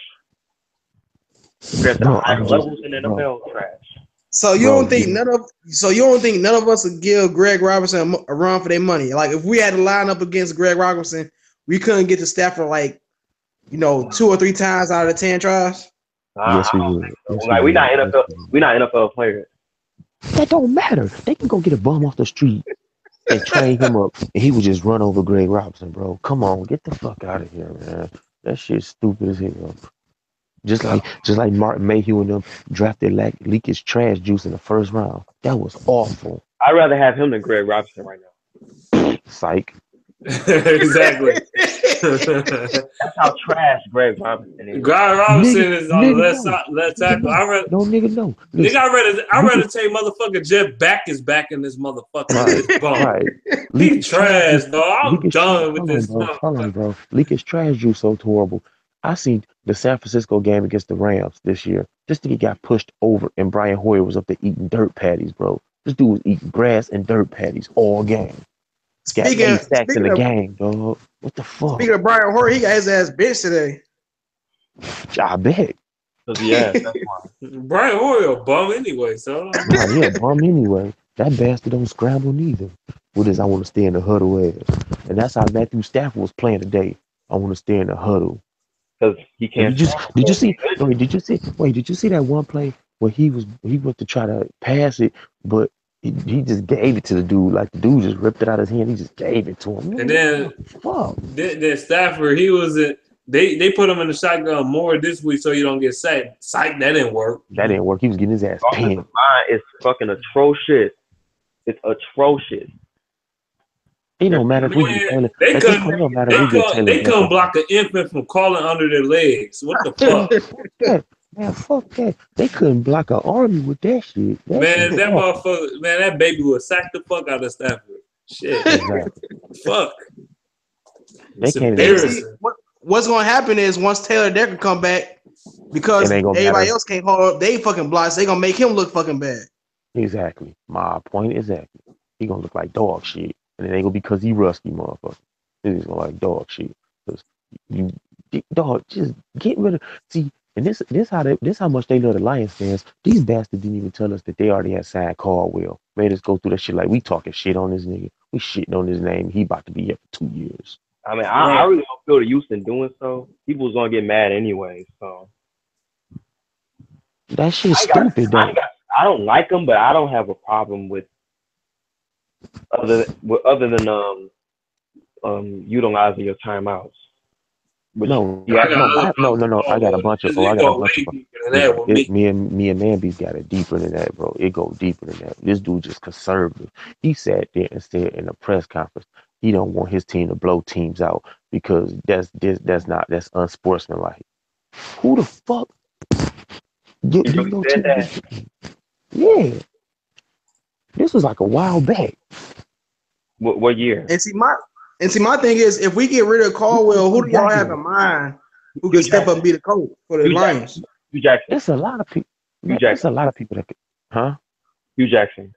Compared to the higher levels in the NFL, trash. So you don't think none of us would give Greg Robinson a run for their money? Like if we had to line up against Greg Robinson, we couldn't get to Stafford 2 or 3 times out of the 10 tries. Yes, we would. We're not NFL players. That don't matter. They can go get a bum off the street and train him up, and he would just run over Greg Robinson, bro. Come on, get the fuck out of here, man. That shit's stupid as hell. Just like Martin Mayhew and them drafted leakage trash juice in the first round. That was awful. I'd rather have him than Greg Robinson right now. Psych. Exactly. That's how trash Greg Robinson is. Greg Robinson is on the left tackle. No. Nigga, I'd rather tell you motherfucker Jeff Beck is back in this motherfucker. Right. He trash, though. I'm done with this stuff. Hold on, bro. Leakage trash juice so horrible. I seen the San Francisco game against the Rams this year. This nigga got pushed over, and Brian Hoyer was up there eating dirt patties, bro. This dude was eating grass and dirt patties all game. Got 8 sacks in the game, dog. What the fuck? Speaking of Brian Hoyer, he got his ass bitched today. I bet. Yeah, that's why. Brian Hoyer a bum anyway, so. Yeah, bum anyway. That bastard don't scramble neither. What is I want to stay in the huddle as? And that's how Matthew Stafford was playing today. I want to stay in the huddle. Because he can't. Did you see that one play where he went to try to pass it, but he just gave it to the dude. Like the dude just ripped it out of his hand. He just gave it to him. And then Stafford, he was they put him in the shotgun more this week so you don't get sacked. Psych, that didn't work. That didn't work. He was getting his ass pinned. Line is fucking atrocious. It's atrocious. It don't matter if we get Taylor. They couldn't block an infant from crawling under their legs. What the fuck? Man, fuck that. They couldn't block an army with that shit. That baby would sack the fuck out of Stafford. Shit. Exactly. Fuck. They can't embarrassing. What's going to happen is once Taylor Decker come back, because everybody else can't hold up, they fucking blocks. They gonna make him look fucking bad. Exactly. My point exactly. He gonna look like dog shit, and it ain't gonna be because he rusty, motherfucker. He's gonna like dog shit. Cause just get rid of. See, and this how much they know the Lions fans. These bastards didn't even tell us that they already had signed Caldwell. Made us go through that shit like we talking shit on this nigga. We shitting on his name. He about to be here for 2 years. I mean, I really don't feel the use in doing so. People was gonna get mad anyway. So that shit's stupid, though. I don't like them, but I don't have a problem with other than utilizing your timeouts. No. I got a bunch of. Me and Mamby's got it deeper than that, bro. It go deeper than that. This dude just conservative. He sat there and said in a press conference he don't want his team to blow teams out because that's unsportsmanlike. Who the fuck? Yeah. This was like a while back. What year? And see my thing is, if we get rid of Caldwell, who do y'all have in mind who can step up and be the coach for the Lions? Hugh Jackson. There's a lot of people. There's a lot of people that could, huh? Hugh Jackson.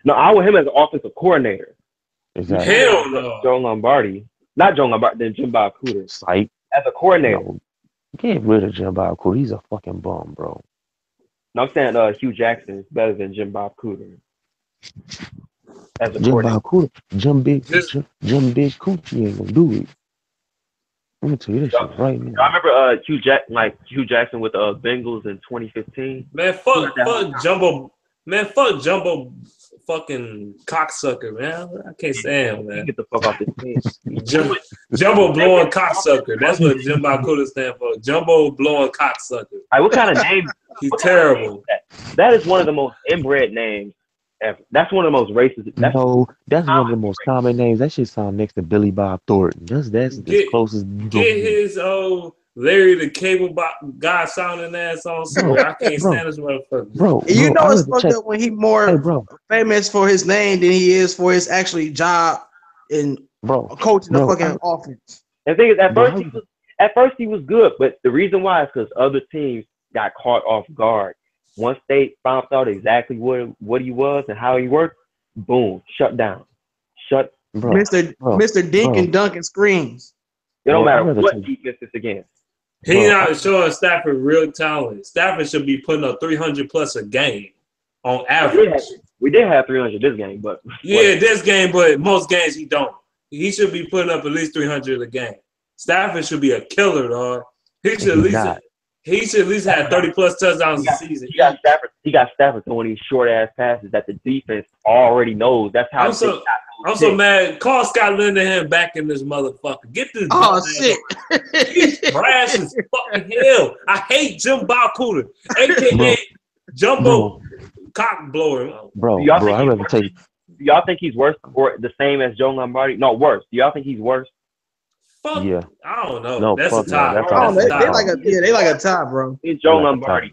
No, I want him as an offensive coordinator. Exactly. Hell no. Joe Lombardi. Not Joe Lombardi, then Jim Bob Cooter. Psych. As a coordinator. No, get rid of Jim Bob Cooter. He's a fucking bum, bro. No, I'm saying Hugh Jackson is better than Jim Bob Cooter. As a Jim Bob Cooter. Jim Big Coochie ain't gonna do it. I'm gonna tell you this shit right now. I remember Hugh Jackson with the Bengals in 2015. Man, fuck Jumbo fucking cocksucker, man. I can't stand him, man. Get the fuck off this team. Jumbo blowing cocksucker. That's what Jimbo Cooter stand for. Jumbo blowing cocksucker. All right, what kind of name? He's terrible. That is one of the most inbred names ever. That's one of the most racist. That's one of the most common names. That shit sound next to Billy Bob Thornton. That's as close as you get his Larry the Cable Guy sounding ass on somewhere. I can't stand this motherfucker. Bro, it's fucked up when he more famous for his name than he is for his actually job in coaching the fucking offense. The thing is, at first he was good, but the reason why is because other teams got caught off guard. Once they found out exactly what he was and how he worked, boom, shut down. Mr. Dink and Duncan screams. It don't matter what defense it's against. He's not showing Stafford real talent. Stafford should be putting up 300 plus a game on average. We did have 300 this game, but this game, but most games he don't. He should be putting up at least 300 a game. Stafford should be a killer, dog. He should at least have 30 plus touchdowns a season. He got Stafford throwing these short ass passes that the defense already knows. That's how. I'm so mad. Call Scott Linehan back in this motherfucker. Get this. Oh shit! He's trash as fucking hell. I hate Jim Bob Cooter, aka Jumbo Cock Blower. Bro, I rather tell you. Do y'all think he's worse or the same as Joe Lombardi? No, worse. Do y'all think he's worse? Fuck. Yeah. I don't know. No, that's a tie. They like a tie, bro. It's Joe Lombardi.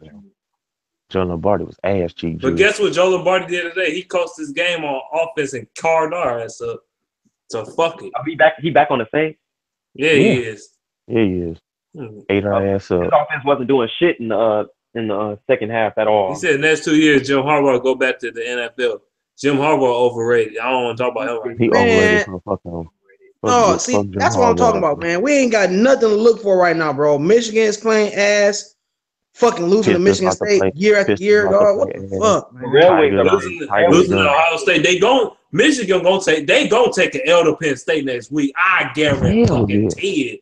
Joe Lombardi was ass cheek. But guess what Joe Lombardi did today? He coached his game on offense and carved our ass up. So fuck it. He back on the Saints? Yeah, he is. Yeah, he is. Ate our ass up. His offense wasn't doing shit in the second half at all. He said next 2 years Jim Harbaugh go back to the NFL. Jim Harbaugh overrated. I don't want to talk about him right now. He overrated for fuck him. No, see, that's what I'm talking about, man. We ain't got nothing to look for right now, bro. Michigan is playing ass. fucking losing to Pistons Michigan about to State play. year after Pistons year, about to dog. What play the ass. fuck, man? Railway Tigers, Losing to done. Ohio State, Michigan gonna take an L to Penn State next week. I guarantee Hell yeah. it. We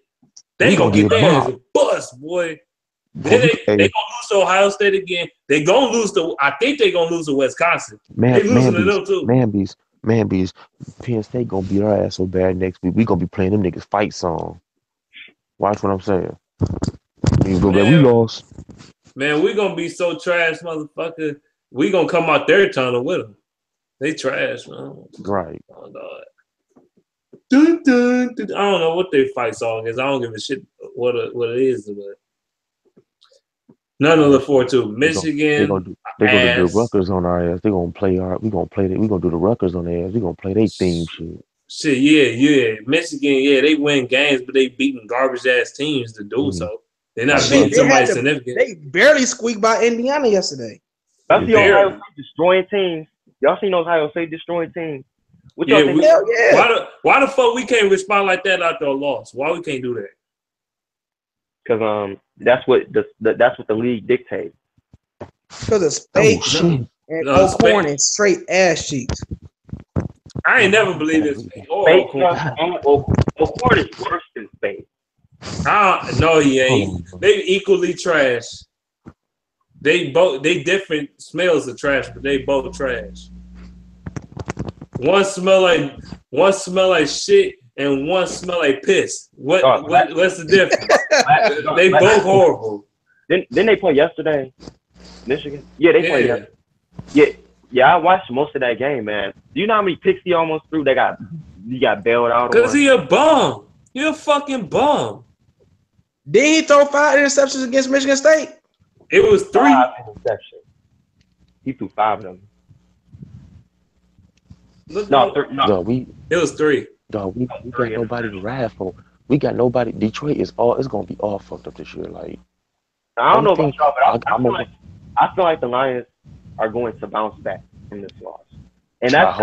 They gonna gonna get get their ass bopped. bust, boy. Boy, Then they hey, gonna lose to Ohio State again. They gonna lose to. I think they gonna lose to Wisconsin. man, They losing to man them too. bees. Penn State gonna beat our ass so bad next week. We gonna be playing them niggas fight song. Watch what I'm saying. You go back. We Man. lost. Man, we gonna be so trash, motherfucker. We gonna come out their tunnel with them. They trash, man. Right. Oh, God. Dun, dun, dun. I don't know what their fight song is. I don't give a shit what it is, but nothing to look forward to. Michigan, They gonna do the Rutgers on our ass. They gonna play we gonna play that. We gonna do the Rutgers on their ass. We gonna play their theme shit. Shit, yeah. Michigan, they win games, but they beating garbage ass teams to do so. They're not beating somebody significant. They barely squeaked by Indiana yesterday. That's the Ohio State destroying teams. Y'all seen Ohio State destroying teams? What y'all think? Why the fuck we can't respond like that after a loss? Why we can't do that? Because that's what the league dictates. Because of Spates and O'Corn and straight ass cheeks. I ain't never believed this. O'Corn is worse than Spates. No, he ain't. They equally trash. They different smells of trash, but they both trash. One smell like shit, and one smell like piss. What's the difference? They both horrible. Didn't they play yesterday? Michigan? Yeah, they played yesterday. Yeah, I watched most of that game, man. Do you know how many picks he almost threw? He got bailed out. Because he a bum. He a fucking bum. Did he throw 5 interceptions against Michigan State? It was 3. 5 interceptions. He threw 5 of them. It was 3. Dog, we got nobody to ride for. We got nobody. Detroit it's gonna be all fucked up this year. Like I don't know about y'all, but I feel like the Lions are going to bounce back from this loss, and that's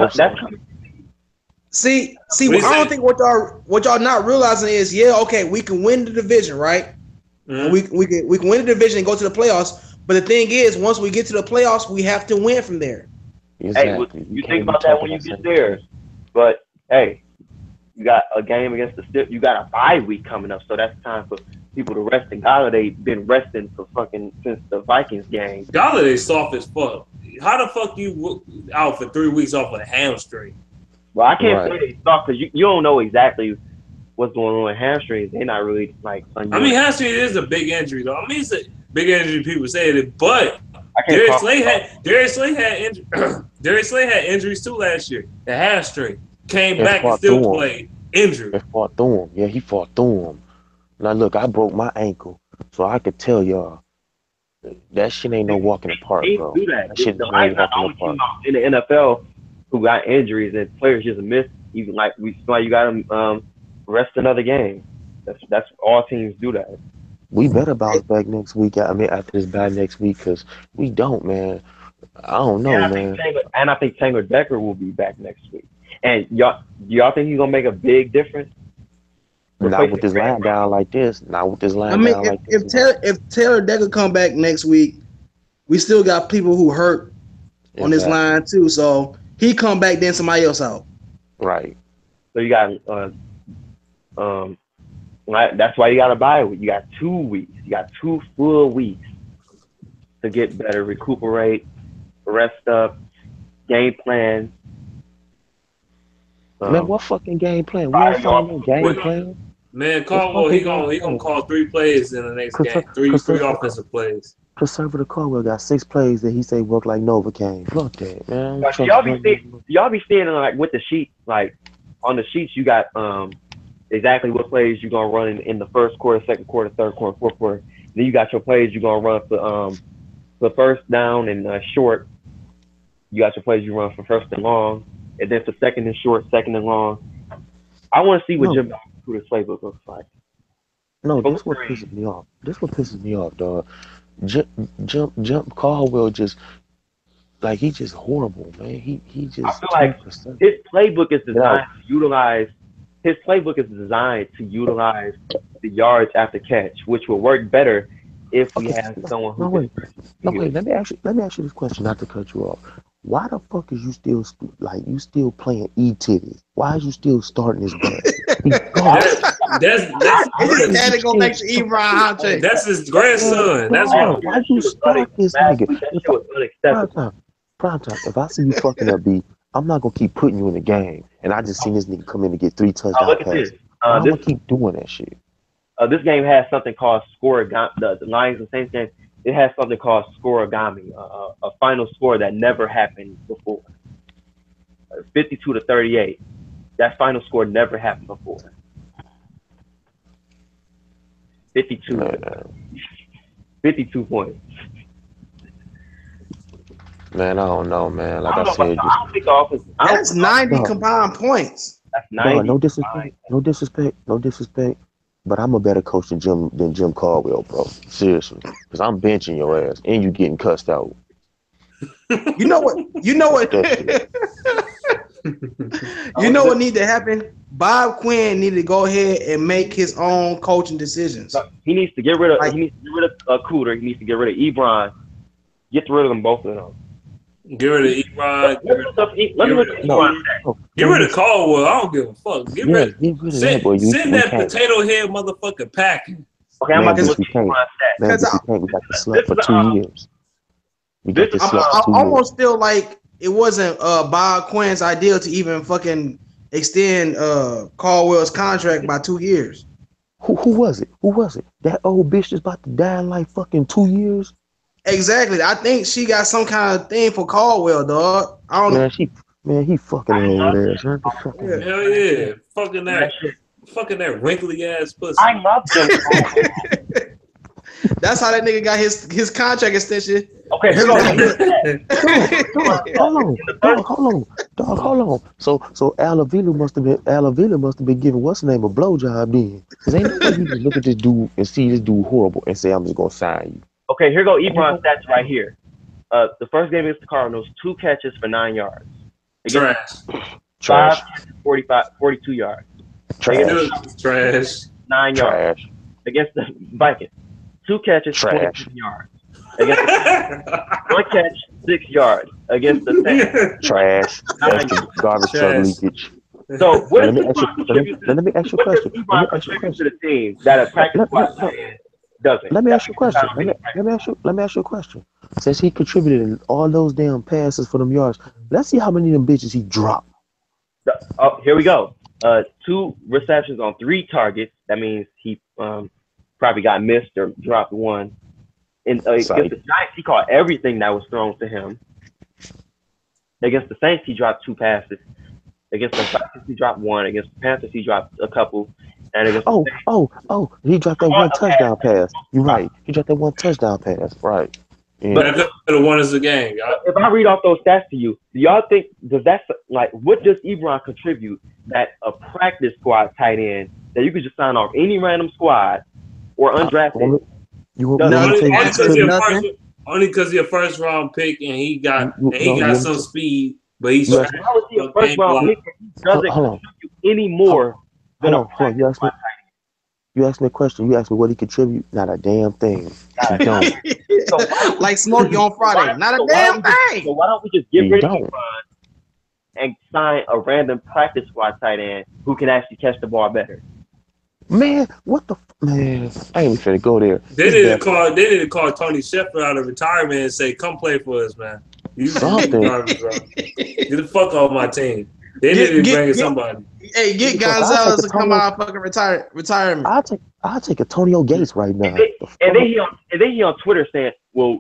See, I don't think what y'all not realizing is, we can win the division, right? Mm-hmm. We can win the division and go to the playoffs. But the thing is, once we get to the playoffs, we have to win from there. Exactly. Hey, you think about that when you get there. But hey, you got a game against the Steelers. You got a bye week coming up, so that's time for people to rest. And Galladay been resting since the Vikings game. Galladay soft as fuck. How the fuck you out for 3 weeks off a hamstring? Well, I can't say they soft because you don't know exactly what's going on with hamstrings. They're not really like unusual. I mean, hamstring is a big injury, though. I mean, it's a big injury. People say it, but Darius Slay had injuries too last year. The hamstring came back and still played injured. He fought through him. Yeah, he fought through him. Now look, I broke my ankle, so I could tell y'all that shit ain't no walking apart, bro. That shit ain't walking apart. In the NFL, who got injuries and players just miss, even like you got them rest another game. That's all teams do that. We better bounce back next week. I mean, after this bye next week, because we don't, man. I don't know, man. I think Taylor Decker will be back next week. And y'all think he's gonna make a big difference? Not with this line down like this. Not with this line down like this. If Taylor Decker come back next week, we still got people who hurt on this line too. So he come back, then somebody else out. Right. So you got that's why you got to bye week. You got 2 weeks. You got 2 full weeks to get better, recuperate, rest up, game plan. Man, what fucking game plan? We ain't following no game plan. Man, Caldwell, he gonna call 3 plays in the next game. Three offensive plays. Conservative Caldwell got 6 plays that he say work like Novocaine. Fuck that, man. Y'all be seeing like with the sheet, like on the sheets you got exactly what plays you're gonna run in the first quarter, second quarter, third quarter, fourth quarter. Then you got your plays you're gonna run for first down and short. You got your plays you run for first and long, and then for second and short, second and long. I want to see what Jim Cooter's playbook looks like. No, this what pisses me off. This what pisses me off, dog. Jump Caldwell just like he just horrible, man. He just. I feel like his playbook is designed to utilize. His playbook is designed to utilize the yards after catch, which will work better if we Okay, have someone no who wait, can. no wait. Let me ask you this question, not to cut you off. Why the fuck is you still you still playing E-titties? Why is you still starting this bad? He's gone. That's He just had to go back to Ebron Hunter. that's his grandson. That's Dog, why. why you start this Last nigga? week, that If shit was unacceptable. prime time. If I see you fucking up, B, I'm not gonna keep putting you in the game. And I just seen this nigga come in and get 3 touchdown Look at this. passes. I'm This gonna keep doing that shit. this game has something called scoregami. The Lions and Saints game, it has something called scoregami, a final score that never happened before. 52-38. That final score never happened before. 52. 52 points. Man, I don't know, man. Like I I don't know, said, but I don't think the offense. That's 90 No. combined points. That's no, 90. no disrespect. But I'm a better coach than Jim Caldwell, bro. Seriously, because I'm benching your ass and you getting cussed out. You know what? You know what? That You know what need to happen? Bob Quinn need to go ahead and make his own coaching decisions. He needs to get rid of. Like- He needs to get rid of Cooter. He needs to get rid of Ebron. Get rid of them, both of them. Get rid of Ebron. Let me look at No. Ebron. Get rid of Caldwell. I don't give a fuck. Get Yeah, rid. get rid of that Send, boy. send that can't. potato head motherfucker packing. Okay, I'm Man, about to look we at can't. Ebron's stats. Man, Cause but we can't. We got the slut for 2 years. We got the I'm- slut I for 2 years. almost feel like it wasn't Bob Quinn's idea to even fucking extend Caldwell's contract by 2 years. Who was it? Who was it? That old bitch that's about to die in like fucking 2 years? Exactly. I think she got some kind of thing for Caldwell, dog. I don't know. Man, he fucking her over there. Son. Yeah. Hell yeah. Fucking That that wrinkly ass pussy. I love them. That's how that nigga got his contract extension. Okay, here goes. Hold on. So Al Avila must have been giving what's the name a blowjob then. Cause ain't no way you just look at this dude and see this dude horrible and say I'm just gonna sign you. Okay, here go Ebron's stats right here. The first game against the Cardinals, 2 catches for 9 yards. Against Trash. 5 catches, 42 yards. Trash. Trash. 9 yards. Trash. Against the Vikings, 2 catches, Trash. 27 yards. Against the 1 catch, 6 yards. Against the Saints, Trash. That's the garbage truck Trash. leakage. So what Let does me ask you- Ebron contribute let me ask you a what does question. Ebron Let me ask you a contribute to the team that a practice squad doesn't? Let me ask you a question. Let me ask you a question. Since he contributed in all those damn passes for them yards, let's see how many of them bitches he dropped. Oh, here we go. 2 receptions on 3 targets. That means he probably got missed or dropped 1. And against the Giants, he caught everything that was thrown to him. Against the Saints, he dropped 2 passes. Against the Falcons, he dropped 1. Against the Panthers, he dropped a couple. And against the Saints, He dropped that one touchdown pass. You're right. He dropped that one touchdown pass. Right. Yeah. But that could have won us the game. Y'all. if I read off those stats to you, do y'all think what does Ebron contribute that a practice squad tight end that you could just sign off any random squad or undrafted? Only because he's a first round pick and he got some speed, but he's How is he a first round pick if he doesn't contribute any more than a practice squad tight end? You asked me a question. You asked me what he contribute. Not a damn thing. He don't. Like Smokey on Friday. Not a damn thing. So why don't we just get rid of Ebron and sign a random practice squad tight end who can actually catch the ball better? Man, what the man? I ain't even finna go there. They need to call Tony Sheffield out of retirement and say, "Come play for us, man. You Something. garbage, bro. Get the fuck off my team." They need to bring somebody. Hey, get Gonzalez to come out of fucking retirement. I'll take Antonio Gates right now. And then he on Twitter saying, "Well,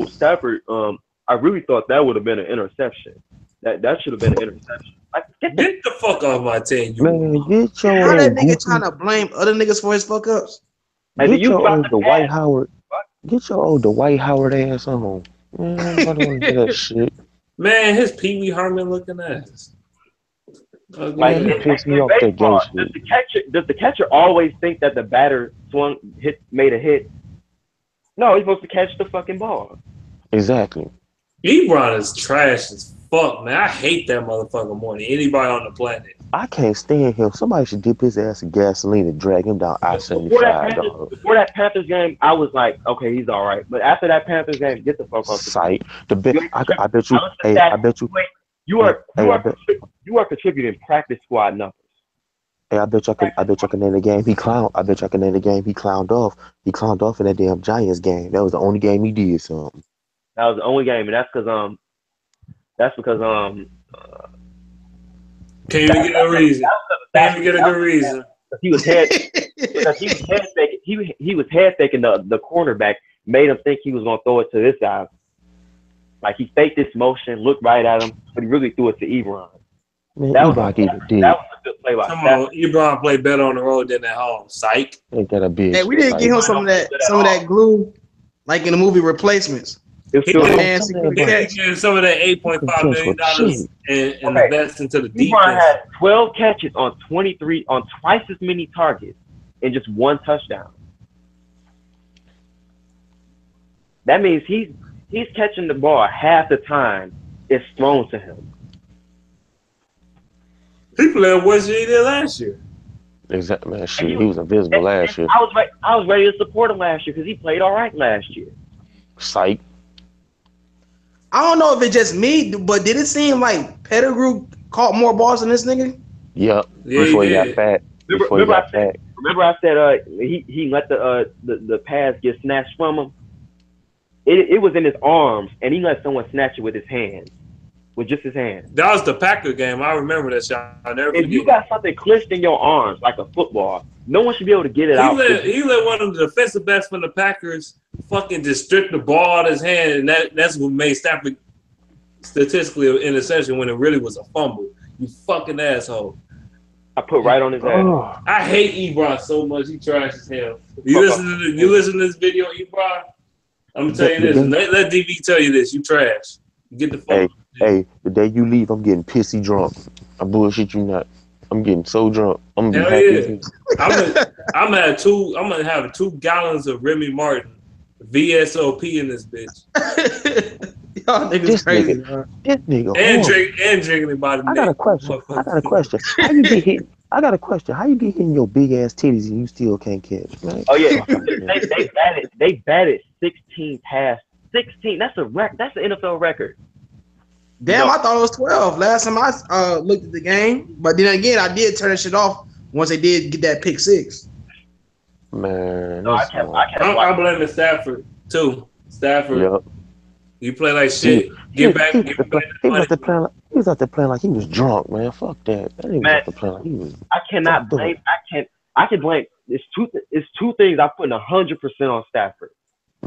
Stafford, I really thought that would have been an interception. That should have been an interception." Like, Get the fuck off my team, you. Man, get your How that nigga goofy- trying to blame other niggas for his fuck ups? Get your old Dwight Howard. Get your old Dwight Howard ass on. Man, I don't want to hear that shit. Man, his Pee Wee Herman looking ass. Like, he pissed me off that baseball, gay shit. does the catcher always think that the batter made a hit? No, he's supposed to catch the fucking ball. Exactly. Ebron is trash as fuck, man. I hate that motherfucker more than anybody on the planet. I can't stand him. Somebody should dip his ass in gasoline and drag him down I-75, dog. Before that Panthers game, I was like, okay, he's all right. But after that Panthers game, get the fuck off the Sight. I bet you. Hey, I bet you. You are contributing practice squad numbers. Hey, I bet you can name the game he clowned. I bet you can name the game he clowned off. He clowned off in that damn Giants game. That was the only game he did something. That was the only game, and that's because Can't even get a reason. Can't even get a good reason. He was head faking. He was head faking the cornerback, made him think he was gonna throw it to this guy. Like he faked this motion, looked right at him, but he really threw it to Ebron. Man, that was a good play by Ebron played better on the road than at home. Psych. Ain't that a bitch? Hey, we didn't give him some of that glue, like in the movie Replacements. He did some of that $8.5 million and invest into the defense. Ebron had 12 catches on twice as many targets and just one touchdown. That means he's catching the ball half the time it's thrown to him. He played worse than he did last year. Exactly, man. Shit, he was invisible last year. I was ready to support him last year because he played all right last year. Psych. I don't know if it's just me, but did it seem like Pettigrew caught more balls than this nigga? Yep. Before he got fat. Remember I said he let the pass get snatched from him. It was in his arms, and he let someone snatch it with his hands. With just his hands. That was the Packer game. I remember that shot. If you got something clenched in your arms like a football, no one should be able to get it out. He let one of the defensive backs from the Packers fucking just strip the ball out of his hand, and that's what made Stafford statistically an interception when it really was a fumble. You fucking asshole. I put right on his ass. I hate Ebron so much. He trash as hell. You listen to this video, Ebron? I'm gonna tell you this. Let DV tell you this. You trash. Get the fuck. Hey, the day you leave, I'm getting pissy drunk. I bullshit you not. I'm getting so drunk. I'm gonna be happy. I'm gonna have 2 gallons of Remy Martin VSOP in this bitch. Y'all niggas crazy. This nigga. And drinking about it. I got a question. How you get hit? I got a question. How you get hit in your big ass titties and you still can't catch? Man? Oh yeah, they batted 16 past 16. That's a That's an NFL record. Damn, I thought it was 12 last time I looked at the game. But then again, I did turn that shit off once they did get that pick 6. Man, no, I'm blaming Stafford too. Stafford, yep. You play like shit. Get back. He was out there playing like he was drunk, man. Fuck that. He was out there playing like he was. I cannot blame. I can blame. It's two things I put 100% on Stafford.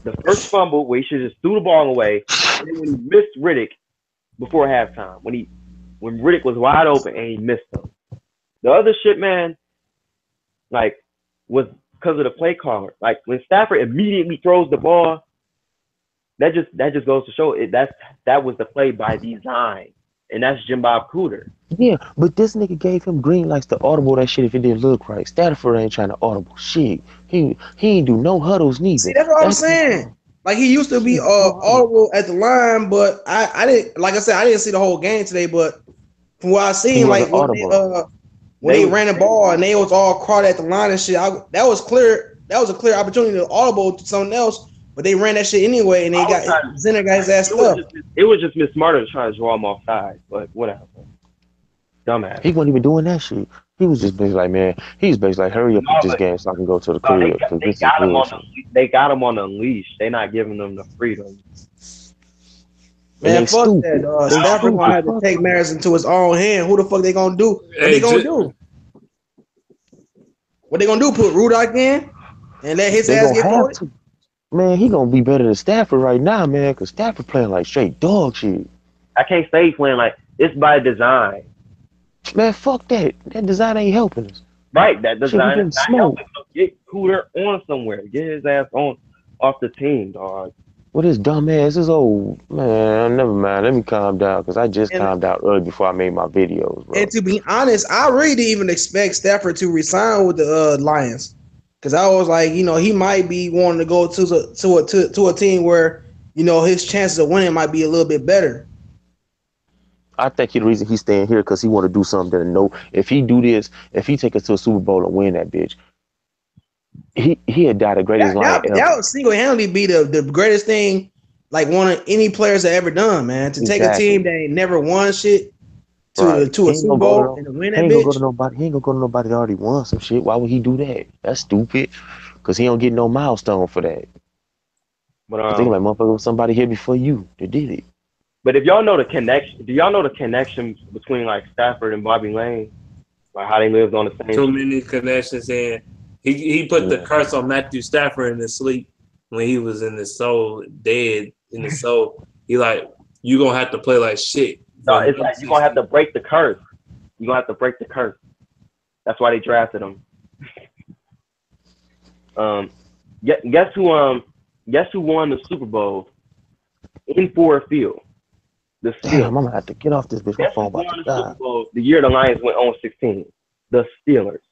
The first fumble where he should just threw the ball away, and then when he missed Riddick before halftime, when Riddick was wide open and he missed him. The other shit, man, like, was because of the play caller. Like when Stafford immediately throws the ball, that just goes to show that was the play by design, and that's Jim Bob Cooter. Yeah, but this nigga gave him green lights to audible that shit if it didn't look right. Stafford ain't trying to audible shit. He ain't do no huddles neither. See, that's what I'm saying. Like he used to be audible at the line, but I didn't. Like I said, I didn't see the whole game today. But from what I seen, like when they ran the ball and they was all crowded at the line and shit, that was clear. That was a clear opportunity to audible to someone else. But they ran that shit anyway, and they Zenner got his ass up. It was just Miss Smarter trying to draw him off side, but whatever. Dumbass. He wasn't even doing that shit. He was just basically like, man, he's basically like, hurry up with this game so I can go to the crib. They got him on a leash. They not giving them the freedom. Man, fuck that. Stafford gonna have to take matters into his own hand. Who the fuck they gonna do? What they gonna do? What they gonna do? Put Rudock in and let his ass get voted? Man, he gonna be better than Stafford right now, man, because Stafford playing like straight dog shit. I can't say he's playing like it's by design. Man, fuck that. That design ain't helping us. Right, that design is not helping. So get Cooter on somewhere. Get his ass off the team, dog. What is dumb ass is old. Man, never mind. Let me calm down because I just calmed down early before I made my videos, bro. And to be honest, I really didn't even expect Stafford to resign with the Lions. Because I was like, he might be wanting to go to a team where, his chances of winning might be a little bit better. I think the reason he's staying here because he want to do something that know if he do this, if he take us to a Super Bowl and win that bitch, he had died the greatest lion That ever. would single-handedly be the greatest thing, like one of any players that ever done, man. To take a team that ain't never won shit to a Super Bowl and to win that He ain't bitch. gonna go to nobody that already won some shit. Why would he do that? That's stupid. Cause he don't get no milestone for that. But Think like motherfucker was somebody here before you that did it. But if y'all know the connection, do y'all know the connection between like Stafford and Bobby Lane? Like how they lived on the same Too street? many connections, and he put the curse on Matthew Stafford in his sleep when he was in his soul, dead in his soul. He like, you gonna have to play like shit. No, it's like you're gonna have to break the curse. You're gonna have to break the curse. That's why they drafted him. Guess who won the Super Bowl in Ford Field? The Steelers. Damn, I'm gonna have to get off this bitch. My Guess who phone about won to the die. Super Bowl the year the Lions went 0-16? The Steelers.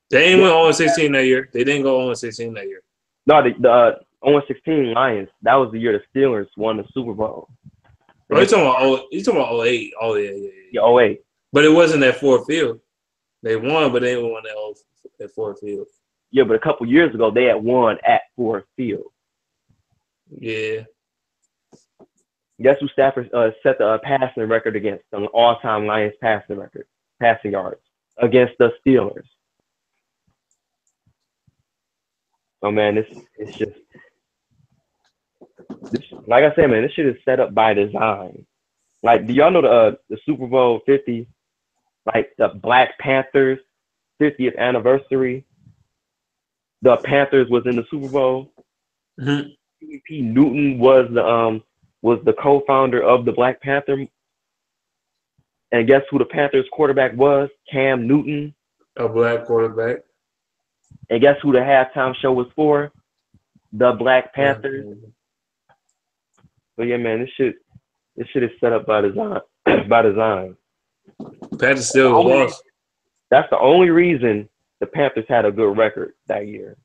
They ain't went 0-16 that year. They didn't go 0-16 that year. No, the 0-16 Lions. That was the year the Steelers won the Super Bowl. Bro, you talking about 08. Oh yeah. Yeah, 08. But it wasn't at Ford Field. They won, but they didn't win at Ford Field. Yeah, but a couple years ago they had won at Ford Field. Yeah. Guess who Stafford set the passing record against? The all-time Lions passing yards against the Steelers. Oh man, it's just like I said, man, this shit is set up by design. Like, do y'all know the Super Bowl 50, like the Black Panthers 50th anniversary? The Panthers was in the Super Bowl. Mm-hmm. P. Newton was the co-founder of the Black Panther. And guess who the Panthers quarterback was? Cam Newton. A black quarterback. And guess who the halftime show was for? The Black Panthers. Mm-hmm. But yeah, man, this shit is set up by design. By design. Panthers still lost. That's the only reason the Panthers had a good record that year.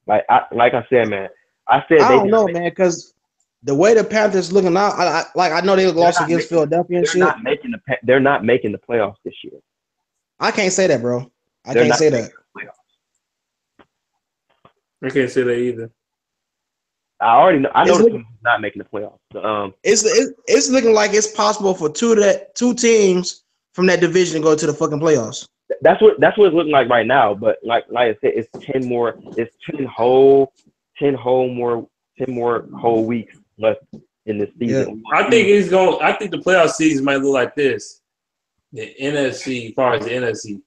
Like I said, man. I don't know, man, because the way the Panthers looking out, I know they lost against Philadelphia and shit. They're not making the playoffs this year. I can't say that, bro. I can't say that. I can't say that either. I already know. I know the team's not making the playoffs. It's looking like it's possible for two teams from that division to go to the fucking playoffs. That's what it's looking like right now. But like I said, it's 10 more. It's 10 whole weeks left in this season. Yeah. I think the playoff season might look like this. The NFC, as far as the NFC,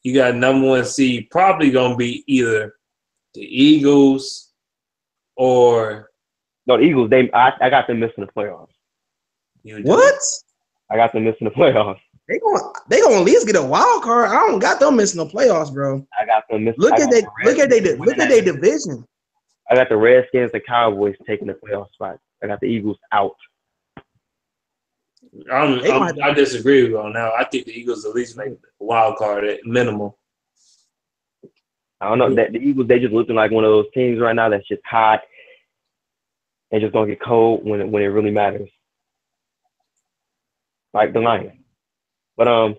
you got number one seed probably gonna be either the Eagles or the Eagles. I got them missing the playoffs. What? I got them missing the playoffs. They gonna at least get a wild card. I don't got them missing the playoffs, bro. I got them missing. Look at their division. I got the Redskins and Cowboys taking the playoff spot. I got the Eagles out. I disagree with you on now. I think the Eagles at least make a wild card at minimum. I don't know that the Eagles, they just looking like one of those teams right now that's just hot and just gonna get cold when it really matters. Like the Lions. But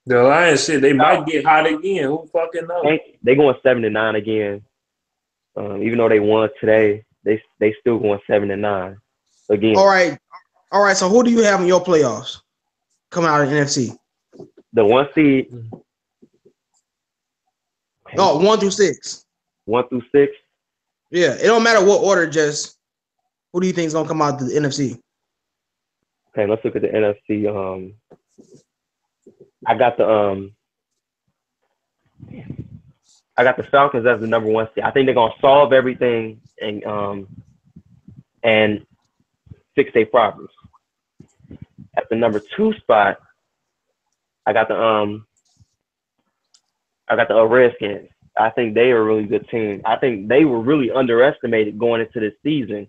the Lions shit, they might get hot again. Who fucking knows? They going 7-9 again. Even though they won today, they still going 7-9 again. All right. So who do you have in your playoffs coming out of the NFC? The 1 seed. Oh, 1 through 6. 1 through 6. Yeah, it don't matter what order. Just who do you think is gonna come out of the NFC? Okay, let's look at the NFC. I got the Falcons as the number 1 seed. I think they're gonna solve everything and fix their problems. At the number 2 spot, I got the Redskins. I think they are a really good team. I think they were really underestimated going into this season.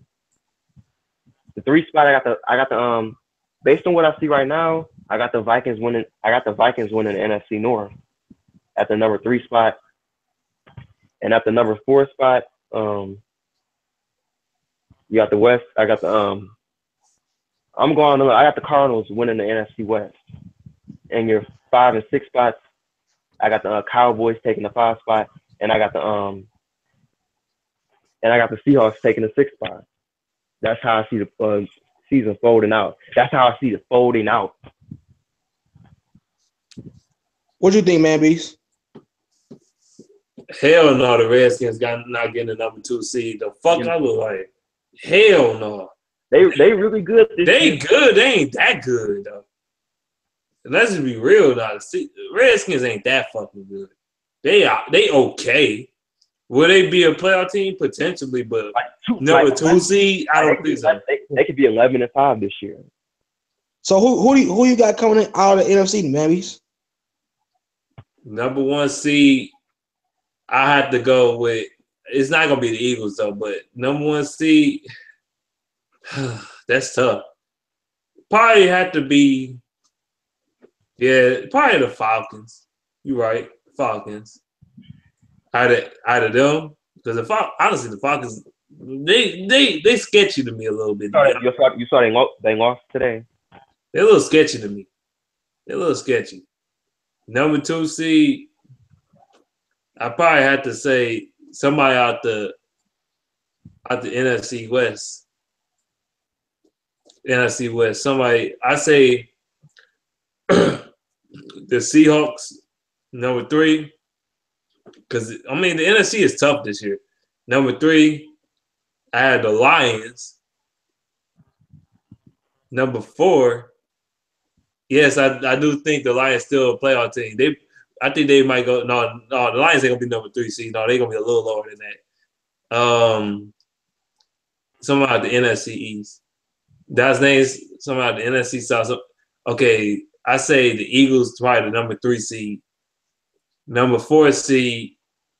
The 3 spot, I got the based on what I see right now, I got the Vikings winning. I got the Vikings winning the NFC North at the number 3 spot, and at the number 4 spot, you got the West. I got the I'm going. I got the Cardinals winning the NFC West, and your 5 and 6 spots. I got the Cowboys taking the 5 spot, and I got the Seahawks taking the 6 spot. That's how I see the season folding out. That's how I see it folding out. What you think, man, Beast? Hell no, the Redskins not getting the number 2 seed. The fuck I look like? Hell no. They really good. They good. They ain't that good though. Let's just be real now. The Redskins ain't that fucking good. They okay. Will they be a playoff team? Potentially, but number 2 seed, I don't think so. They could be 11-5 this year. So who you got coming out of the NFC, man, Beast? Number 1 seed, I have to go with. It's not gonna be the Eagles though, but number 1 seed, that's tough. Probably have to be, probably the Falcons. You're right, Falcons. Out of them, because honestly, the Falcons, they sketchy to me a little bit. You saw they lost today. They're a little sketchy to me. They're a little sketchy. Number 2 seed, I probably had to say somebody out the NFC West. NFC West. Somebody, I say the Seahawks, number 3. Because, I mean, the NFC is tough this year. Number 3, I had the Lions. Number 4, yes, I do think the Lions still a playoff team. I think they might go. No, the Lions ain't gonna be number 3 seed. No, they're gonna be a little lower than that. Somehow out the NFC East. That's names somehow the NFC South. Okay, I say the Eagles probably the number 3 seed. Number 4 seed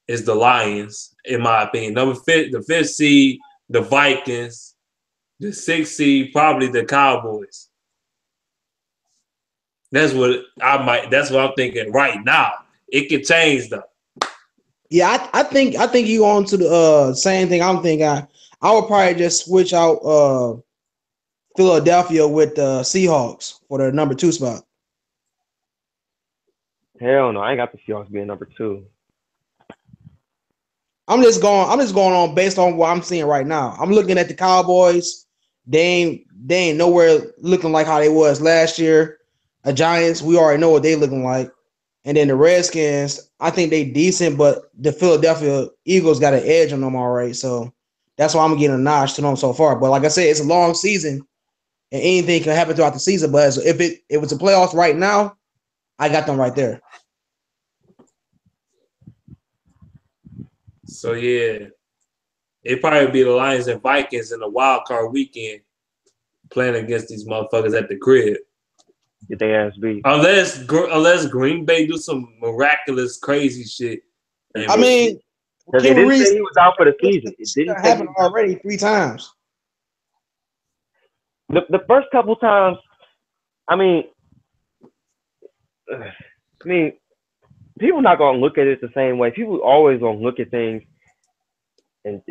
is the Lions, in my opinion. The 5th seed, the Vikings. The 6th seed, probably the Cowboys. That's what I'm thinking right now. It could change though. Yeah, I think you on to the same thing I'm thinking. I would probably just switch out Philadelphia with the Seahawks for the number 2 spot. Hell no, I ain't got the Seahawks being number 2. I'm just going on based on what I'm seeing right now. I'm looking at the Cowboys. They ain't nowhere looking like how they was last year. The Giants, we already know what they looking like. And then the Redskins, I think they decent, but the Philadelphia Eagles got an edge on them already. So that's why I'm getting a notch to them so far. But like I said, it's a long season, and anything can happen throughout the season. But if it's a playoffs right now, I got them right there. So yeah, it probably be the Lions and Vikings in the wild card weekend playing against these motherfuckers at the crib. Get their ass beat. Unless Green Bay do some miraculous crazy shit. I mean, because they didn't say he was out for the season. It didn't happen already 3 times. The first couple times, I mean, people not gonna look at it the same way. People always gonna look at things in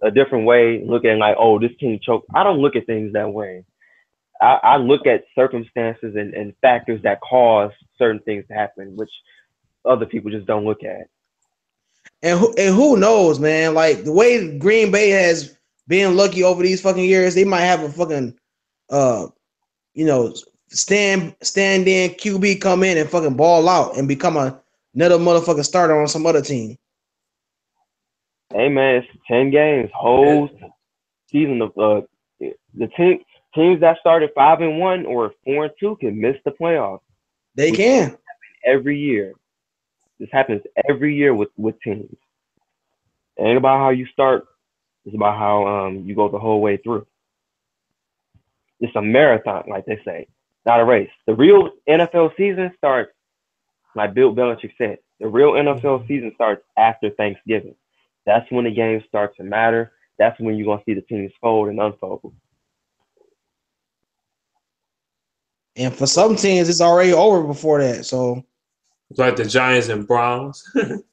a different way, looking like, oh, this team choked. I don't look at things that way. I look at circumstances and factors that cause certain things to happen, which other people just don't look at. And who knows, man? Like the way Green Bay has been lucky over these fucking years, they might have a fucking, stand-in QB come in and fucking ball out and become another motherfucking starter on some other team. Hey man, it's 10 games, whole season of the teams that started 5-1 or 4-2 can miss the playoffs. They can. Every year. This happens every year with teams. It ain't about how you start. It's about how you go the whole way through. It's a marathon, like they say, not a race. The real NFL season starts, like Bill Belichick said, the real NFL season starts after Thanksgiving. That's when the games start to matter. That's when you're going to see the teams fold and unfold. And for some teams, it's already over before that. So, it's like the Giants and Browns and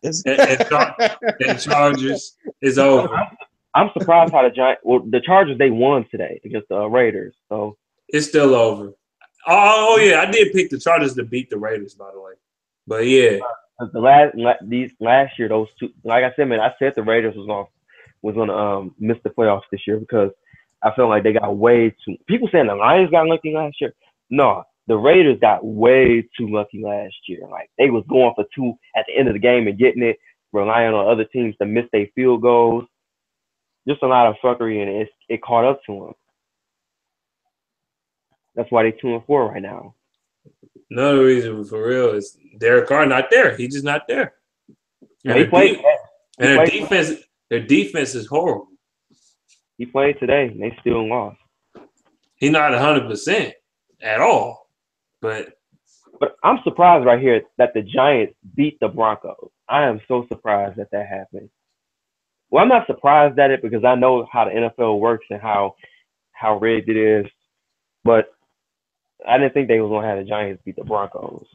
Chargers is over. I'm surprised how the Chargers, they won today against the Raiders. So It's still over. Oh yeah, I did pick the Chargers to beat the Raiders, by the way. But yeah, These last year, those two, like I said, man, I said the Raiders was gonna miss the playoffs this year because I felt like they got way too. People saying the Lions got lucky last year. No, the Raiders got way too lucky last year. Like they was going for two at the end of the game and getting it, relying on other teams to miss their field goals. Just a lot of fuckery, and it caught up to them. That's why they 2-4 right now. another reason for real is Derek Carr not there. He's just not there. And he played. Their defense is horrible. He played today, and they still lost. He's not 100% at all. But I'm surprised right here that the Giants beat the Broncos. I am so surprised that happened. Well, I'm not surprised at it because I know how the NFL works and how rigged it is. But I didn't think they was gonna have the Giants beat the Broncos.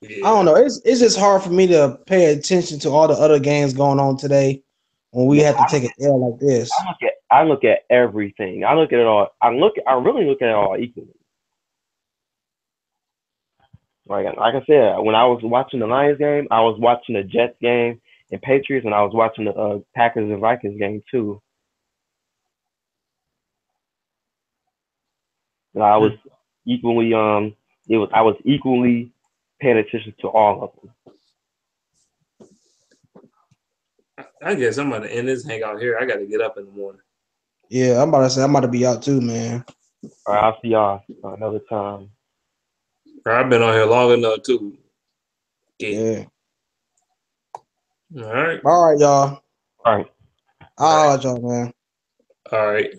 I don't know. It's just hard for me to pay attention to all the other games going on today when we have to take an L like this. I look at everything. I look at it all. I really look at it all equally. Like I said, when I was watching the Lions game, I was watching the Jets game and Patriots, and I was watching the Packers and Vikings game too. And I was equally I was equally paying attention to all of I guess I'm going to end this hangout here. I got to get up in the morning. Yeah, I'm about to be out too, man. All right, I'll see y'all another time. I've been on here long enough too. Yeah. All right. All right, y'all. All right. I'll holler at y'all, man. All right.